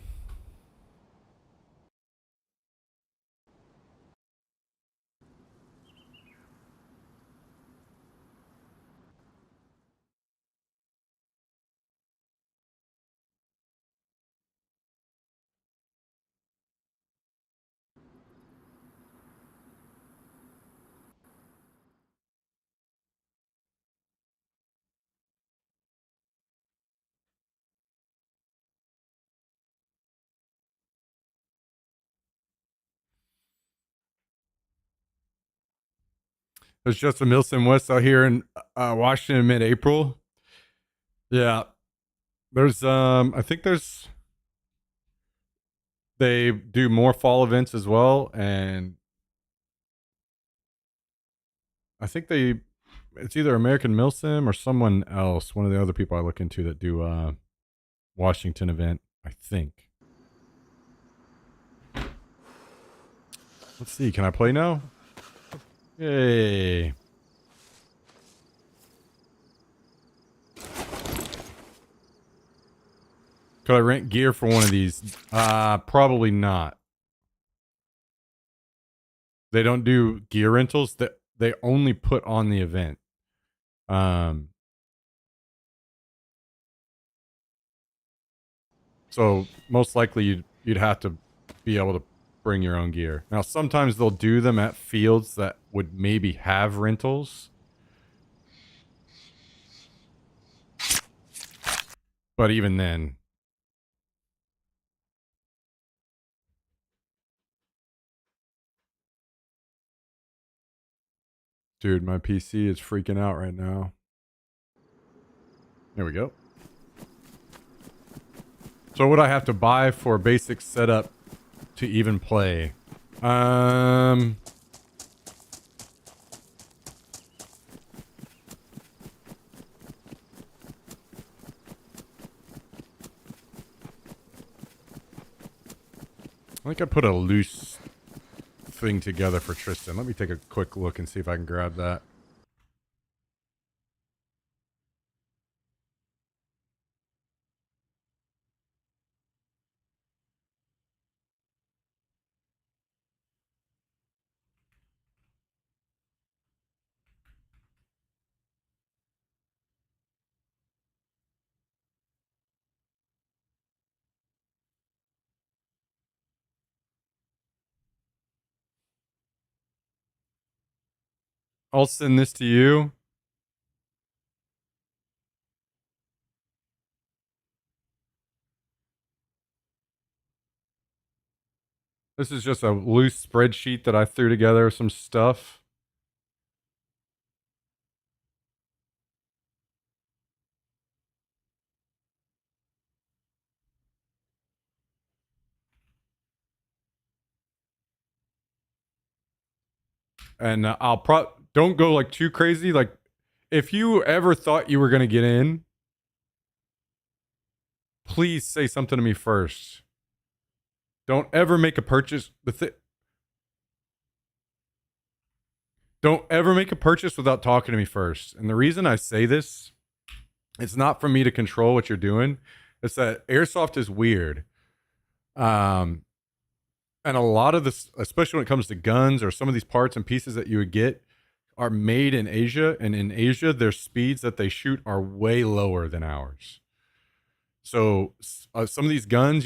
[SPEAKER 1] There's Justin Milson West out here in Washington in mid-April. Yeah. There's I think there's They do more fall events as well, and I think it's either American Milsim or someone else, one of the other people I look into that do Washington event, I think. Let's see, can I play now? Yay. Could I rent gear for one of these? Probably not. They don't do gear rentals. That they only put on the event. So most likely you'd have to be able to bring your own gear. Now sometimes they'll do them at fields that would maybe have rentals. But even then, dude, my PC is freaking out right now. There we go. So what I have to buy for a basic setup to even play? I think I put a loose thing together for Tristan. Let me take a quick look and see if I can grab that. I'll send this to you. This is just a loose spreadsheet that I threw together, some stuff. And don't go like too crazy. Like if you ever thought you were going to get in, please say something to me first. Don't ever make a purchase. Don't ever make a purchase without talking to me first. And the reason I say this, it's not for me to control what you're doing. It's that airsoft is weird. And a lot of this, especially when it comes to guns or some of these parts and pieces that you would get, are made in Asia. And in Asia, their speeds that they shoot are way lower than ours. So some of these guns,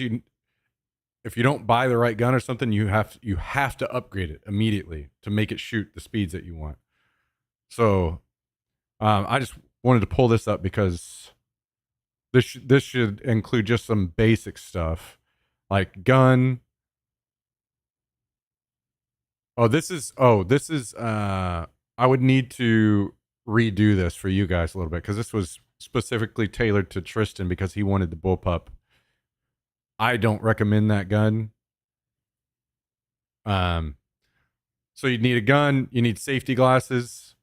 [SPEAKER 1] if you don't buy the right gun or something, you have to upgrade it immediately to make it shoot the speeds that you want. So I just wanted to pull this up because this should include just some basic stuff like gun. This is I would need to redo this for you guys a little bit because this was specifically tailored to Tristan because he wanted the bullpup. I don't recommend that gun. So you'd need a gun, you need safety glasses.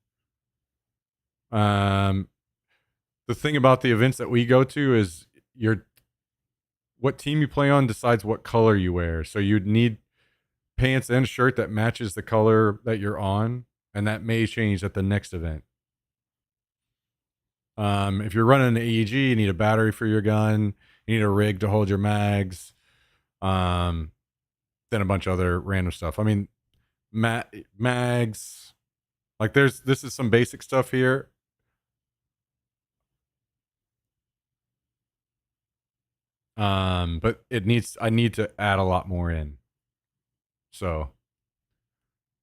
[SPEAKER 1] The thing about the events that we go to is what team you play on decides what color you wear. So you'd need pants and a shirt that matches the color that you're on, and that may change at the next event. If you're running an AEG, you need a battery for your gun. You need a rig to hold your mags. Then a bunch of other random stuff. I mean, mags. Like this is some basic stuff here. But I need to add a lot more in. So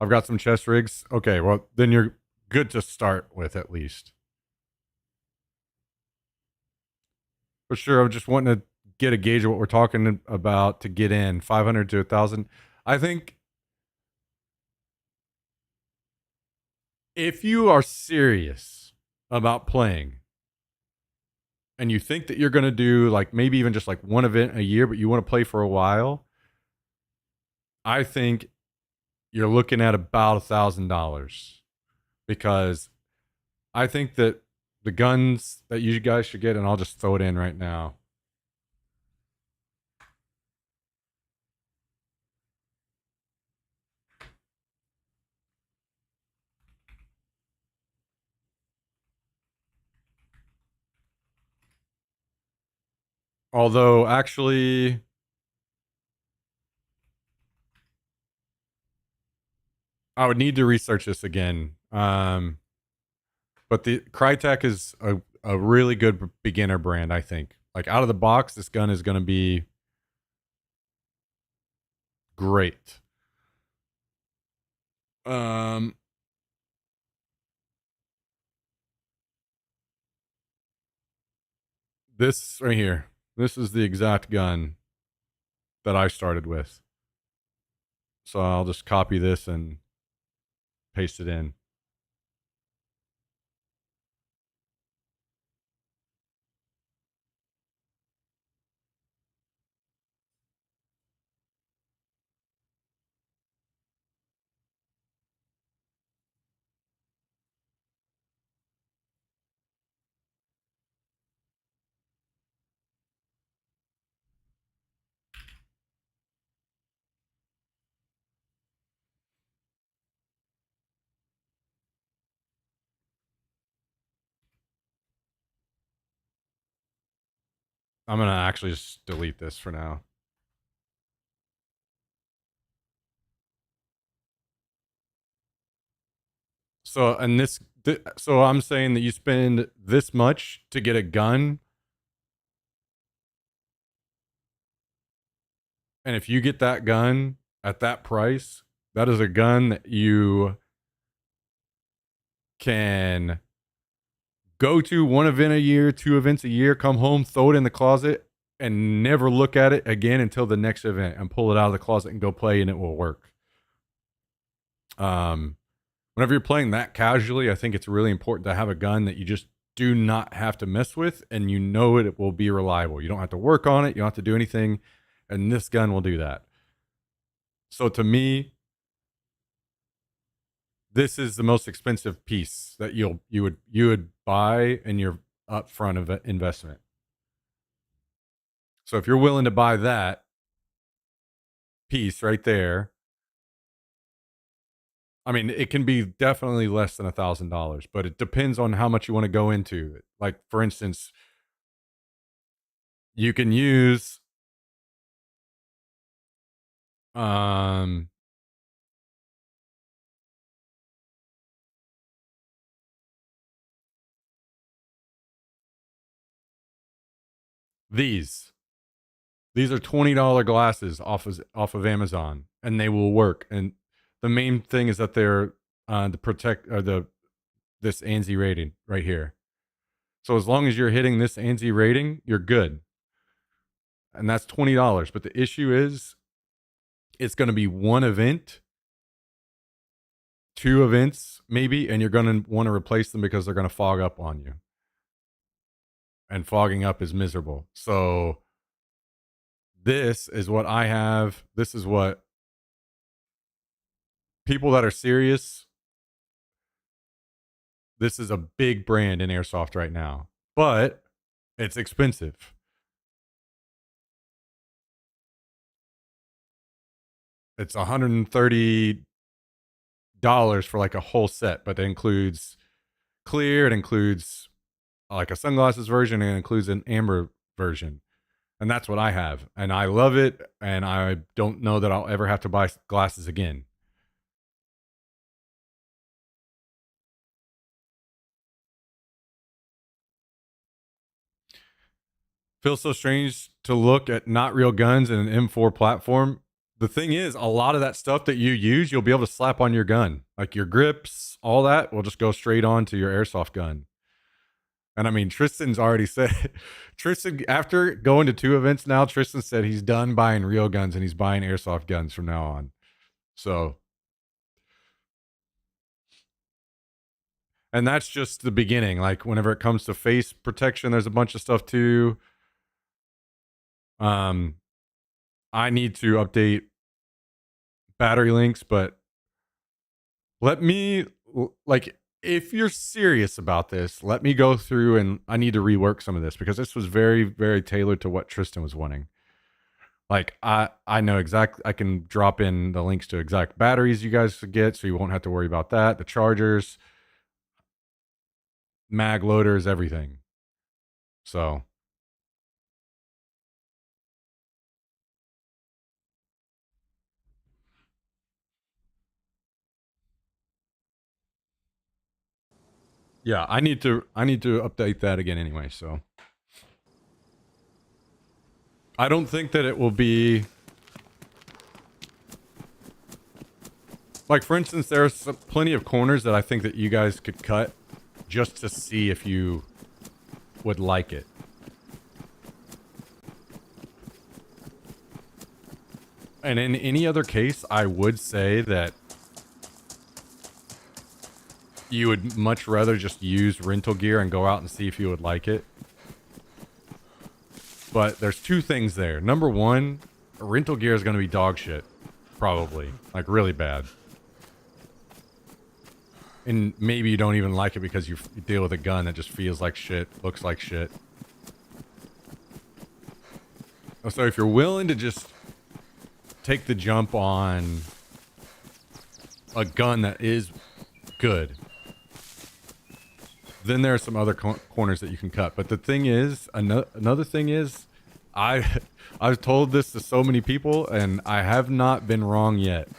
[SPEAKER 1] I've got some chest rigs. Okay, well then you're good to start with at least. For sure, I'm just wanting to get a gauge of what we're talking about to get in 500 to 1,000. I think if you are serious about playing and you think that you're going to do like maybe even just like one event a year, but you want to play for a while, I think you're looking at about $1,000 because I think that the guns that you guys should get, and I'll just throw it in right now. Although, actually, I would need to research this again. But the Crytek is a really good beginner brand, I think. Like, out of the box, this gun is going to be great. This right here. This is the exact gun that I started with. So I'll just copy this and paste it in. I'm going to actually just delete this for now. So, and so I'm saying that you spend this much to get a gun. And if you get that gun at that price, that is a gun that you can go to one event a year, 2 events a year, come home, throw it in the closet, and never look at it again until the next event and pull it out of the closet and go play, and it will work. Whenever you're playing that casually, I think it's really important to have a gun that you just do not have to mess with, and you know it will be reliable. You don't have to work on it. You don't have to do anything, and this gun will do that. So to me, this is the most expensive piece that you would buy in your upfront of investment. So if you're willing to buy that piece right there, I mean, it can be definitely less than $1,000, but it depends on how much you want to go into it. Like, for instance, you can use these. These are $20 glasses off of Amazon, and they will work. And the main thing is that they're the protect or this ANSI rating right here. So as long as you're hitting this ANSI rating, you're good. And that's $20. But the issue is it's going to be one event, 2 events maybe, and you're going to want to replace them because they're going to fog up on you. And fogging up is miserable. So this is what I have. This is what people that are serious, this is a big brand in airsoft right now, but it's expensive. It's $130 for like a whole set, but it includes clear, it includes like a sunglasses version, and it includes an amber version. And that's what I have. And I love it. And I don't know that I'll ever have to buy glasses again. Feels so strange to look at not real guns in an M4 platform. The thing is, a lot of that stuff that you use, you'll be able to slap on your gun. Like your grips, all that will just go straight on to your airsoft gun. And I mean, Tristan's already said, Tristan, after going to 2 events now, Tristan said he's done buying real guns and he's buying airsoft guns from now on. So, and that's just the beginning. Like whenever it comes to face protection, there's a bunch of stuff too. I need to update battery links, but let me, like, if you're serious about this, let me go through and I need to rework some of this because this was very, very tailored to what Tristan was wanting. Like, I know exactly, I can drop in the links to exact batteries you guys should get so you won't have to worry about that. The chargers, mag loaders, everything. So. Yeah, I need to update that again anyway, so. I don't think that it will be like, for instance, there's plenty of corners that I think that you guys could cut just to see if you would like it. And in any other case, I would say that you would much rather just use rental gear and go out and see if you would like it. But there's two things there. Number one, rental gear is going to be dog shit. Probably. Like, really bad. And maybe you don't even like it because you deal with a gun that just feels like shit, looks like shit. So if you're willing to just take the jump on a gun that is good, then there are some other corners that you can cut. But the thing is, another thing is, I've told this to so many people, and I have not been wrong yet.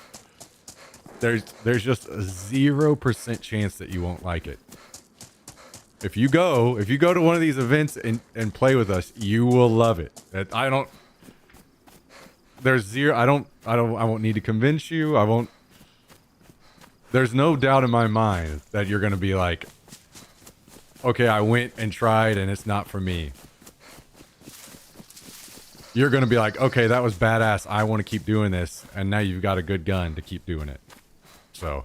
[SPEAKER 1] There's just a 0% chance that you won't like it. If you go to one of these events and play with us, you will love it. I won't need to convince you. There's no doubt in my mind that you're going to be like, okay, I went and tried and it's not for me. You're going to be like, okay, that was badass. I want to keep doing this. And now you've got a good gun to keep doing it. So.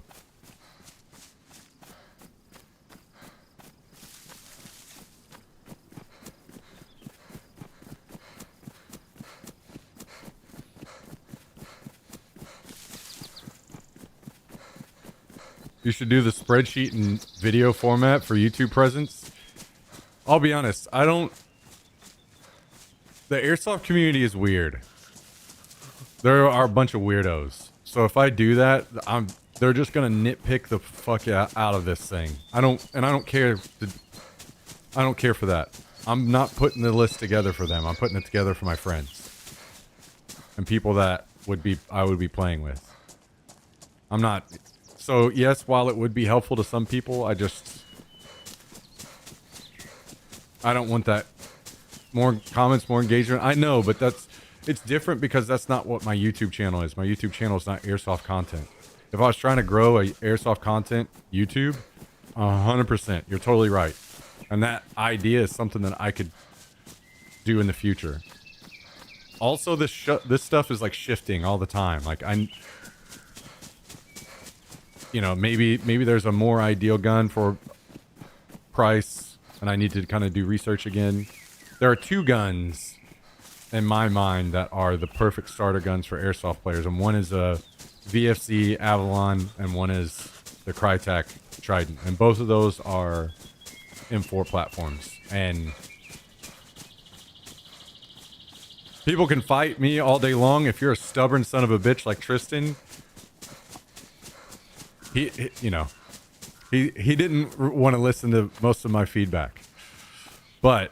[SPEAKER 1] You should do the spreadsheet in video format for YouTube presence. I'll be honest, the airsoft community is weird. There are a bunch of weirdos. So if I do that, they're just gonna nitpick the fuck out of this thing. I don't care for that. I'm not putting the list together for them. I'm putting it together for my friends and people that I would be playing with. I'm not. So yes, while it would be helpful to some people, I don't want that. More comments, more engagement. I know, but it's different because that's not what my YouTube channel is. My YouTube channel is not airsoft content. If I was trying to grow a airsoft content YouTube, 100%, you're totally right. And that idea is something that I could do in the future. Also, this stuff is like shifting all the time. Like maybe there's a more ideal gun for price, and I need to kind of do research again. There are two guns in my mind that are the perfect starter guns for airsoft players, and one is a VFC Avalon, and one is the Crytek Trident, and both of those are M4 platforms. And people can fight me all day long. If you're a stubborn son of a bitch like Tristan, he didn't want to listen to most of my feedback. But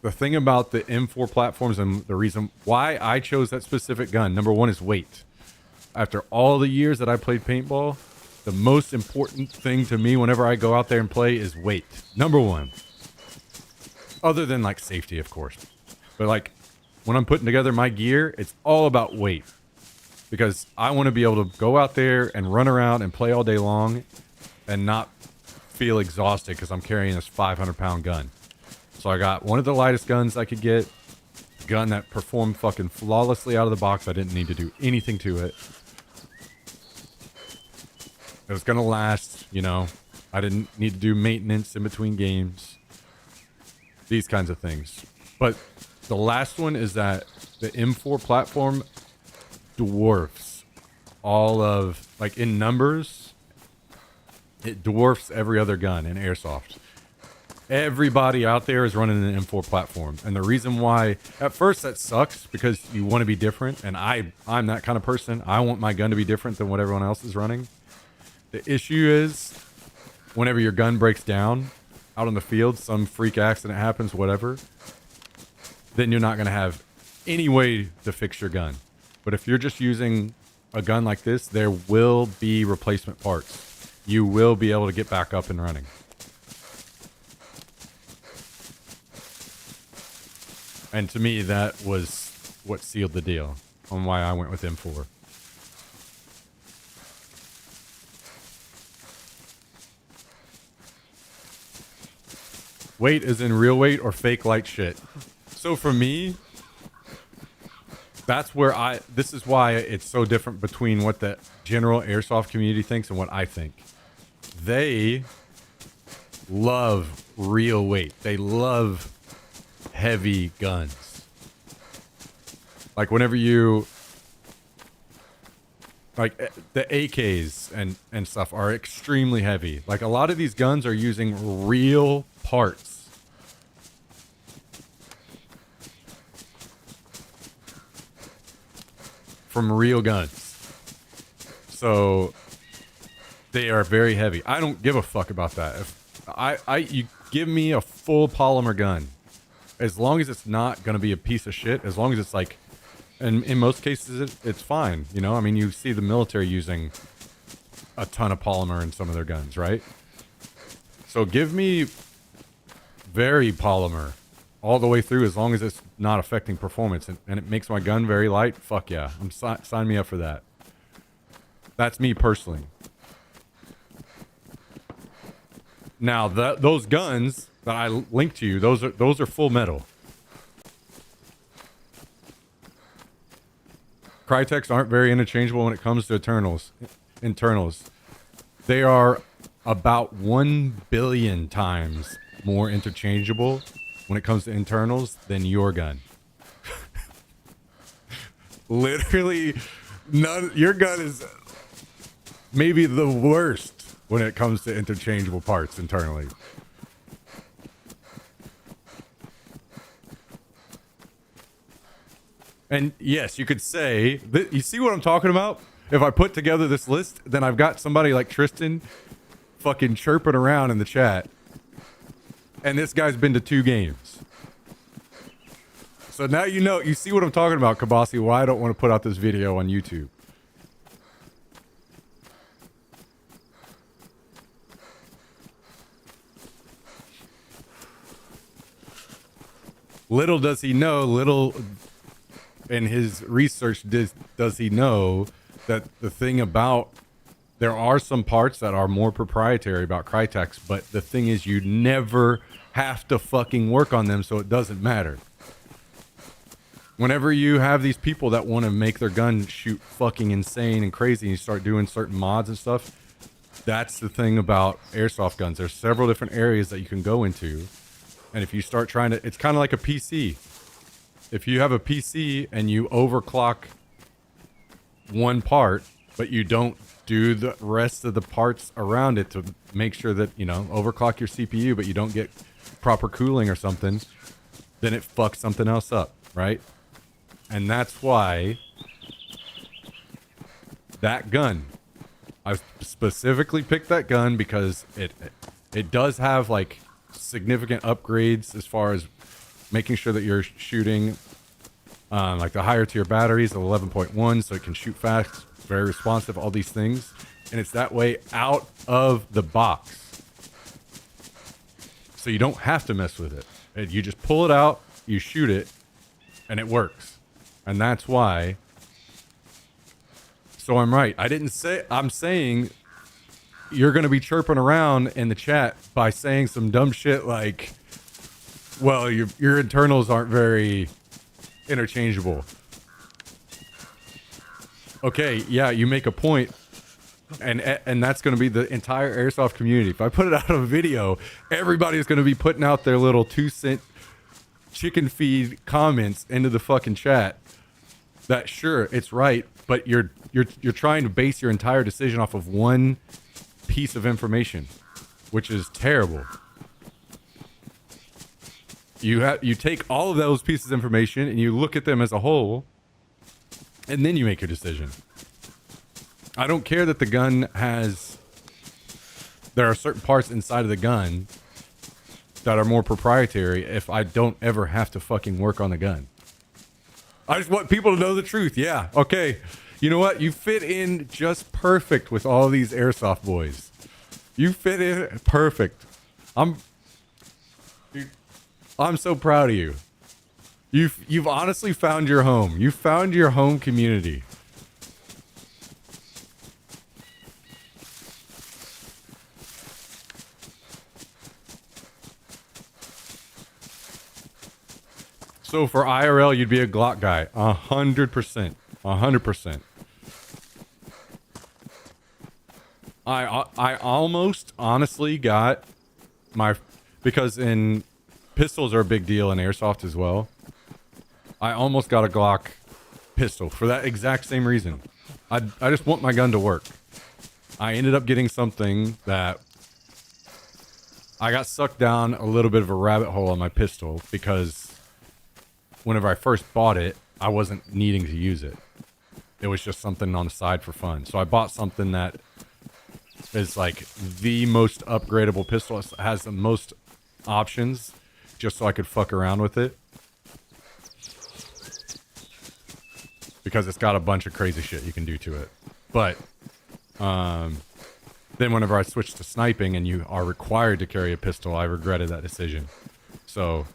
[SPEAKER 1] the thing about the M4 platforms and the reason why I chose that specific gun, number one, is weight. After all the years that I played paintball, the most important thing to me whenever I go out there and play is weight. Number one. Other than like safety, of course. But like when I'm putting together my gear, it's all about weight. Because I want to be able to go out there and run around and play all day long and not feel exhausted because I'm carrying this 500-pound gun. So I got one of the lightest guns I could get. A gun that performed fucking flawlessly out of the box. I didn't need to do anything to it. It was going to last, I didn't need to do maintenance in between games. These kinds of things. But the last one is that the M4 platform dwarfs all of, like, in numbers, it dwarfs every other gun in airsoft. Everybody out there is running an M4 platform. And the reason why, at first that sucks because you want to be different. And I'm that kind of person. I want my gun to be different than what everyone else is running. The issue is whenever your gun breaks down out on the field, some freak accident happens, whatever, then you're not going to have any way to fix your gun. But if you're just using a gun like this, there will be replacement parts. You will be able to get back up and running. And to me, that was what sealed the deal on why I went with M4. Weight is in real weight or fake light shit. So for me, that's where this is why it's so different between what the general airsoft community thinks and what I think. They love real weight. They love heavy guns. Like whenever you, like the AKs and stuff are extremely heavy. Like a lot of these guns are using real parts. From real guns. So they are very heavy. I don't give a fuck about that. If you give me a full polymer gun, as long as it's not going to be a piece of shit, as long as it's like, and in most cases it's fine, you know? I mean, you see the military using a ton of polymer in some of their guns, right? So give me very polymer all the way through, as long as it's not affecting performance and it makes my gun very light. Fuck yeah, sign me up for that. That's me personally. Now those guns that I linked to you, those are full metal. Crytek's aren't very interchangeable when it comes to internals. They are about 1 billion times more interchangeable when it comes to internals than your gun. Literally, your gun is maybe the worst when it comes to interchangeable parts internally. And yes, you could say, you see what I'm talking about? If I put together this list, then I've got somebody like Tristan fucking chirping around in the chat. And this guy's been to 2 games. So now you see what I'm talking about, Kabasi, why I don't want to put out this video on YouTube. Little does he know, in his research does he know that the thing about, there are some parts that are more proprietary about Crytek's, but the thing is you never have to fucking work on them, so it doesn't matter. Whenever you have these people that want to make their gun shoot fucking insane and crazy and you start doing certain mods and stuff, that's the thing about airsoft guns. There's several different areas that you can go into, and if you start trying to, it's kind of like a PC. If you have a PC and you overclock one part, but you don't do the rest of the parts around it to make sure that, you know, overclock your CPU, but you don't get proper cooling or something, then it fucks something else up, right? And that's why that gun, I specifically picked that gun because it does have like significant upgrades as far as making sure that you're shooting like the higher tier batteries, the 11.1, so it can shoot fast, very responsive, all these things. And it's that way out of the box. So you don't have to mess with it. You just pull it out, you shoot it, and it works. And that's why. So I'm right. I'm saying you're going to be chirping around in the chat by saying some dumb shit like, well, your internals aren't very interchangeable. Okay, yeah, you make a point, and that's going to be the entire airsoft community. If I put it out on a video, everybody's going to be putting out their little 2-cent chicken feed comments into the fucking chat. that sure, it's right, but you're trying to base your entire decision off of one piece of information, which is terrible. You take all of those pieces of information and you look at them as a whole, and then you make your decision. I don't care that the gun has... There are certain parts inside of the gun that are more proprietary if I don't ever have to fucking work on the gun. I just want people to know the truth. Yeah, okay. You know what? You fit in just perfect with all these airsoft boys. You fit in perfect. I'm so proud of you. You've honestly found your home. You found your home community. So for IRL, you'd be a Glock guy. 100%. 100%. I almost honestly got my... Because in... Pistols are a big deal in airsoft as well. I almost got a Glock pistol for that exact same reason. I just want my gun to work. I ended up getting something that... I got sucked down a little bit of a rabbit hole on my pistol because whenever I first bought it, I wasn't needing to use it. It was just something on the side for fun. So I bought something that is like the most upgradable pistol. It has the most options just so I could fuck around with it. Because it's got a bunch of crazy shit you can do to it. But then whenever I switched to sniping and you are required to carry a pistol, I regretted that decision. So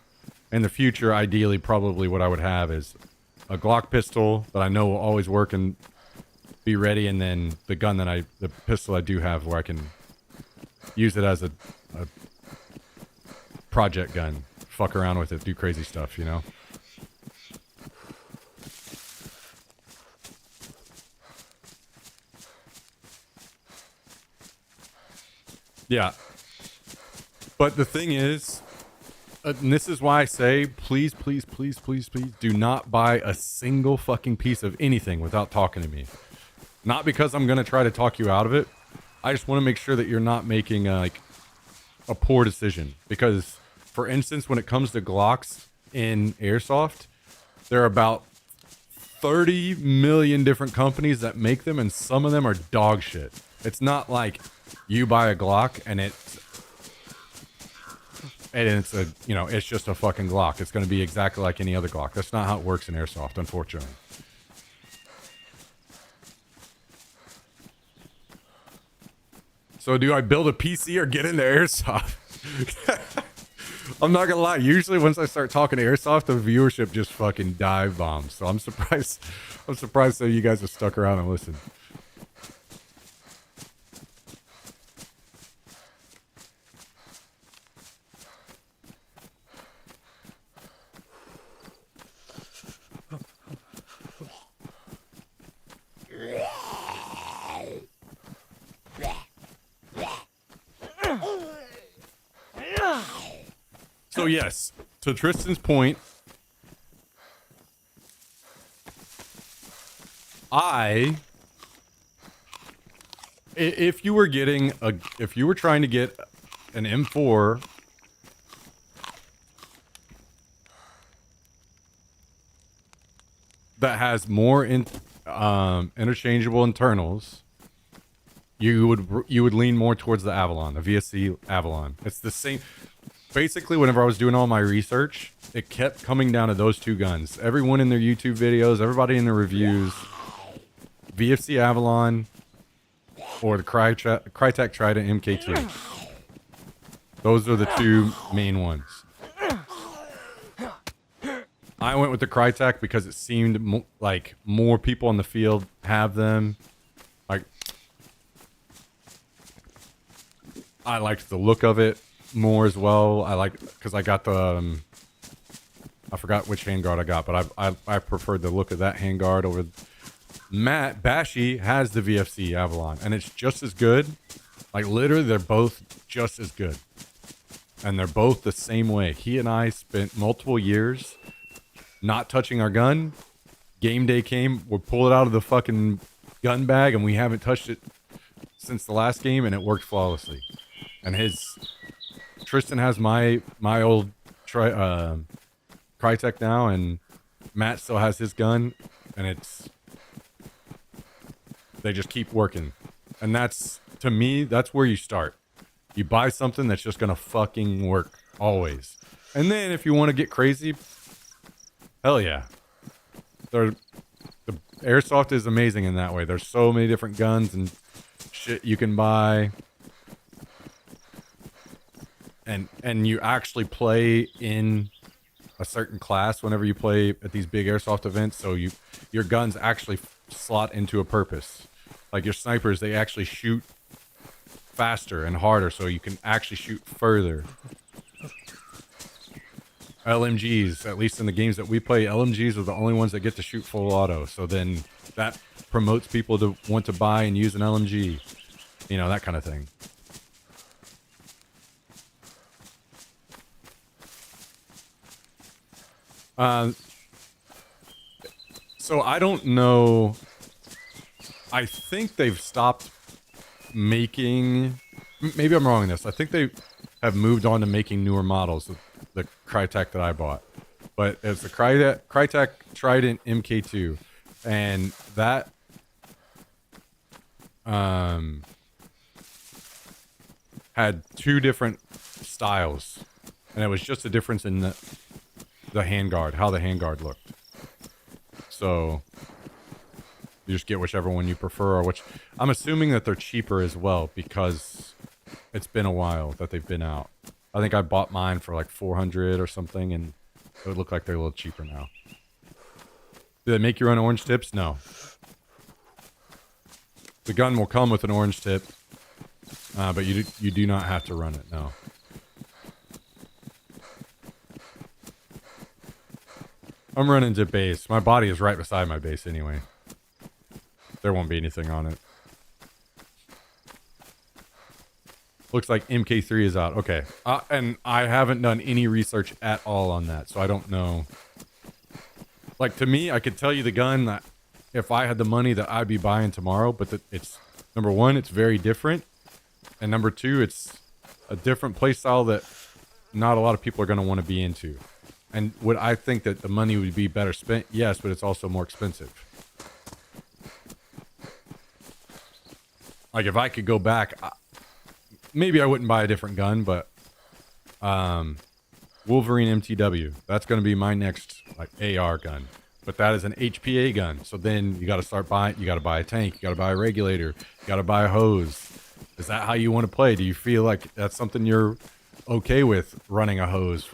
[SPEAKER 1] in the future, ideally, probably what I would have is a Glock pistol that I know will always work and be ready, and then the gun that the pistol I do have where I can use it as a project gun. Fuck around with it, do crazy stuff, you know? Yeah. But the thing is, and this is why I say, please, please, please, please, please, do not buy a single fucking piece of anything without talking to me. Not because I'm going to try to talk you out of it. I just want to make sure that you're not making a poor decision. Because, for instance, when it comes to Glocks in airsoft, there are about 30 million different companies that make them, and some of them are dog shit. It's not like you buy a Glock and it's a, you know, it's just a fucking Glock. It's going to be exactly like any other Glock. That's not how it works in airsoft, unfortunately. So do I build a PC or get into airsoft? I'm not gonna lie. Usually, once I start talking airsoft, the viewership just fucking dive bombs. So I'm surprised. I'm surprised that you guys have stuck around and listened. So yes, to Tristan's point, if you were trying to get an M4 that has more interchangeable internals, you would lean more towards the Avalon, the VSC Avalon. It's the same. Basically, whenever I was doing all my research, it kept coming down to those two guns. Everyone in their YouTube videos, everybody in their reviews, VFC Avalon or the Crytek Trident MK2. Those are the two main ones. I went with the Crytek because it seemed like more people in the field have them. Like, I liked the look of it more as well. Because I got the I forgot which handguard I got, but I preferred the look of that handguard over. Matt Bashy has the VFC Avalon, and it's just as good. Like, literally, they're both just as good, and they're both the same way. He and I spent multiple years not touching our gun, game day came, we'll pull it out of the fucking gun bag, and we haven't touched it since the last game, and it worked flawlessly. And Tristan has my old Crytek now, and Matt still has his gun, and they just keep working. And that's, to me, that's where you start. You buy something that's just gonna fucking work always. And then if you want to get crazy, hell yeah. The airsoft is amazing in that way. There's so many different guns and shit you can buy. And you actually play in a certain class whenever you play at these big airsoft events, so your guns actually slot into a purpose. Like your snipers, they actually shoot faster and harder, so you can actually shoot further. LMGs, at least in the games that we play, LMGs are the only ones that get to shoot full auto, so then that promotes people to want to buy and use an LMG, you know, that kind of thing. So I don't know. I think they've stopped making. Maybe I'm wrong in this. I think they have moved on to making newer models of the Crytek that I bought. But it's the Crytek Trident MK2, and that had two different styles, and it was just a difference in the handguard, how the handguard looked. So you just get whichever one you prefer, or which I'm assuming that they're cheaper as well because it's been a while that they've been out. I think I bought mine for like 400 or something, and it would look like they're a little cheaper now. Do they make you run orange tips? No. The gun will come with an orange tip, but you do not have to run it, no. I'm running to base. My body is right beside my base anyway. There won't be anything on it. Looks like MK3 is out. Okay. And I haven't done any research at all on that, so I don't know. Like, to me, I could tell you the gun that if I had the money that I'd be buying tomorrow, but it's, number one, it's very different. And number two, it's a different playstyle that not a lot of people are going to want to be into. And would I think that the money would be better spent? Yes, but it's also more expensive. Like, if I could go back, maybe I wouldn't buy a different gun, but Wolverine MTW, that's going to be my next like AR gun. But that is an HPA gun. So then you got to start buying, you got to buy a tank, you got to buy a regulator, you got to buy a hose. Is that how you want to play? Do you feel like that's something you're okay with, running a hose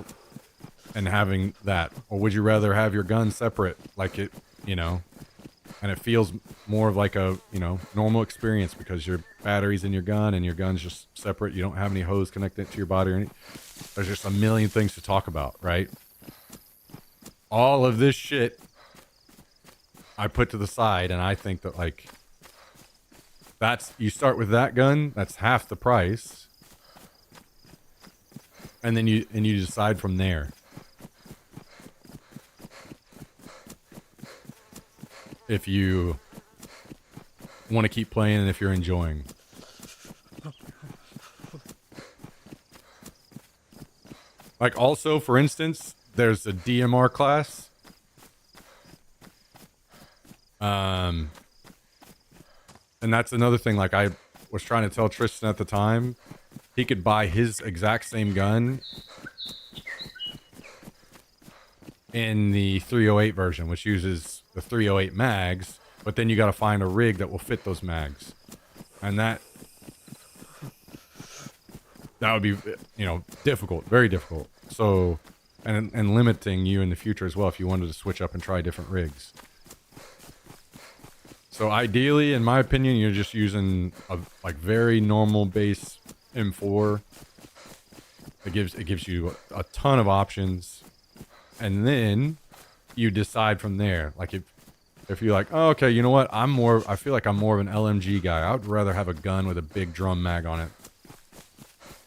[SPEAKER 1] and having that? Or would you rather have your gun separate, like it, you know, and it feels more of like a, you know, normal experience because your battery's in your gun and your gun's just separate. You don't have any hose connected to your body or anything. There's just a million things to talk about, right? All of this shit I put to the side, and I think that, like, that's, you start with that gun, that's half the price, and then you decide from there. If you want to keep playing and if you're enjoying. Like, also, for instance, there's a DMR class. And that's another thing, like, I was trying to tell Tristan at the time, he could buy his exact same gun in the 308 version, which uses the 308 mags, but then you got to find a rig that will fit those mags. And that would be, you know, difficult, very difficult. So, and limiting you in the future as well if you wanted to switch up and try different rigs. So ideally, in my opinion, you're just using a like very normal base M4. It gives you a ton of options, and then you decide from there. Like if you're like, oh, okay, you know what? I feel like I'm more of an LMG guy. I would rather have a gun with a big drum mag on it.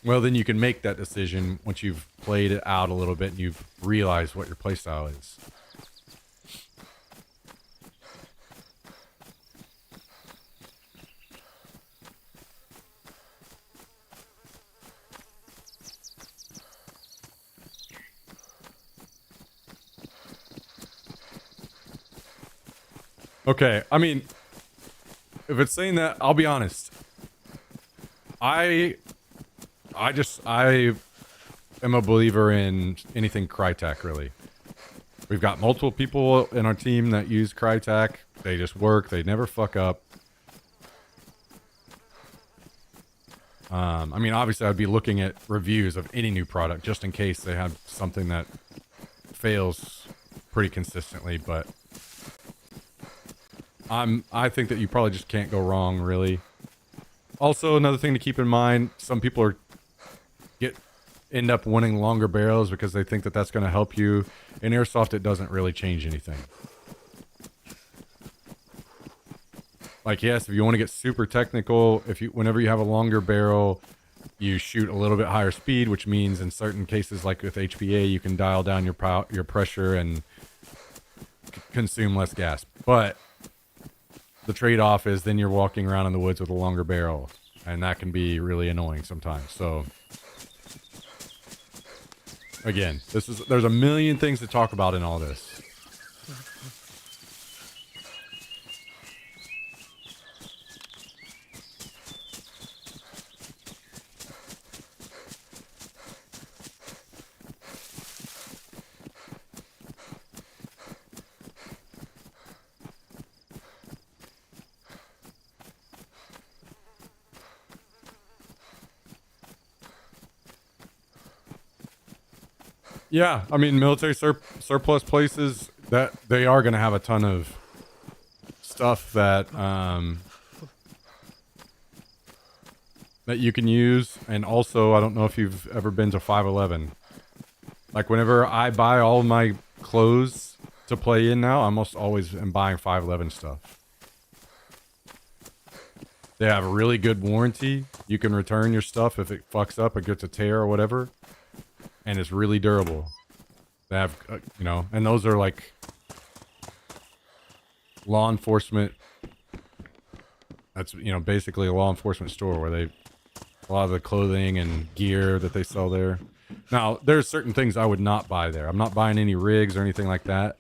[SPEAKER 1] Well, then you can make that decision once you've played it out a little bit and you've realized what your playstyle is. Okay, I mean, if it's saying that, I'll be honest. I am a believer in anything Crytek, really. We've got multiple people in our team that use Crytek. They just work. They never fuck up. I mean, obviously, I'd be looking at reviews of any new product just in case they have something that fails pretty consistently. But I think that you probably just can't go wrong, really. Also, another thing to keep in mind: some people end up wanting longer barrels because they think that that's going to help you. In airsoft, it doesn't really change anything. Like, yes, if you want to get super technical, whenever you have a longer barrel, you shoot a little bit higher speed, which means in certain cases, like with HPA, you can dial down your pressure and consume less gas. But the trade-off is then you're walking around in the woods with a longer barrel, and that can be really annoying sometimes. So, again, there's a million things to talk about in all this. Yeah, I mean, military surplus places, that they are going to have a ton of stuff that that you can use. And also, I don't know if you've ever been to 511. Like, whenever I buy all of my clothes to play in now, I almost always am buying 511 stuff. They have a really good warranty. You can return your stuff if it fucks up, it gets a tear or whatever. And it's really durable. They have, and those are like law enforcement. That's, basically a law enforcement store where a lot of the clothing and gear that they sell there. Now, there's certain things I would not buy there. I'm not buying any rigs or anything like that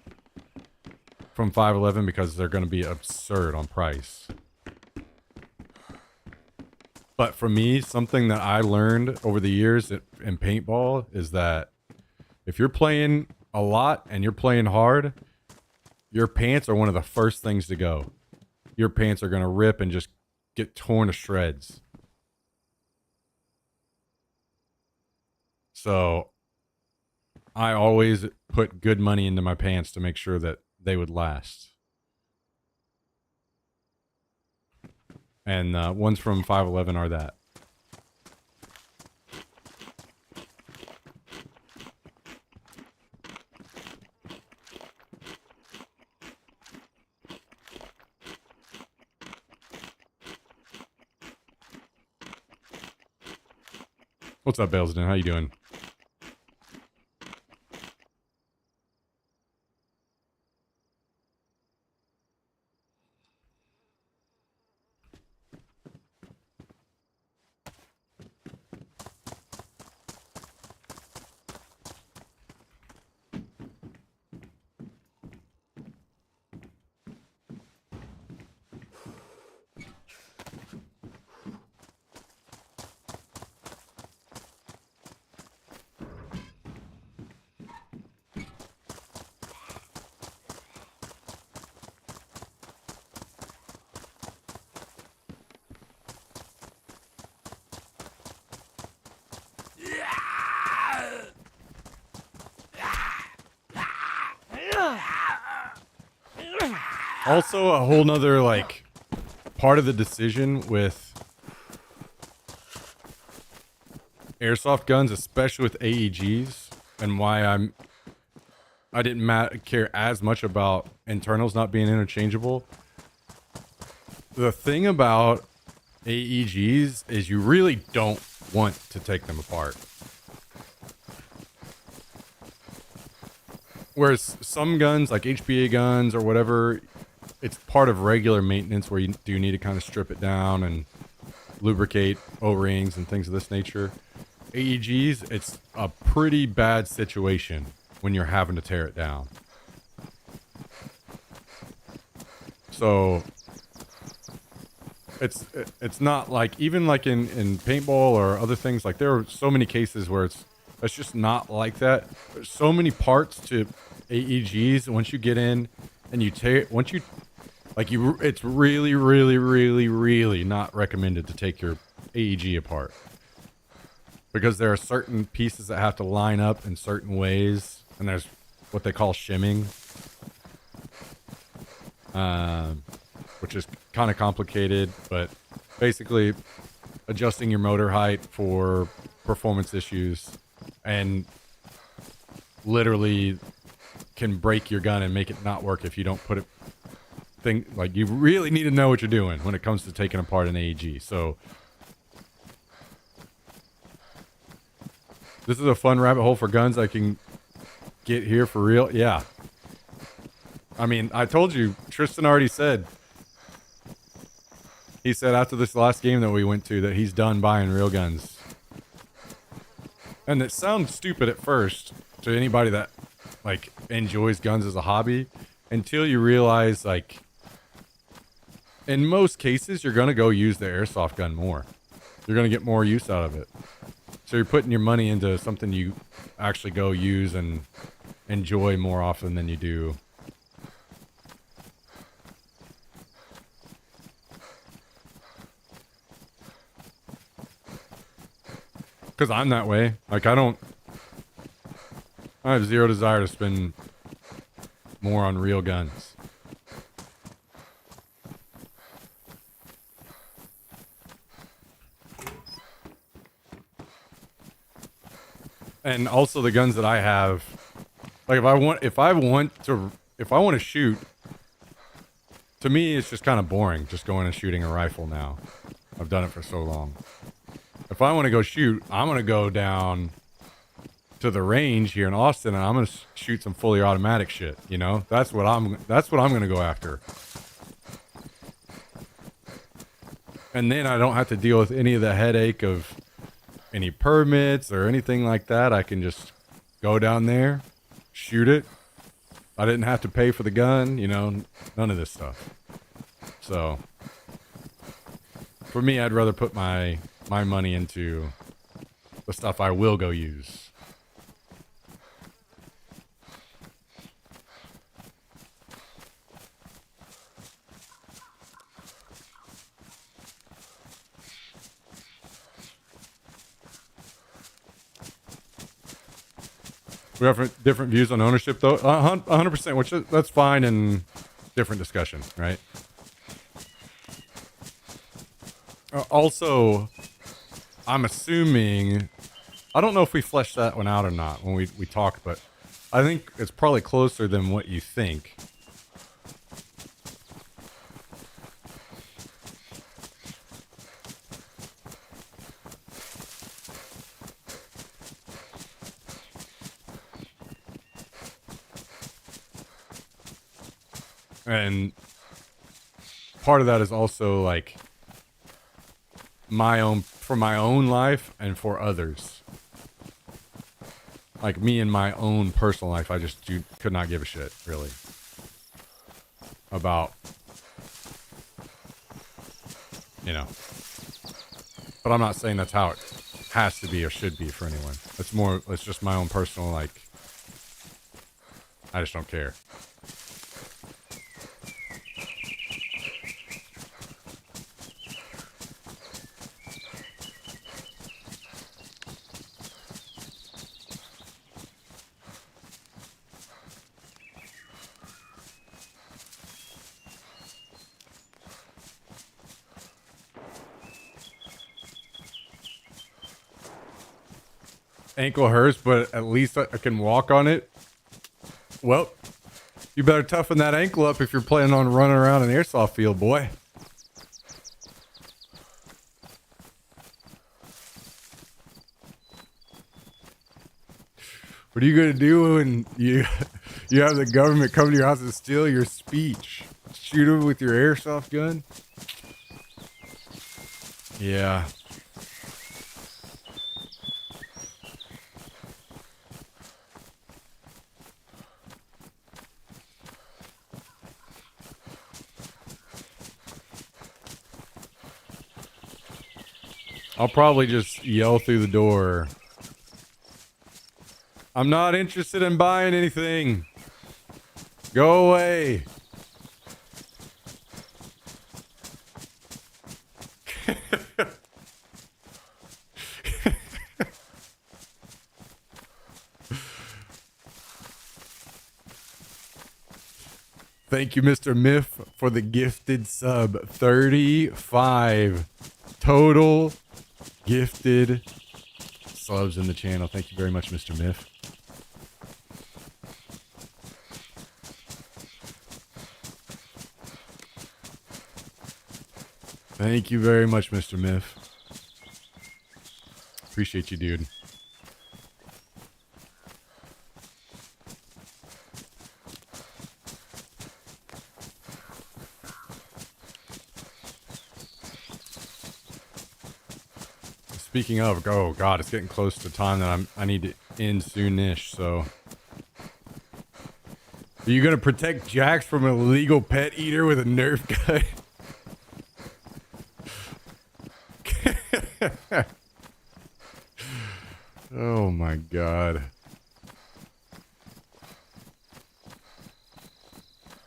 [SPEAKER 1] from 511 because they're going to be absurd on price. But for me, something that I learned over the years in paintball is that if you're playing a lot and you're playing hard, your pants are one of the first things to go. Your pants are going to rip and just get torn to shreds. So I always put good money into my pants to make sure that they would last. And ones from 511 are that. What's up, Balesden? How you doing? Also, a whole nother, like, part of the decision with airsoft guns, especially with AEGs, and why I didn't care as much about internals not being interchangeable. The thing about AEGs is you really don't want to take them apart. Whereas some guns, like HPA guns or whatever, it's part of regular maintenance where you do need to kind of strip it down and lubricate O-rings and things of this nature. AEGs, it's a pretty bad situation when you're having to tear it down. So it's not like, even like in paintball or other things, like there are so many cases where it's just not like that. There's so many parts to AEGs. Once you get in and you take, once you like, it's really, really, really, really not recommended to take your AEG apart, because there are certain pieces that have to line up in certain ways, and there's what they call shimming, which is kind of complicated, but basically adjusting your motor height for performance issues, and literally can break your gun and make it not work if you don't put it. Like, you really need to know what you're doing when it comes to taking apart an AEG. So this is a fun rabbit hole for guns I can get here for real. Yeah. I mean, I told you, Tristan already said, he said after this last game that we went to that he's done buying real guns. And it sounds stupid at first to anybody that like enjoys guns as a hobby, until you realize, like, in most cases, you're going to go use the airsoft gun more. You're going to get more use out of it. So you're putting your money into something you actually go use and enjoy more often than you do. Because I'm that way. Like, I have zero desire to spend more on real guns. And also the guns that I have, like, if I want to shoot, to me it's just kind of boring just going and shooting a rifle now. I've done it for so long. If I want to go shoot, I'm going to go down to the range here in Austin and I'm going to shoot some fully automatic shit, you know? That's what I'm going to go after. And then I don't have to deal with any of the headache of any permits or anything like that. I can just go down there, shoot it. I didn't have to pay for the gun, you know, none of this stuff. So for me, I'd rather put my money into the stuff I will go use. We have different views on ownership, though. 100%, which that's fine and different discussion, right? Also, I'm assuming, I don't know if we fleshed that one out or not when we talked, but I think it's probably closer than what you think. And part of that is also like for my own life and for others. Like me in my own personal life, I just could not give a shit, really, about, you know. But I'm not saying that's how it has to be or should be for anyone. It's just my own personal, like, I just don't care. Ankle hurts, but at least I can walk on it. Well, you better toughen that ankle up if you're planning on running around an airsoft field, boy. What are you gonna do when you have the government come to your house and steal your speech? Shoot them with your airsoft gun? Yeah. I'll probably just yell through the door. I'm not interested in buying anything. Go away. Thank you, Mr. Miff, for the gifted sub. 35 total gifted subs in the channel. Thank you very much, Mr. Miff. Thank you very much, Mr. Miff. Appreciate you, dude. Speaking of, oh god, it's getting close to time that I need to end soonish, so. Are you gonna protect Jax from an illegal pet eater with a Nerf gun? Oh my god.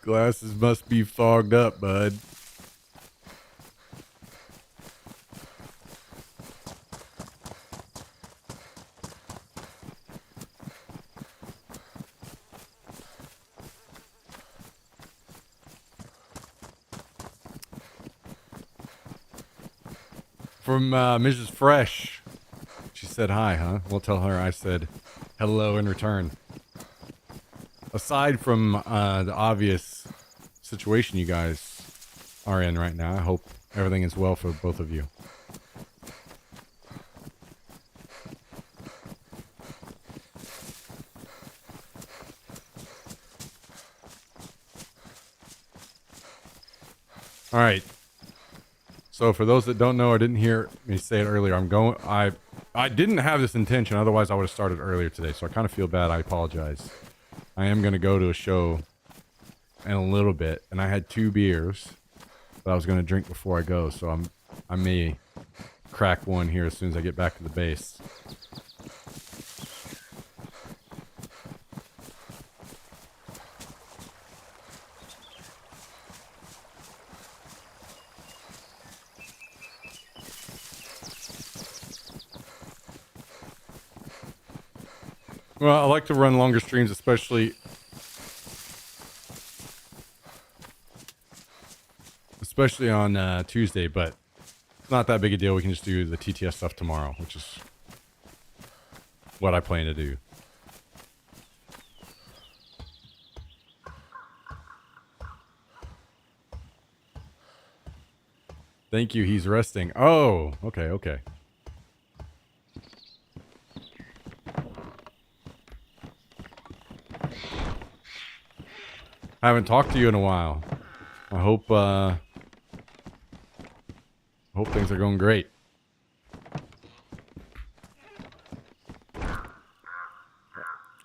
[SPEAKER 1] Glasses must be fogged up, bud. From Mrs. Fresh. She said hi, huh? We'll tell her I said hello in return. Aside from the obvious situation you guys are in right now, I hope everything is well for both of you. All right. So for those that don't know or didn't hear me say it earlier, I didn't have this intention, otherwise I would have started earlier today, so I kind of feel bad. I apologize. I am going to go to a show in a little bit, and I had 2 beers that I was going to drink before I go, so I may crack one here as soon as I get back to the base. Well, I like to run longer streams, especially on Tuesday, but it's not that big a deal. We can just do the TTS stuff tomorrow, which is what I plan to do. Thank you, he's resting. Oh, okay, okay. I haven't talked to you in a while. I hope things are going great.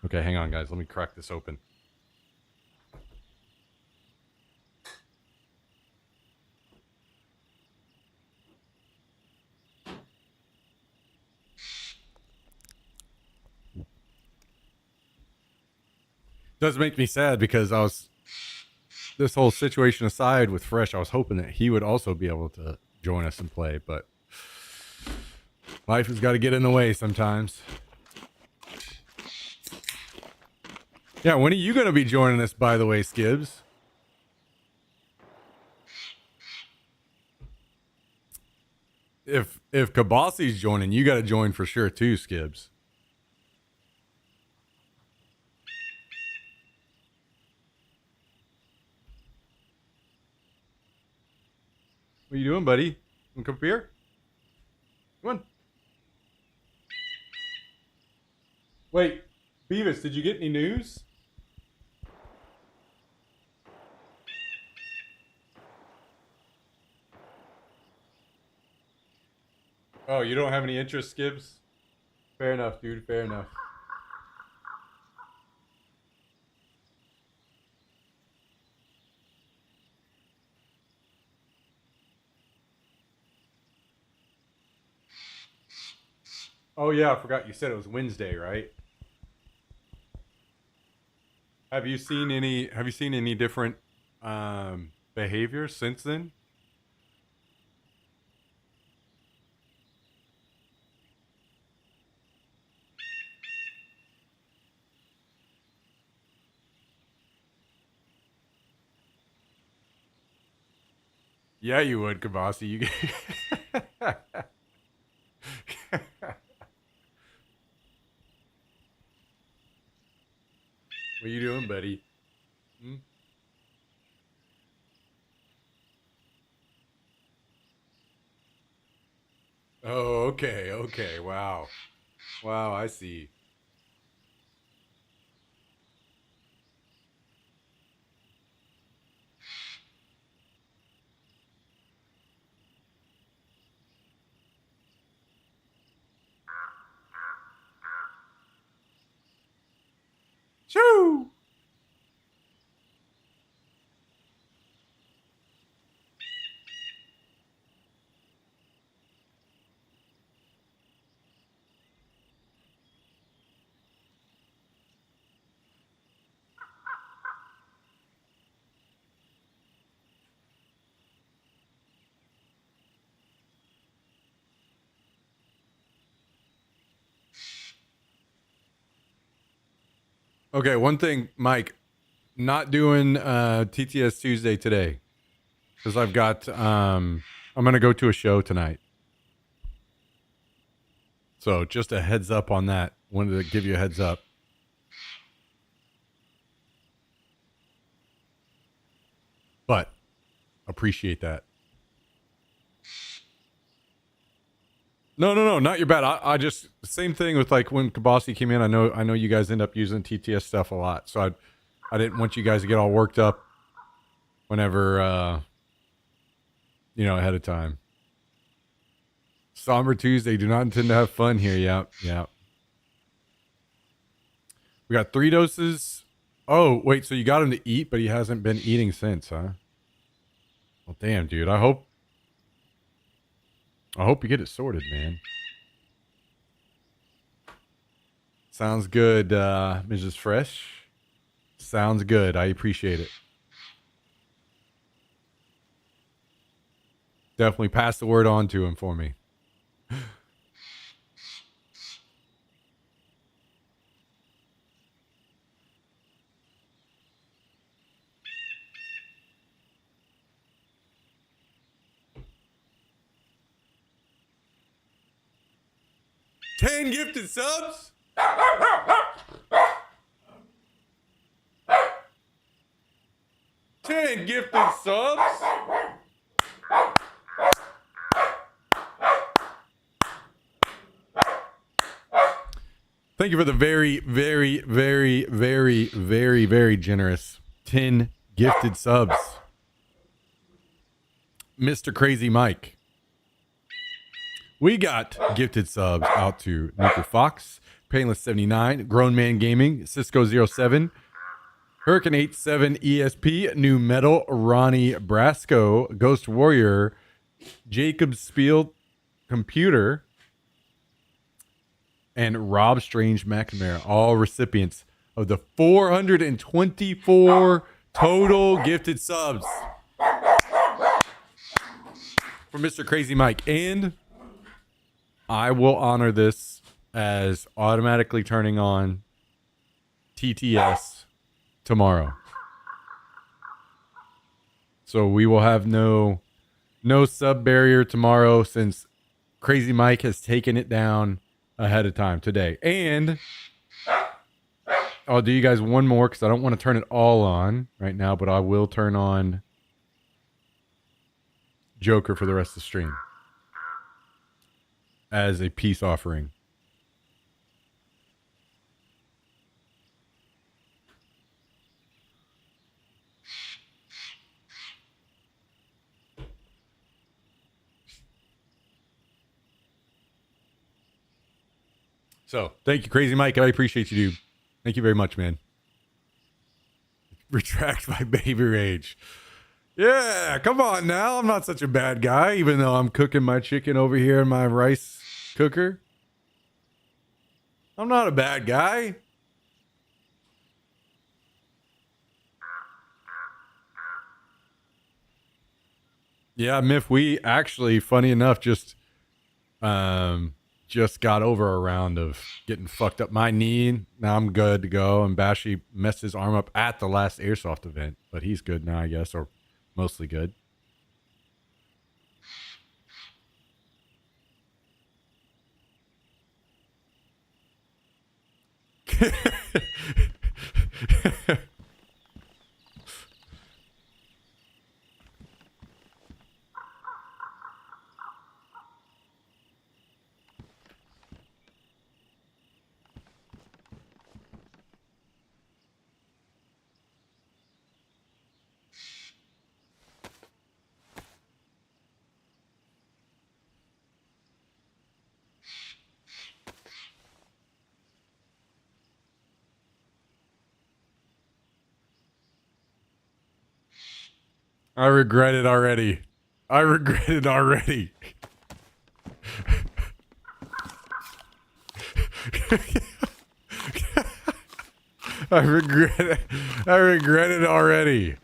[SPEAKER 1] Okay, hang on, guys. Let me crack this open. Does make me sad because this whole situation aside with Fresh, I was hoping that he would also be able to join us and play, but life has got to get in the way sometimes. Yeah, when are you going to be joining us, by the way, Skibbs? If Kabasi's joining, you got to join for sure too, Skibbs. What are you doing, buddy? Want to come up here? Come on. Wait, Beavis, did you get any news? Oh, you don't have any interest, Skibbs? Fair enough, dude. Fair enough. Oh yeah, I forgot you said it was Wednesday, right? Have you seen any different behaviors since then? Yeah, you would, Kabasi. What you doing, buddy? Hmm? Oh, okay, okay. Wow. Wow, I see. Shoo! Okay, one thing, Mike, not doing TTS Tuesday today because I've got I'm gonna go to a show tonight. So just a heads up on that. Wanted to give you a heads up. But appreciate that. No, not your bad. I just same thing with like when Kabasi came in. I know you guys end up using TTS stuff a lot, so I didn't want you guys to get all worked up whenever ahead of time. Somber Tuesday. Do not intend to have fun here. Yep. We got 3 doses. Oh wait, so you got him to eat, but he hasn't been eating since, huh? Well, damn, dude. I hope you get it sorted, man. Sounds good, Mrs. Fresh. Sounds good. I appreciate it. Definitely pass the word on to him for me. Ten gifted subs? 10 gifted subs? Thank you for the very, very, very, very, very, very generous 10 gifted subs. Mr. Crazy Mike. We got gifted subs out to Nuker Fox, Painless 79, Grown Man Gaming, Cisco 07, Hurricane 87 ESP, New Metal, Ronnie Brasco, Ghost Warrior, Jacob Spiel Computer, and Rob Strange McNamara, all recipients of the 424 total gifted subs from Mr. Crazy Mike. And I will honor this as automatically turning on TTS tomorrow. So we will have no sub barrier tomorrow since Crazy Mike has taken it down ahead of time today. And I'll do you guys one more because I don't want to turn it all on right now, but I will turn on Joker for the rest of the stream as a peace offering. So, thank you, Crazy Mike. I appreciate you, dude. Thank you very much, man. Retract my baby rage. Yeah, come on now. I'm not such a bad guy, even though I'm cooking my chicken over here in my rice cooker. I'm not a bad guy. Yeah, Miff, we actually, funny enough, just got over a round of getting fucked up my knee. Now I'm good to go. And Bashy messed his arm up at the last airsoft event, but he's good now, I guess, or mostly good. I regret it already. I regret it already. I regret it. I regret it already.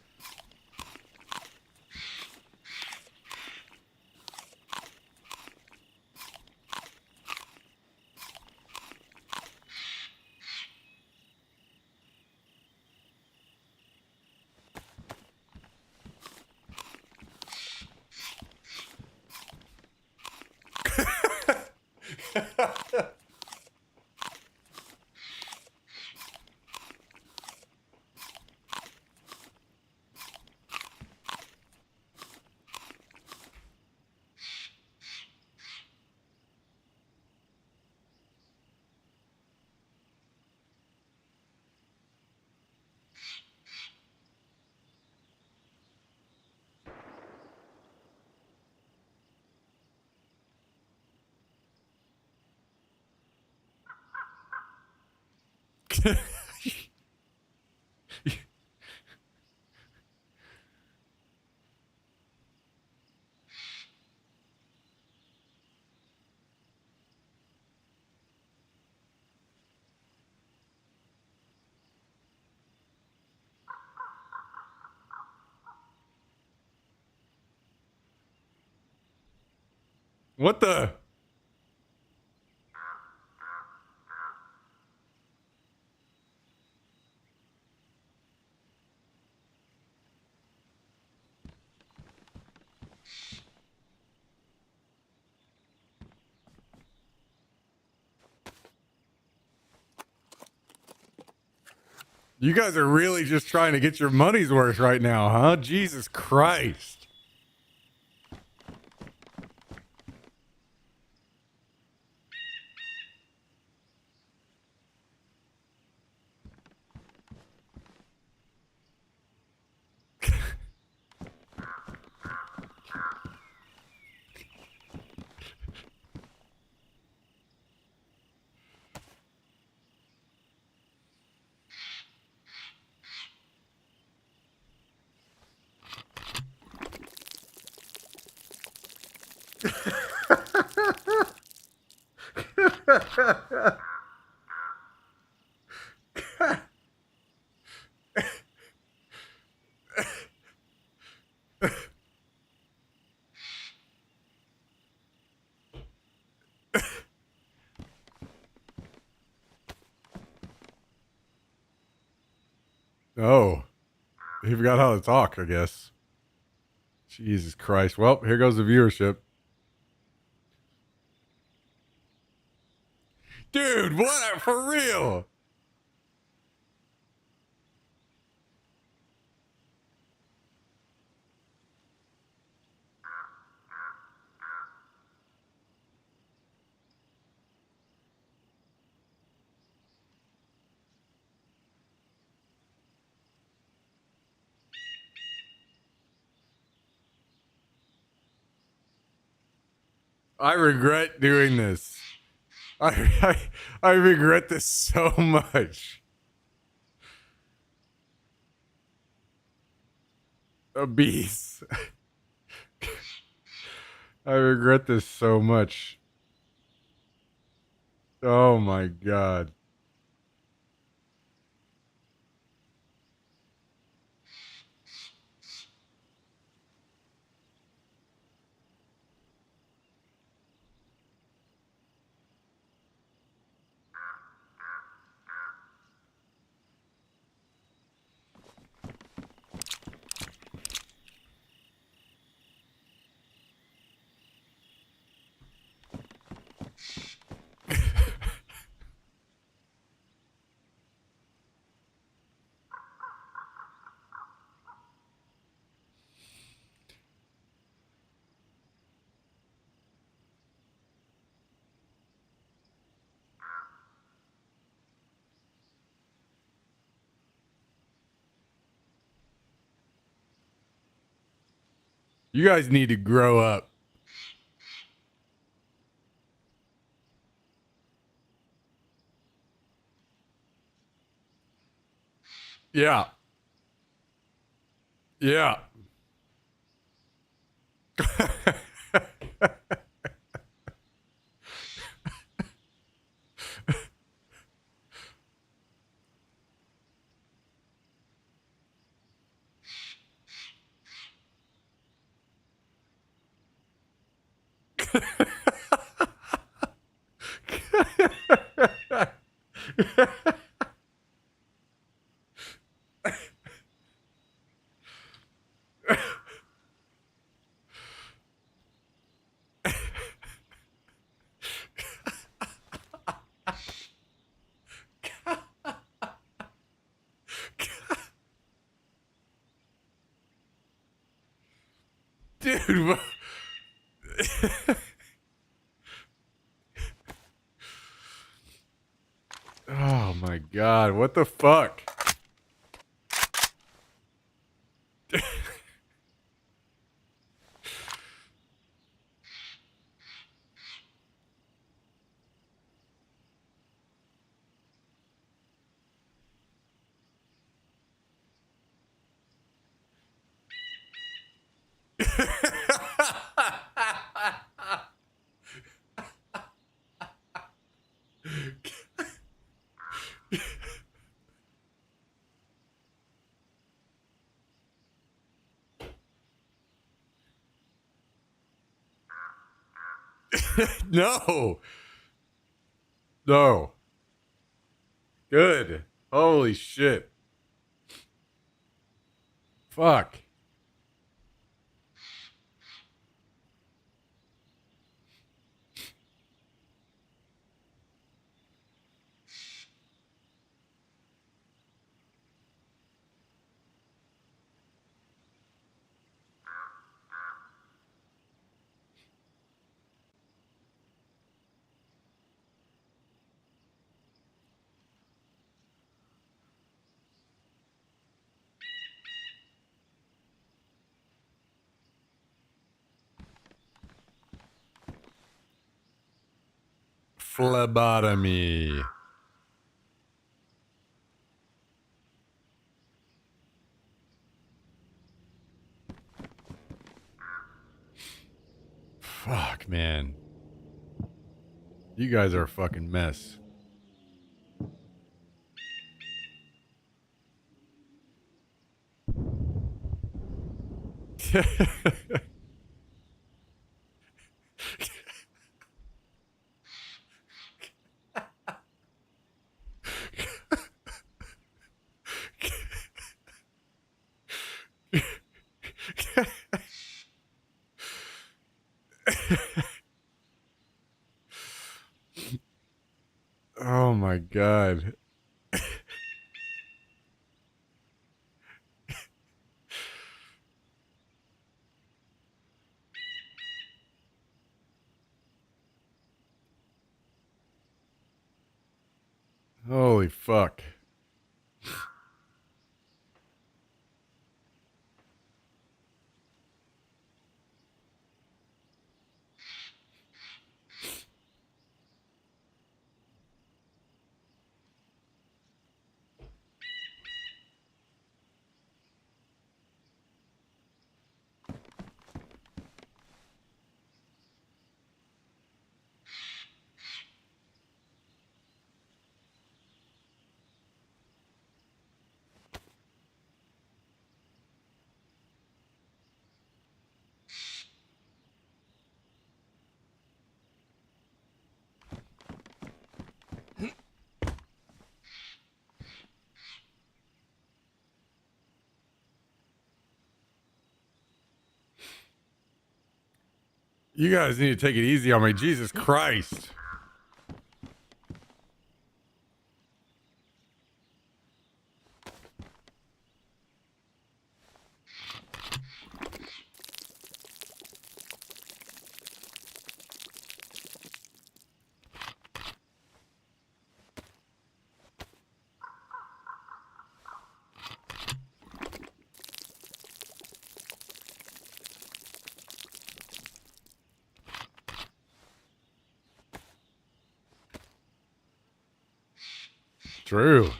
[SPEAKER 1] What the? You guys are really just trying to get your money's worth right now, huh? Jesus Christ. Oh, he forgot how to talk, I guess. Jesus Christ. Well, here goes the viewership. Dude, what? For real? I regret doing this. I regret this so much. A beast. I regret this so much. Oh my god. You guys need to grow up. Yeah. Yeah. Dude. Oh my god, what the fuck? No. No. Good. Holy shit. Fuck. Phlebotomy. Fuck, man. You guys are a fucking mess. Oh my god. Holy fuck. You guys need to take it easy on me. Jesus Christ. True.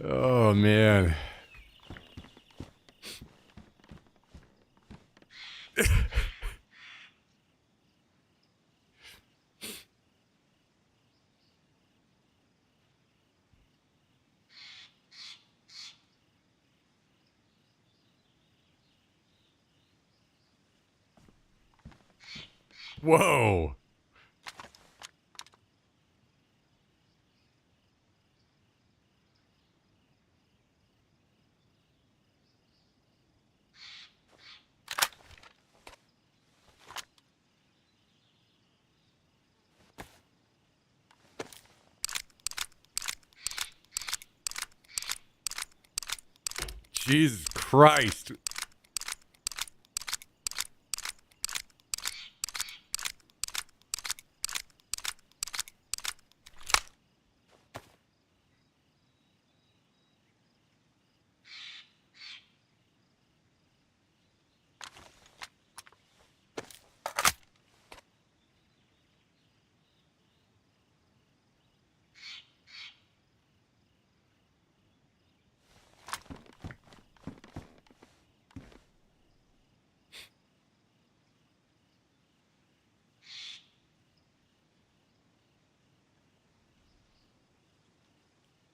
[SPEAKER 1] Oh man. Whoa. Jesus Christ.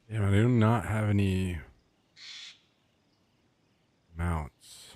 [SPEAKER 1] Damn, I do not have any mounts.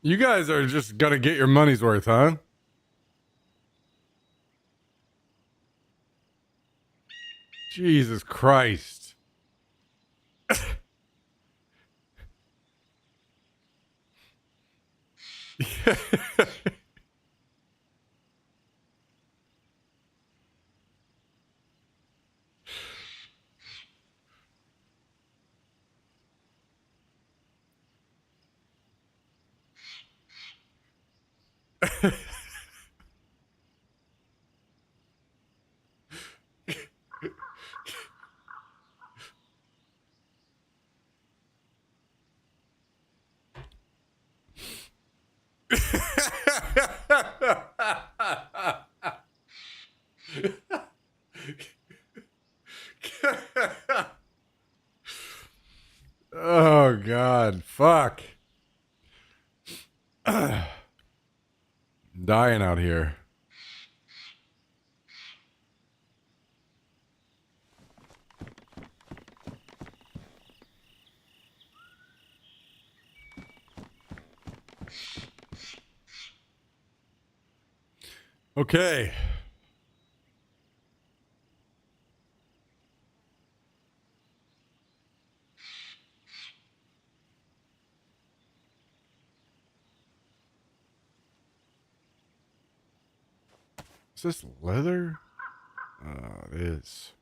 [SPEAKER 1] You guys are just gonna get your money's worth, huh? Jesus Christ. Oh God, fuck. Dying out here. Okay. Is this leather? It is.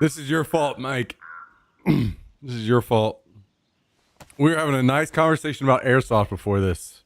[SPEAKER 1] This is your fault, Mike. This is your fault. We were having a nice conversation about airsoft before this.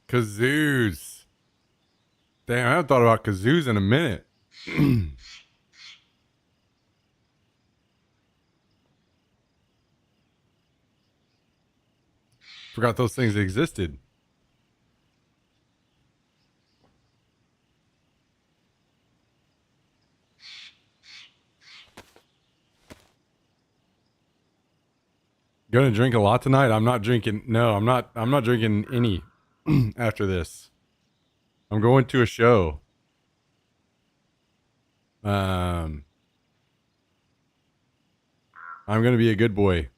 [SPEAKER 1] Kazoos. Damn, I haven't thought about kazoos in a minute. Forgot those things existed. Gonna drink a lot tonight. I'm not drinking. No, I'm not. I'm not drinking any after this. I'm going to a show. I'm gonna be a good boy.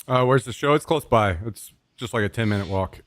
[SPEAKER 1] Where's the show? It's close by. It's just like a 10-minute walk.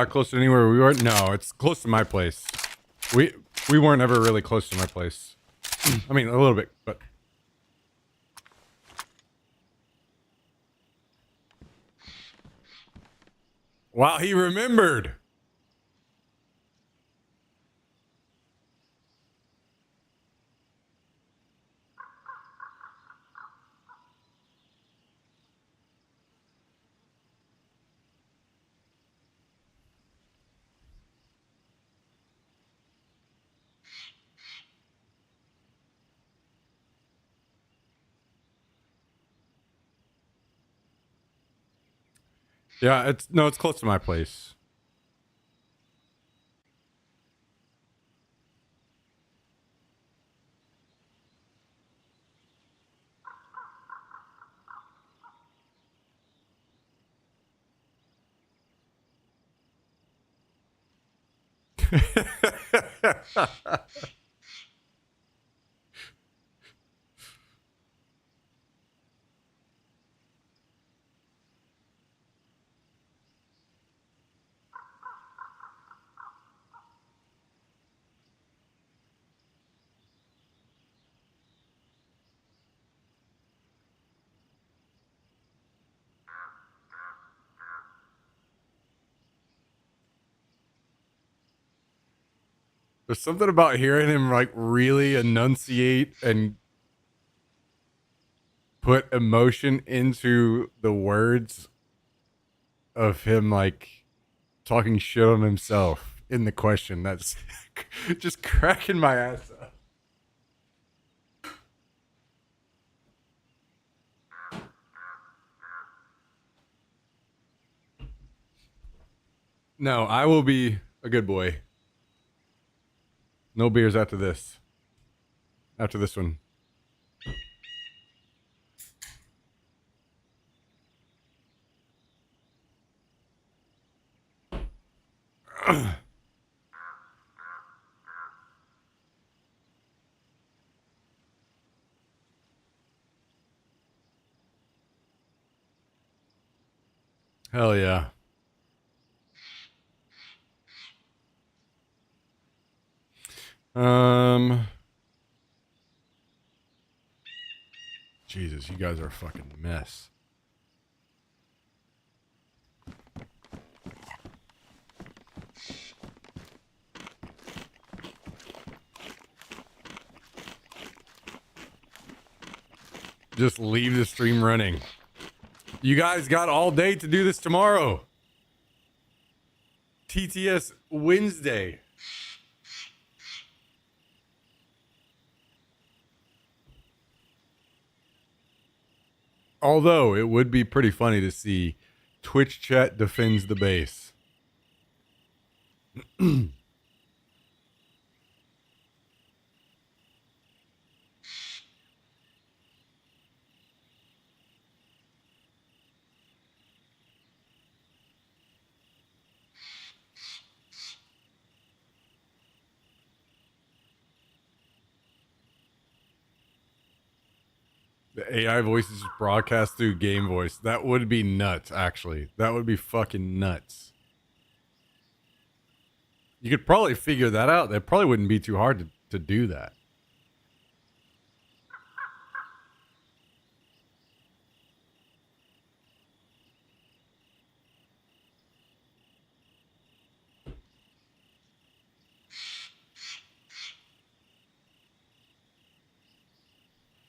[SPEAKER 1] Close to anywhere we were? No, it's close to my place. We weren't ever really close to my place. I mean, a little bit, but... Wow, he remembered! Yeah, it's close to my place. There's something about hearing him like really enunciate and put emotion into the words of him like talking shit on himself in the question. That's just cracking my ass up. No, I will be a good boy. No beers after this. After this one. Hell yeah. Jesus, you guys are a fucking mess. Just leave the stream running. You guys got all day to do this tomorrow. TTS Wednesday. Although it would be pretty funny to see Twitch chat defends the base. The AI voices broadcast through game voice. That would be nuts, actually. That would be fucking nuts. You could probably figure that out. That probably wouldn't be too hard to do that.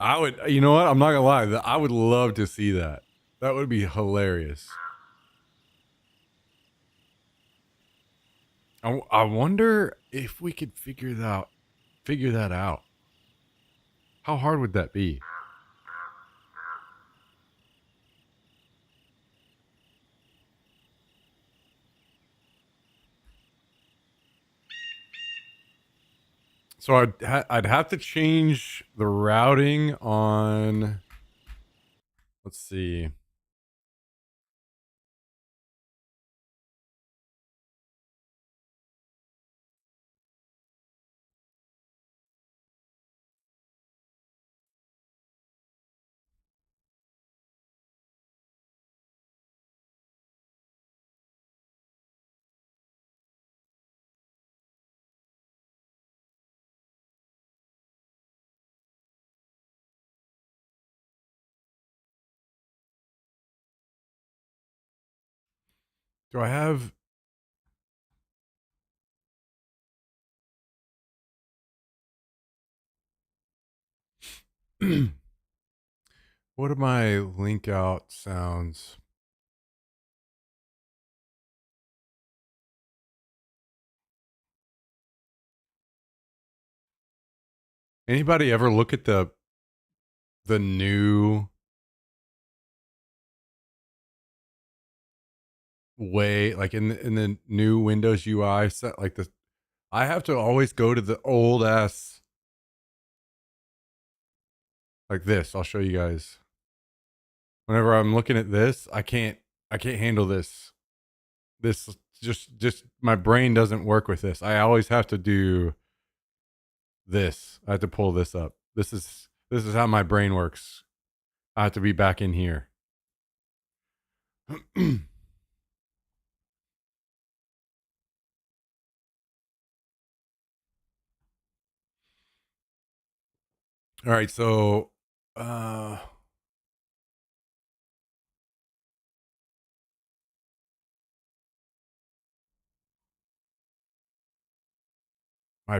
[SPEAKER 1] I would, you know what? I'm not gonna lie. I would love to see that. That would be hilarious. I wonder if we could figure that out. How hard would that be? So I'd have to change the routing on. Let's see. Do I have? What are my link out sounds? Anybody ever look at the new way, like in the new Windows UI set, like the I have to always go to the old ass like this. I'll show you guys. Whenever I'm looking at this, I can't handle this. This just my brain doesn't work with this. I always have to do this. I have to pull this up. This is how my brain works. I have to be back in here. All right, so my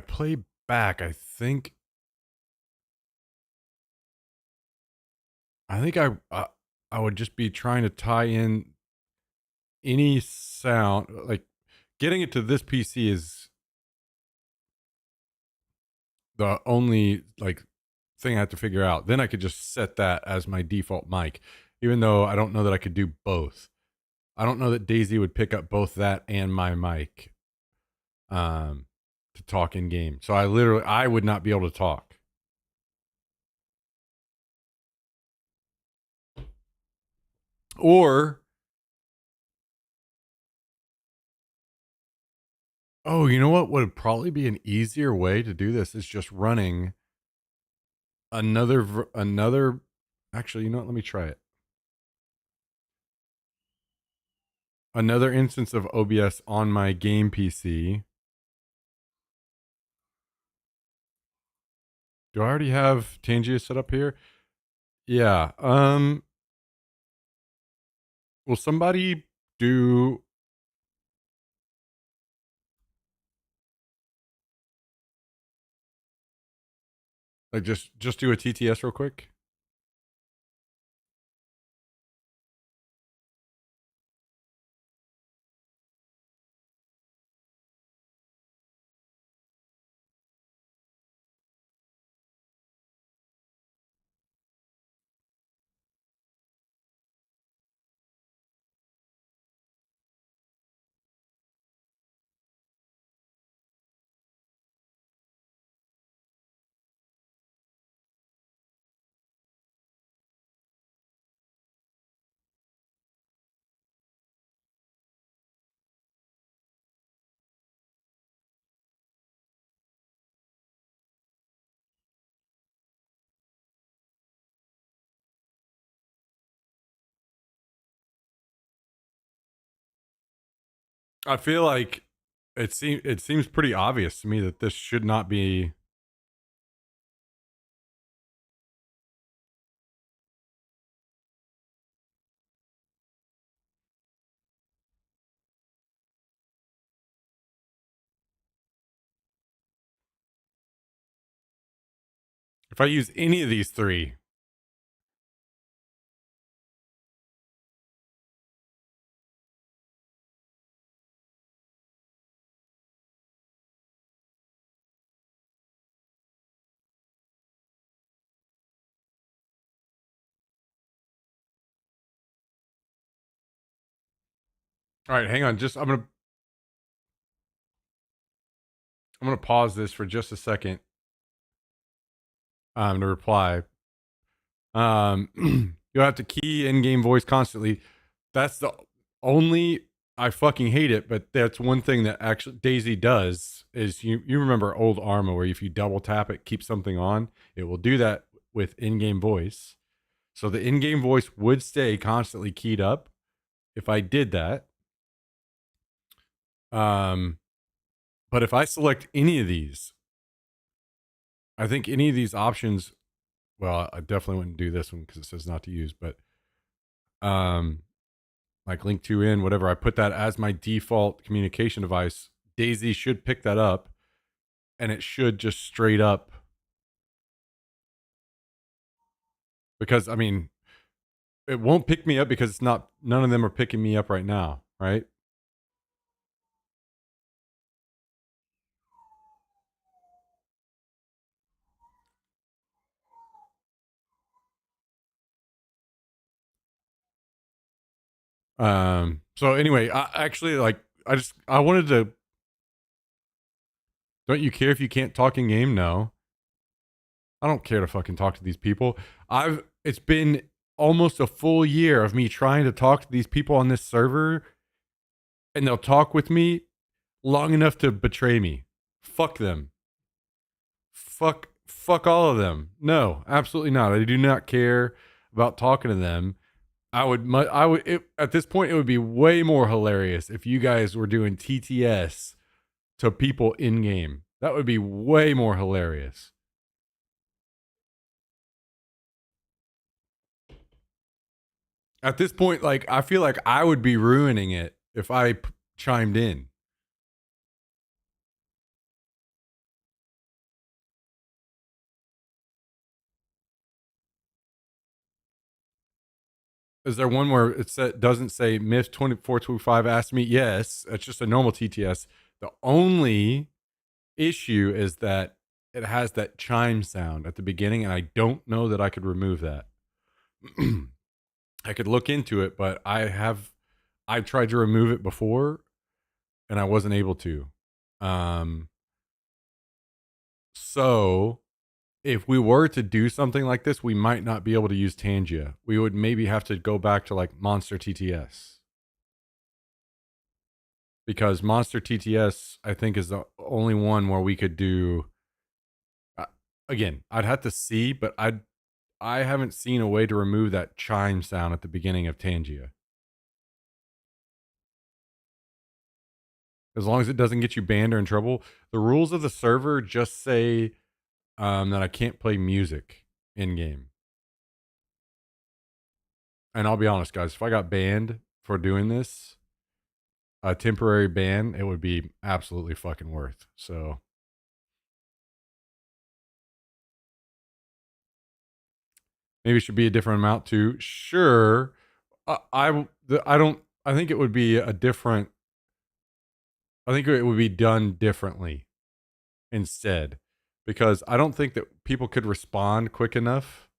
[SPEAKER 1] playback, I would just be trying to tie in any sound, like getting it to this PC is the only like thing I have to figure out. Then I could just set that as my default mic, even though I don't know that I could do both. I don't know that Daisy would pick up both that and my mic to talk in game. So I would not be able to talk. Or oh, you know what would probably be an easier way to do this is just running another actually, you know what, let me try it. Another instance of OBS on my game PC. Do I already have Tangia set up here? Yeah. Will somebody do like just do a TTS real quick? I feel like it seems pretty obvious to me that this should not be. If I use any of these three, all right, hang on. I'm gonna pause this for just a second to reply. You'll have to key in-game voice constantly. That's the only I fucking hate it, but that's one thing that actually Daisy does is you remember old Arma where if you double tap it, keep something on, it will do that with in-game voice. So the in-game voice would stay constantly keyed up if I did that. But if I select any of these, I think any of these options, well, I definitely wouldn't do this one because it says not to use, but like link to in, whatever, I put that as my default communication device, Daisy should pick that up and it should just straight up, because I mean, it won't pick me up because it's not, none of them are picking me up right now, right? So anyway, I actually like, I wanted to, don't you care if you can't talk in game? No. I don't care to fucking talk to these people. It's been almost a full year of me trying to talk to these people on this server, and they'll talk with me long enough to betray me. Fuck them. Fuck all of them. No, absolutely not. I do not care about talking to them. At this point, it would be way more hilarious if you guys were doing TTS to people in game. That would be way more hilarious. At this point, like, I feel like I would be ruining it if I chimed in. Is there one where doesn't say Myth 2425 asked me? Yes, it's just a normal TTS. The only issue is that it has that chime sound at the beginning, and I don't know that I could remove that. I could look into it, but I've tried to remove it before and I wasn't able to. So if we were to do something like this, we might not be able to use Tangia. We would maybe have to go back to like Monster TTS. Because Monster TTS, I think, is the only one where we could do. Again, I'd have to see, but I haven't seen a way to remove that chime sound at the beginning of Tangia. As long as it doesn't get you banned or in trouble. The rules of the server just say that I can't play music in game. And I'll be honest, guys, if I got banned for doing this, a temporary ban, it would be absolutely fucking worth. So maybe it should be a different amount too. Sure. I don't, I think it would be a different, I think it would be done differently instead, because I don't think that people could respond quick enough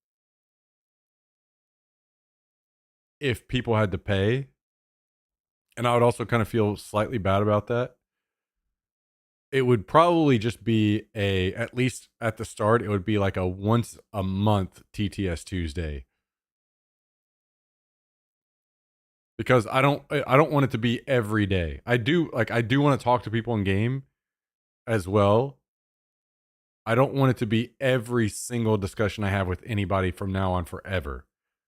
[SPEAKER 1] if people had to pay. And I would also kind of feel slightly bad about that. It would probably just be at least at the start, it would be like a once a month TTS Tuesday. Because I don't want it to be every day. I do want to talk to people in game as well. I don't want it to be every single discussion I have with anybody from now on forever.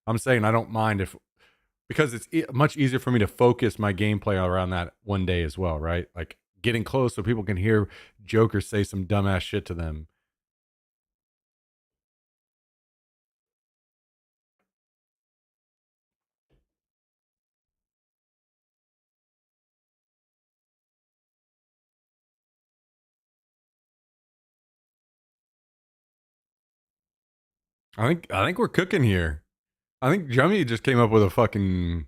[SPEAKER 1] I'm saying I don't mind because it's much easier for me to focus my gameplay around that one day as well, right? Like getting close so people can hear Joker say some dumbass shit to them. I think we're cooking here. I think Jummy just came up with a fucking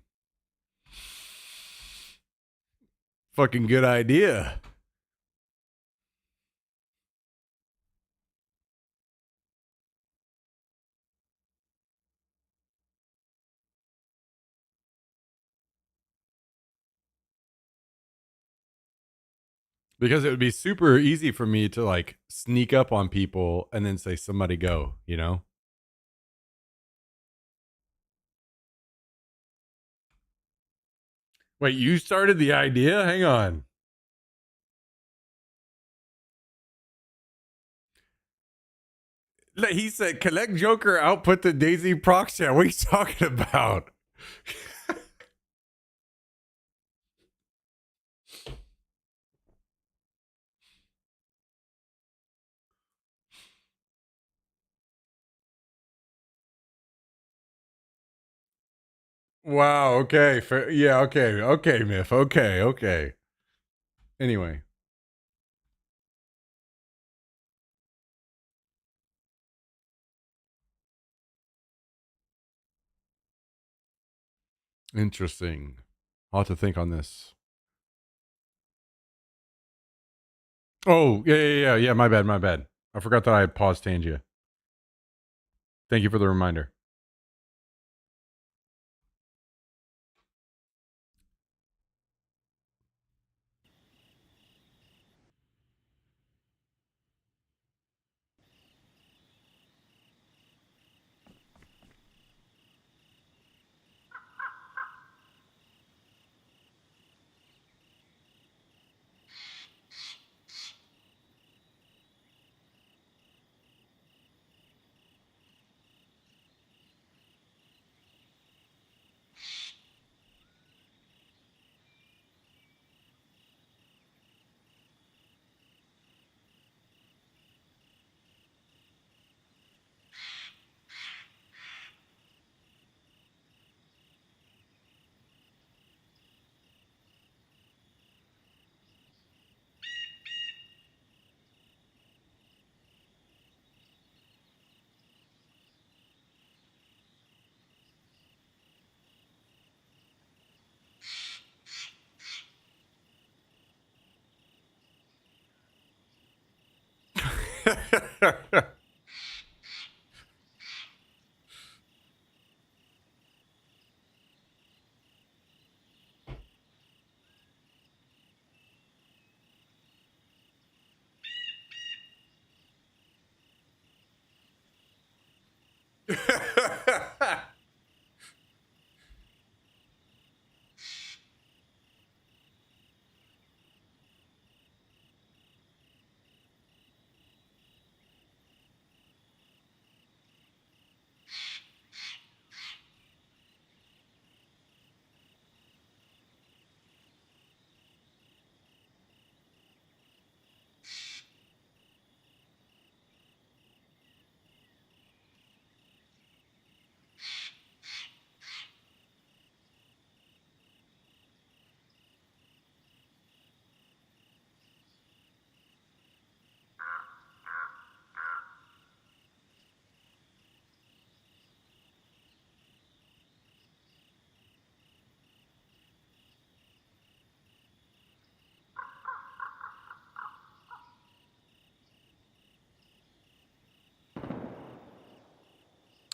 [SPEAKER 1] good idea. Because it would be super easy for me to like sneak up on people and then say somebody go, you know? Wait, you started the idea? Hang on. He said collect Joker, output the Daisy proc chat. What are you talking about? Wow, okay. Yeah, okay. Okay, Myth. Okay, okay. Anyway. Interesting. I'll have to think on this. Oh, yeah. My bad. I forgot that I had paused Tangia. Thank you for the reminder.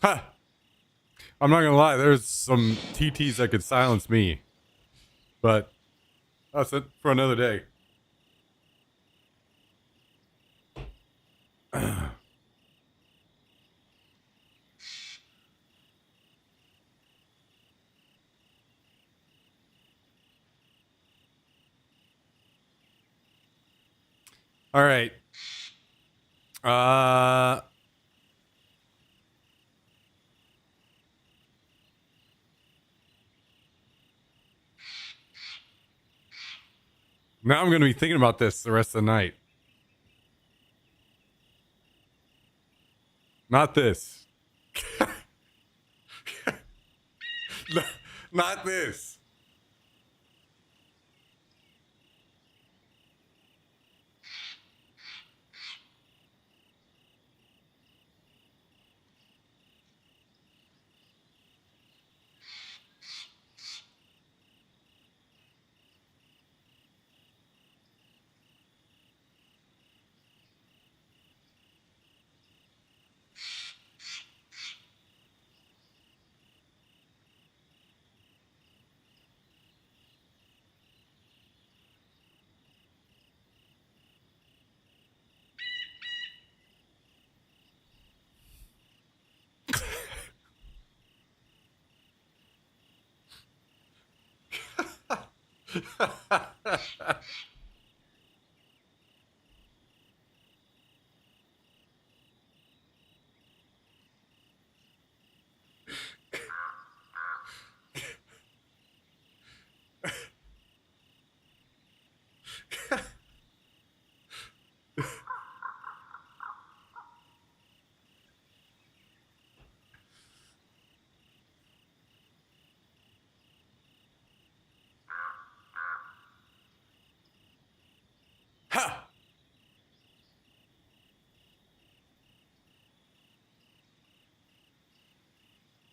[SPEAKER 1] Huh. I'm not gonna lie, there's some TTs that could silence me. But that's it for another day. All right. Now I'm gonna be thinking about this the rest of the night. Not this. Not this. Ha!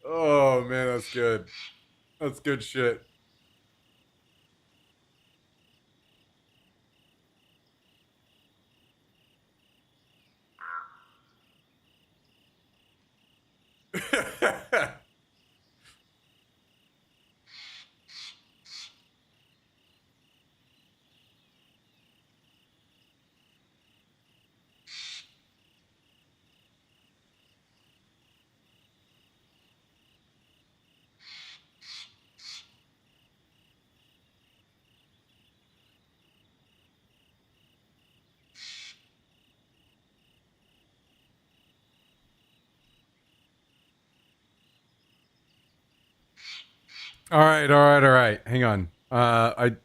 [SPEAKER 1] Oh man, that's good. That's good shit. All right, all right, all right. Hang on. I give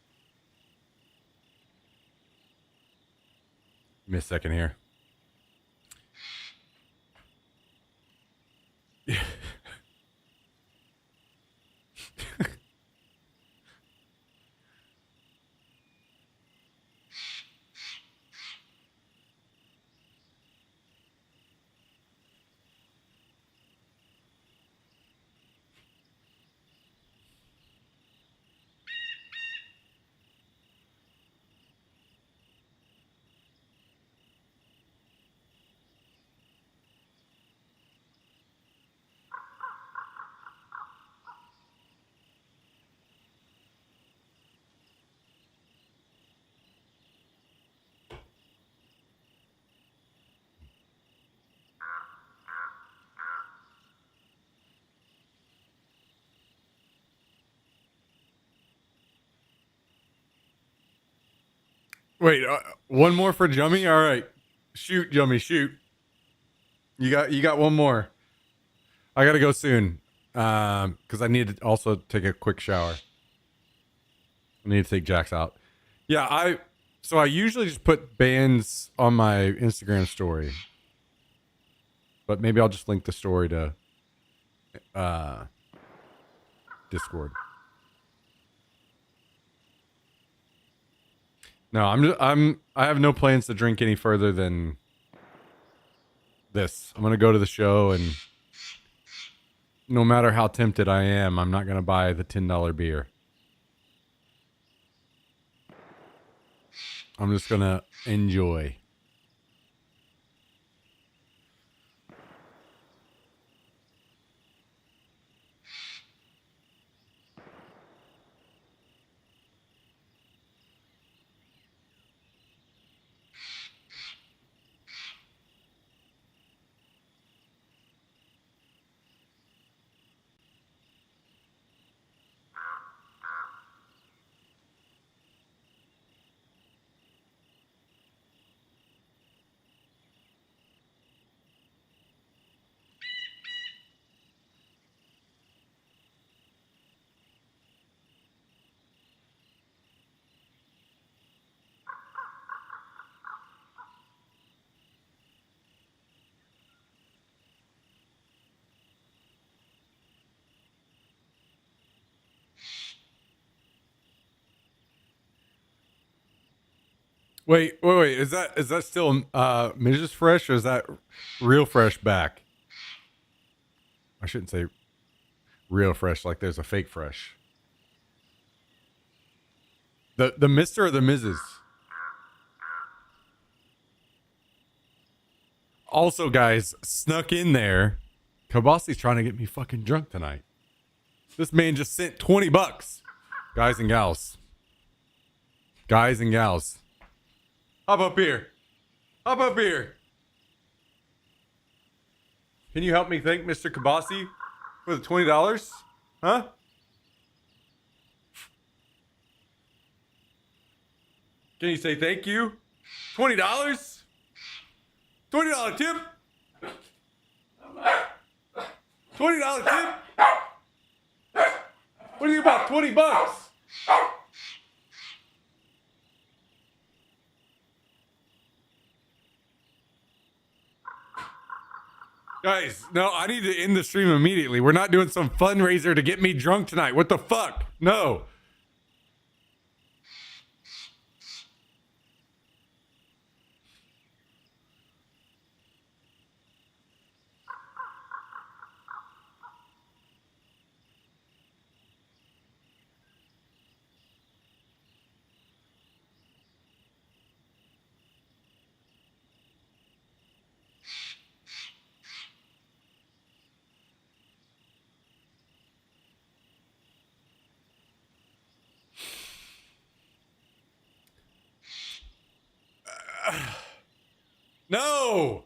[SPEAKER 1] me a second here. Wait, one more for Jummy. All right, shoot, Jummy, shoot. You got one more. I gotta go soon, because I need to also take a quick shower. I need to take Jax out. Yeah, I usually just put bands on my Instagram story, but maybe I'll just link the story to Discord. No, I have no plans to drink any further than this. I'm gonna go to the show, and no matter how tempted I am, I'm not gonna buy the $10 beer. I'm just gonna enjoy. Wait. Is that still Mrs. Fresh, or is that real fresh back? I shouldn't say real fresh, like there's a fake fresh. The Mr. or the Mrs.? Also, guys, snuck in there. Kabasi's trying to get me fucking drunk tonight. This man just sent $20. Guys and gals. Guys and gals. Hop up here. Hop up here. Can you help me thank Mr. Kabasi for the $20? Huh? Can you say thank you? $20? $20 tip? $20 tip? What are you about? $20? Guys, no, I need to end the stream immediately. We're not doing some fundraiser to get me drunk tonight. What the fuck? No. No,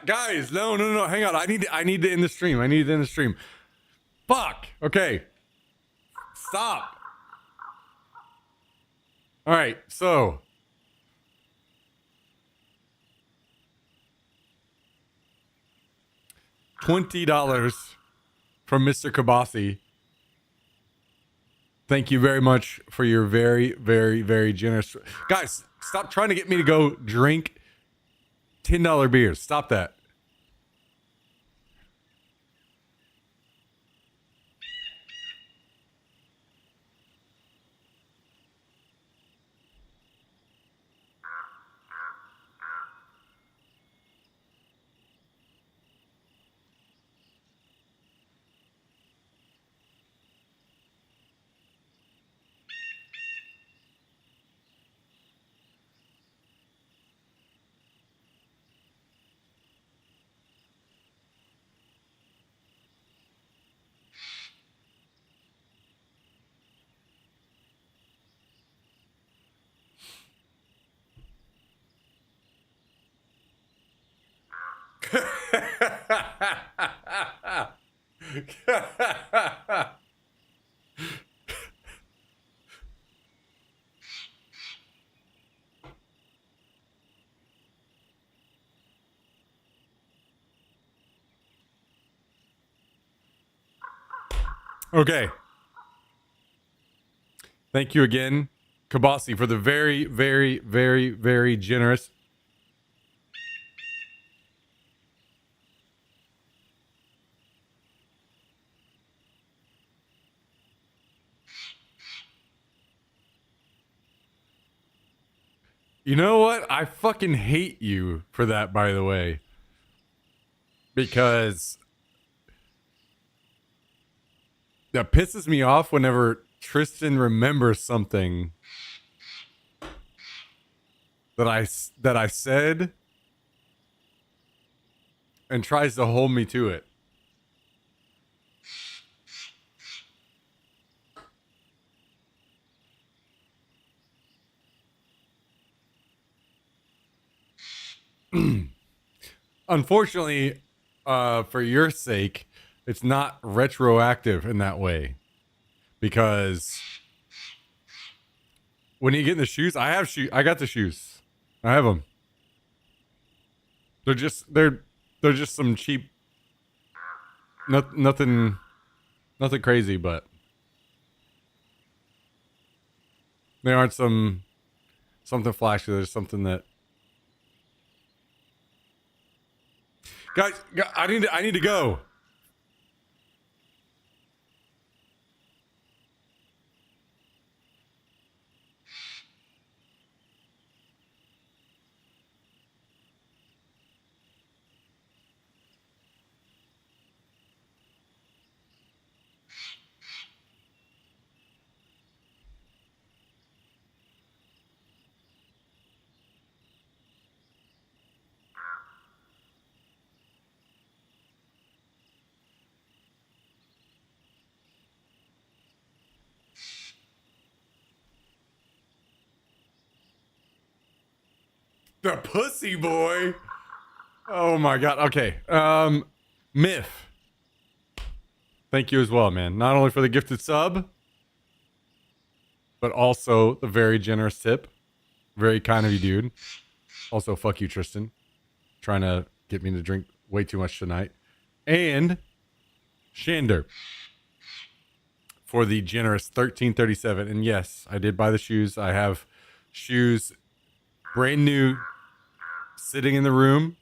[SPEAKER 1] guys, no. Hang on. I need to end the stream. I need to end the stream. Fuck. Okay. Stop. All right. So. $20 from Mr. Kabasi. Thank you very much for your very, very, very generous. Guys, stop trying to get me to go drink $10 beers. Stop that. Okay. Thank you again, Kabasi, for the very, very, very, very generous. You know what? I fucking hate you for that, by the way. Because that pisses me off whenever Tristan remembers something that I said and tries to hold me to it. Unfortunately, for your sake, it's not retroactive in that way, because when you get in the shoes, I got the shoes. I have them. They're just some cheap, nothing crazy, but they aren't something flashy. There's something that. Guys, I need to go. The pussy boy. Oh my god. Okay. Myth. Thank you as well, man. Not only for the gifted sub, but also the very generous tip. Very kind of you, dude. Also, fuck you, Tristan. Trying to get me to drink way too much tonight. And Shander for the generous $13.37. And yes, I did buy the shoes. I have shoes brand new sitting in the room.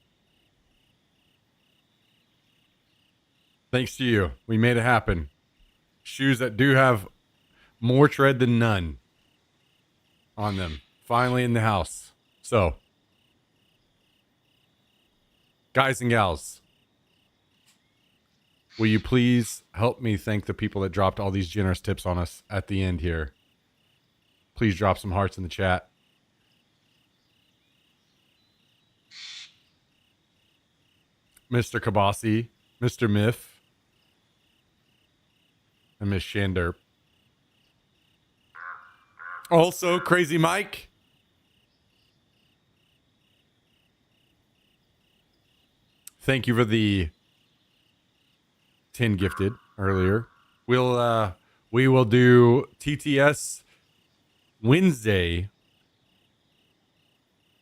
[SPEAKER 1] Thanks to you. We made it happen. Shoes that do have more tread than none on them. Finally in the house. So, guys and gals, will you please help me thank the people that dropped all these generous tips on us at the end here? Please drop some hearts in the chat. Mr. Kabasi, Mr. Miff, and Miss Shander. Also, Crazy Mike. Thank you for the 10 gifted earlier. We will do TTS Wednesday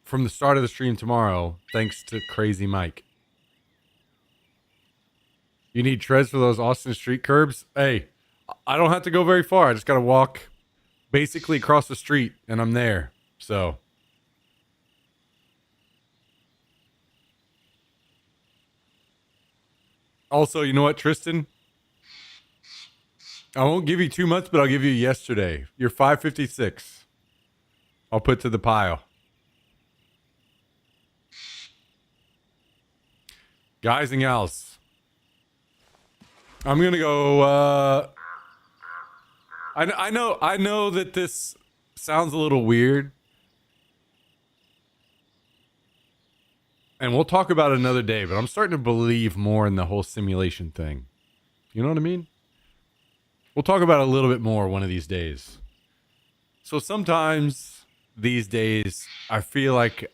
[SPEAKER 1] from the start of the stream tomorrow, thanks to Crazy Mike. You need treads for those Austin street curbs? Hey, I don't have to go very far. I just got to walk basically across the street and I'm there. So also, you know what, Tristan? I won't give you 2 months, but I'll give you yesterday. You're 556. I'll put to the pile. Guys and gals, I'm gonna go. I know that this sounds a little weird, and we'll talk about it another day. But I'm starting to believe more in the whole simulation thing. You know what I mean? We'll talk about it a little bit more one of these days. So sometimes these days, I feel like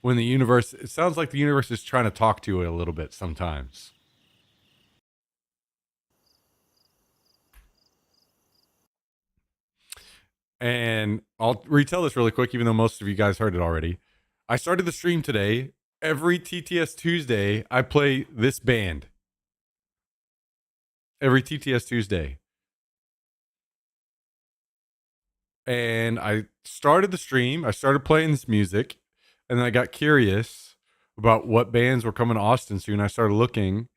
[SPEAKER 1] when the universe, it sounds like the universe is trying to talk to you a little bit sometimes. And I'll retell this really quick, even though most of you guys heard it already. I started the stream today. Every TTS Tuesday, I play this band. Every TTS Tuesday. And I started the stream. I started playing this music. And then I got curious about what bands were coming to Austin soon. I started looking.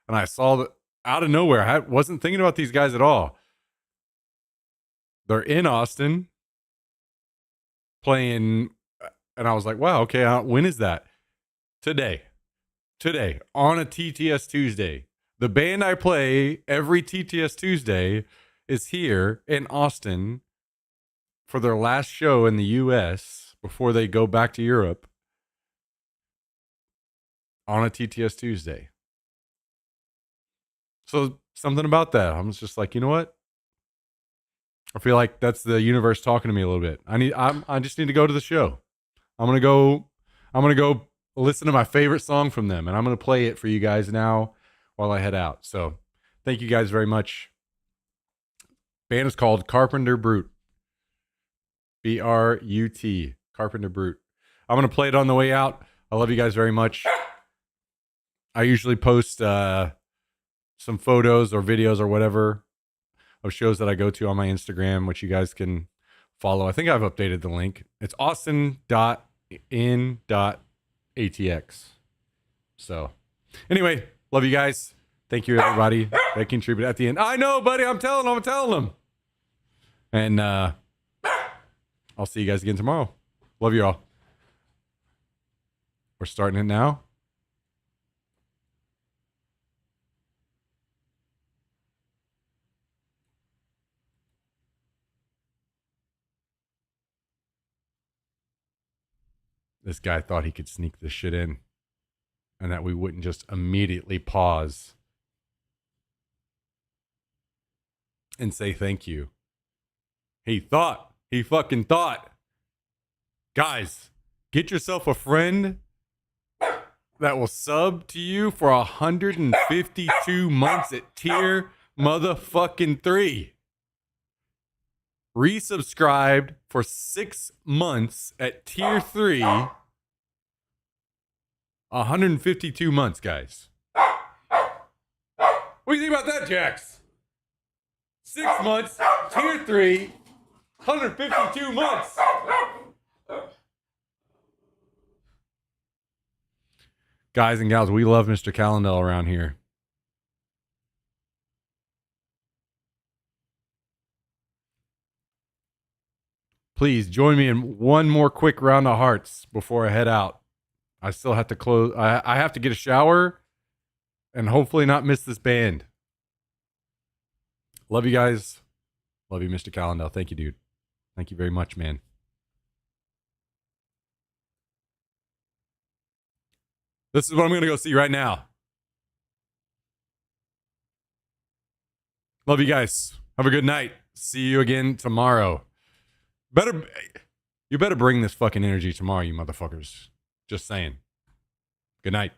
[SPEAKER 1] And I saw that out of nowhere. I wasn't thinking about these guys at all. They're in Austin playing. And I was like, wow, okay, when is that? Today on a TTS Tuesday. The band I play every TTS Tuesday is here in Austin for their last show in the US before they go back to Europe on a TTS Tuesday. So something about that. I was just like, you know what? I feel like that's the universe talking to me a little bit. I just need to go to the show. I'm gonna go listen to my favorite song from them, and I'm gonna play it for you guys now while I head out. So thank you guys very much. Band is called Carpenter Brute. B-R-U-T. Carpenter Brute. I'm gonna play it on the way out. I love you guys very much. I usually post some photos or videos or whatever of shows that I go to on my Instagram, which you guys can follow. I think I've updated the link. It's austin.in.atx. So anyway, love you guys. Thank you, everybody that contributed at the end. I know, buddy. I'm telling them. And I'll see you guys again tomorrow. Love you all. We're starting it now. This guy thought he could sneak this shit in and that we wouldn't just immediately pause and say thank you. He fucking thought. Guys, get yourself a friend that will sub to you for 152 months at tier motherfucking 3. resubscribed for 6 months at tier 3. 152 months, guys. What do you think about that, Jax? 6 months, tier 3, 152 months. Guys and gals, we love Mr. Callendale around here. Please join me in one more quick round of hearts before I head out. I still have to close. I have to get a shower and hopefully not miss this band. Love you guys. Love you, Mr. Callendale. Thank you, dude. Thank you very much, man. This is what I'm going to go see right now. Love you guys. Have a good night. See you again tomorrow. You better bring this fucking energy tomorrow, you motherfuckers. Just saying. Good night.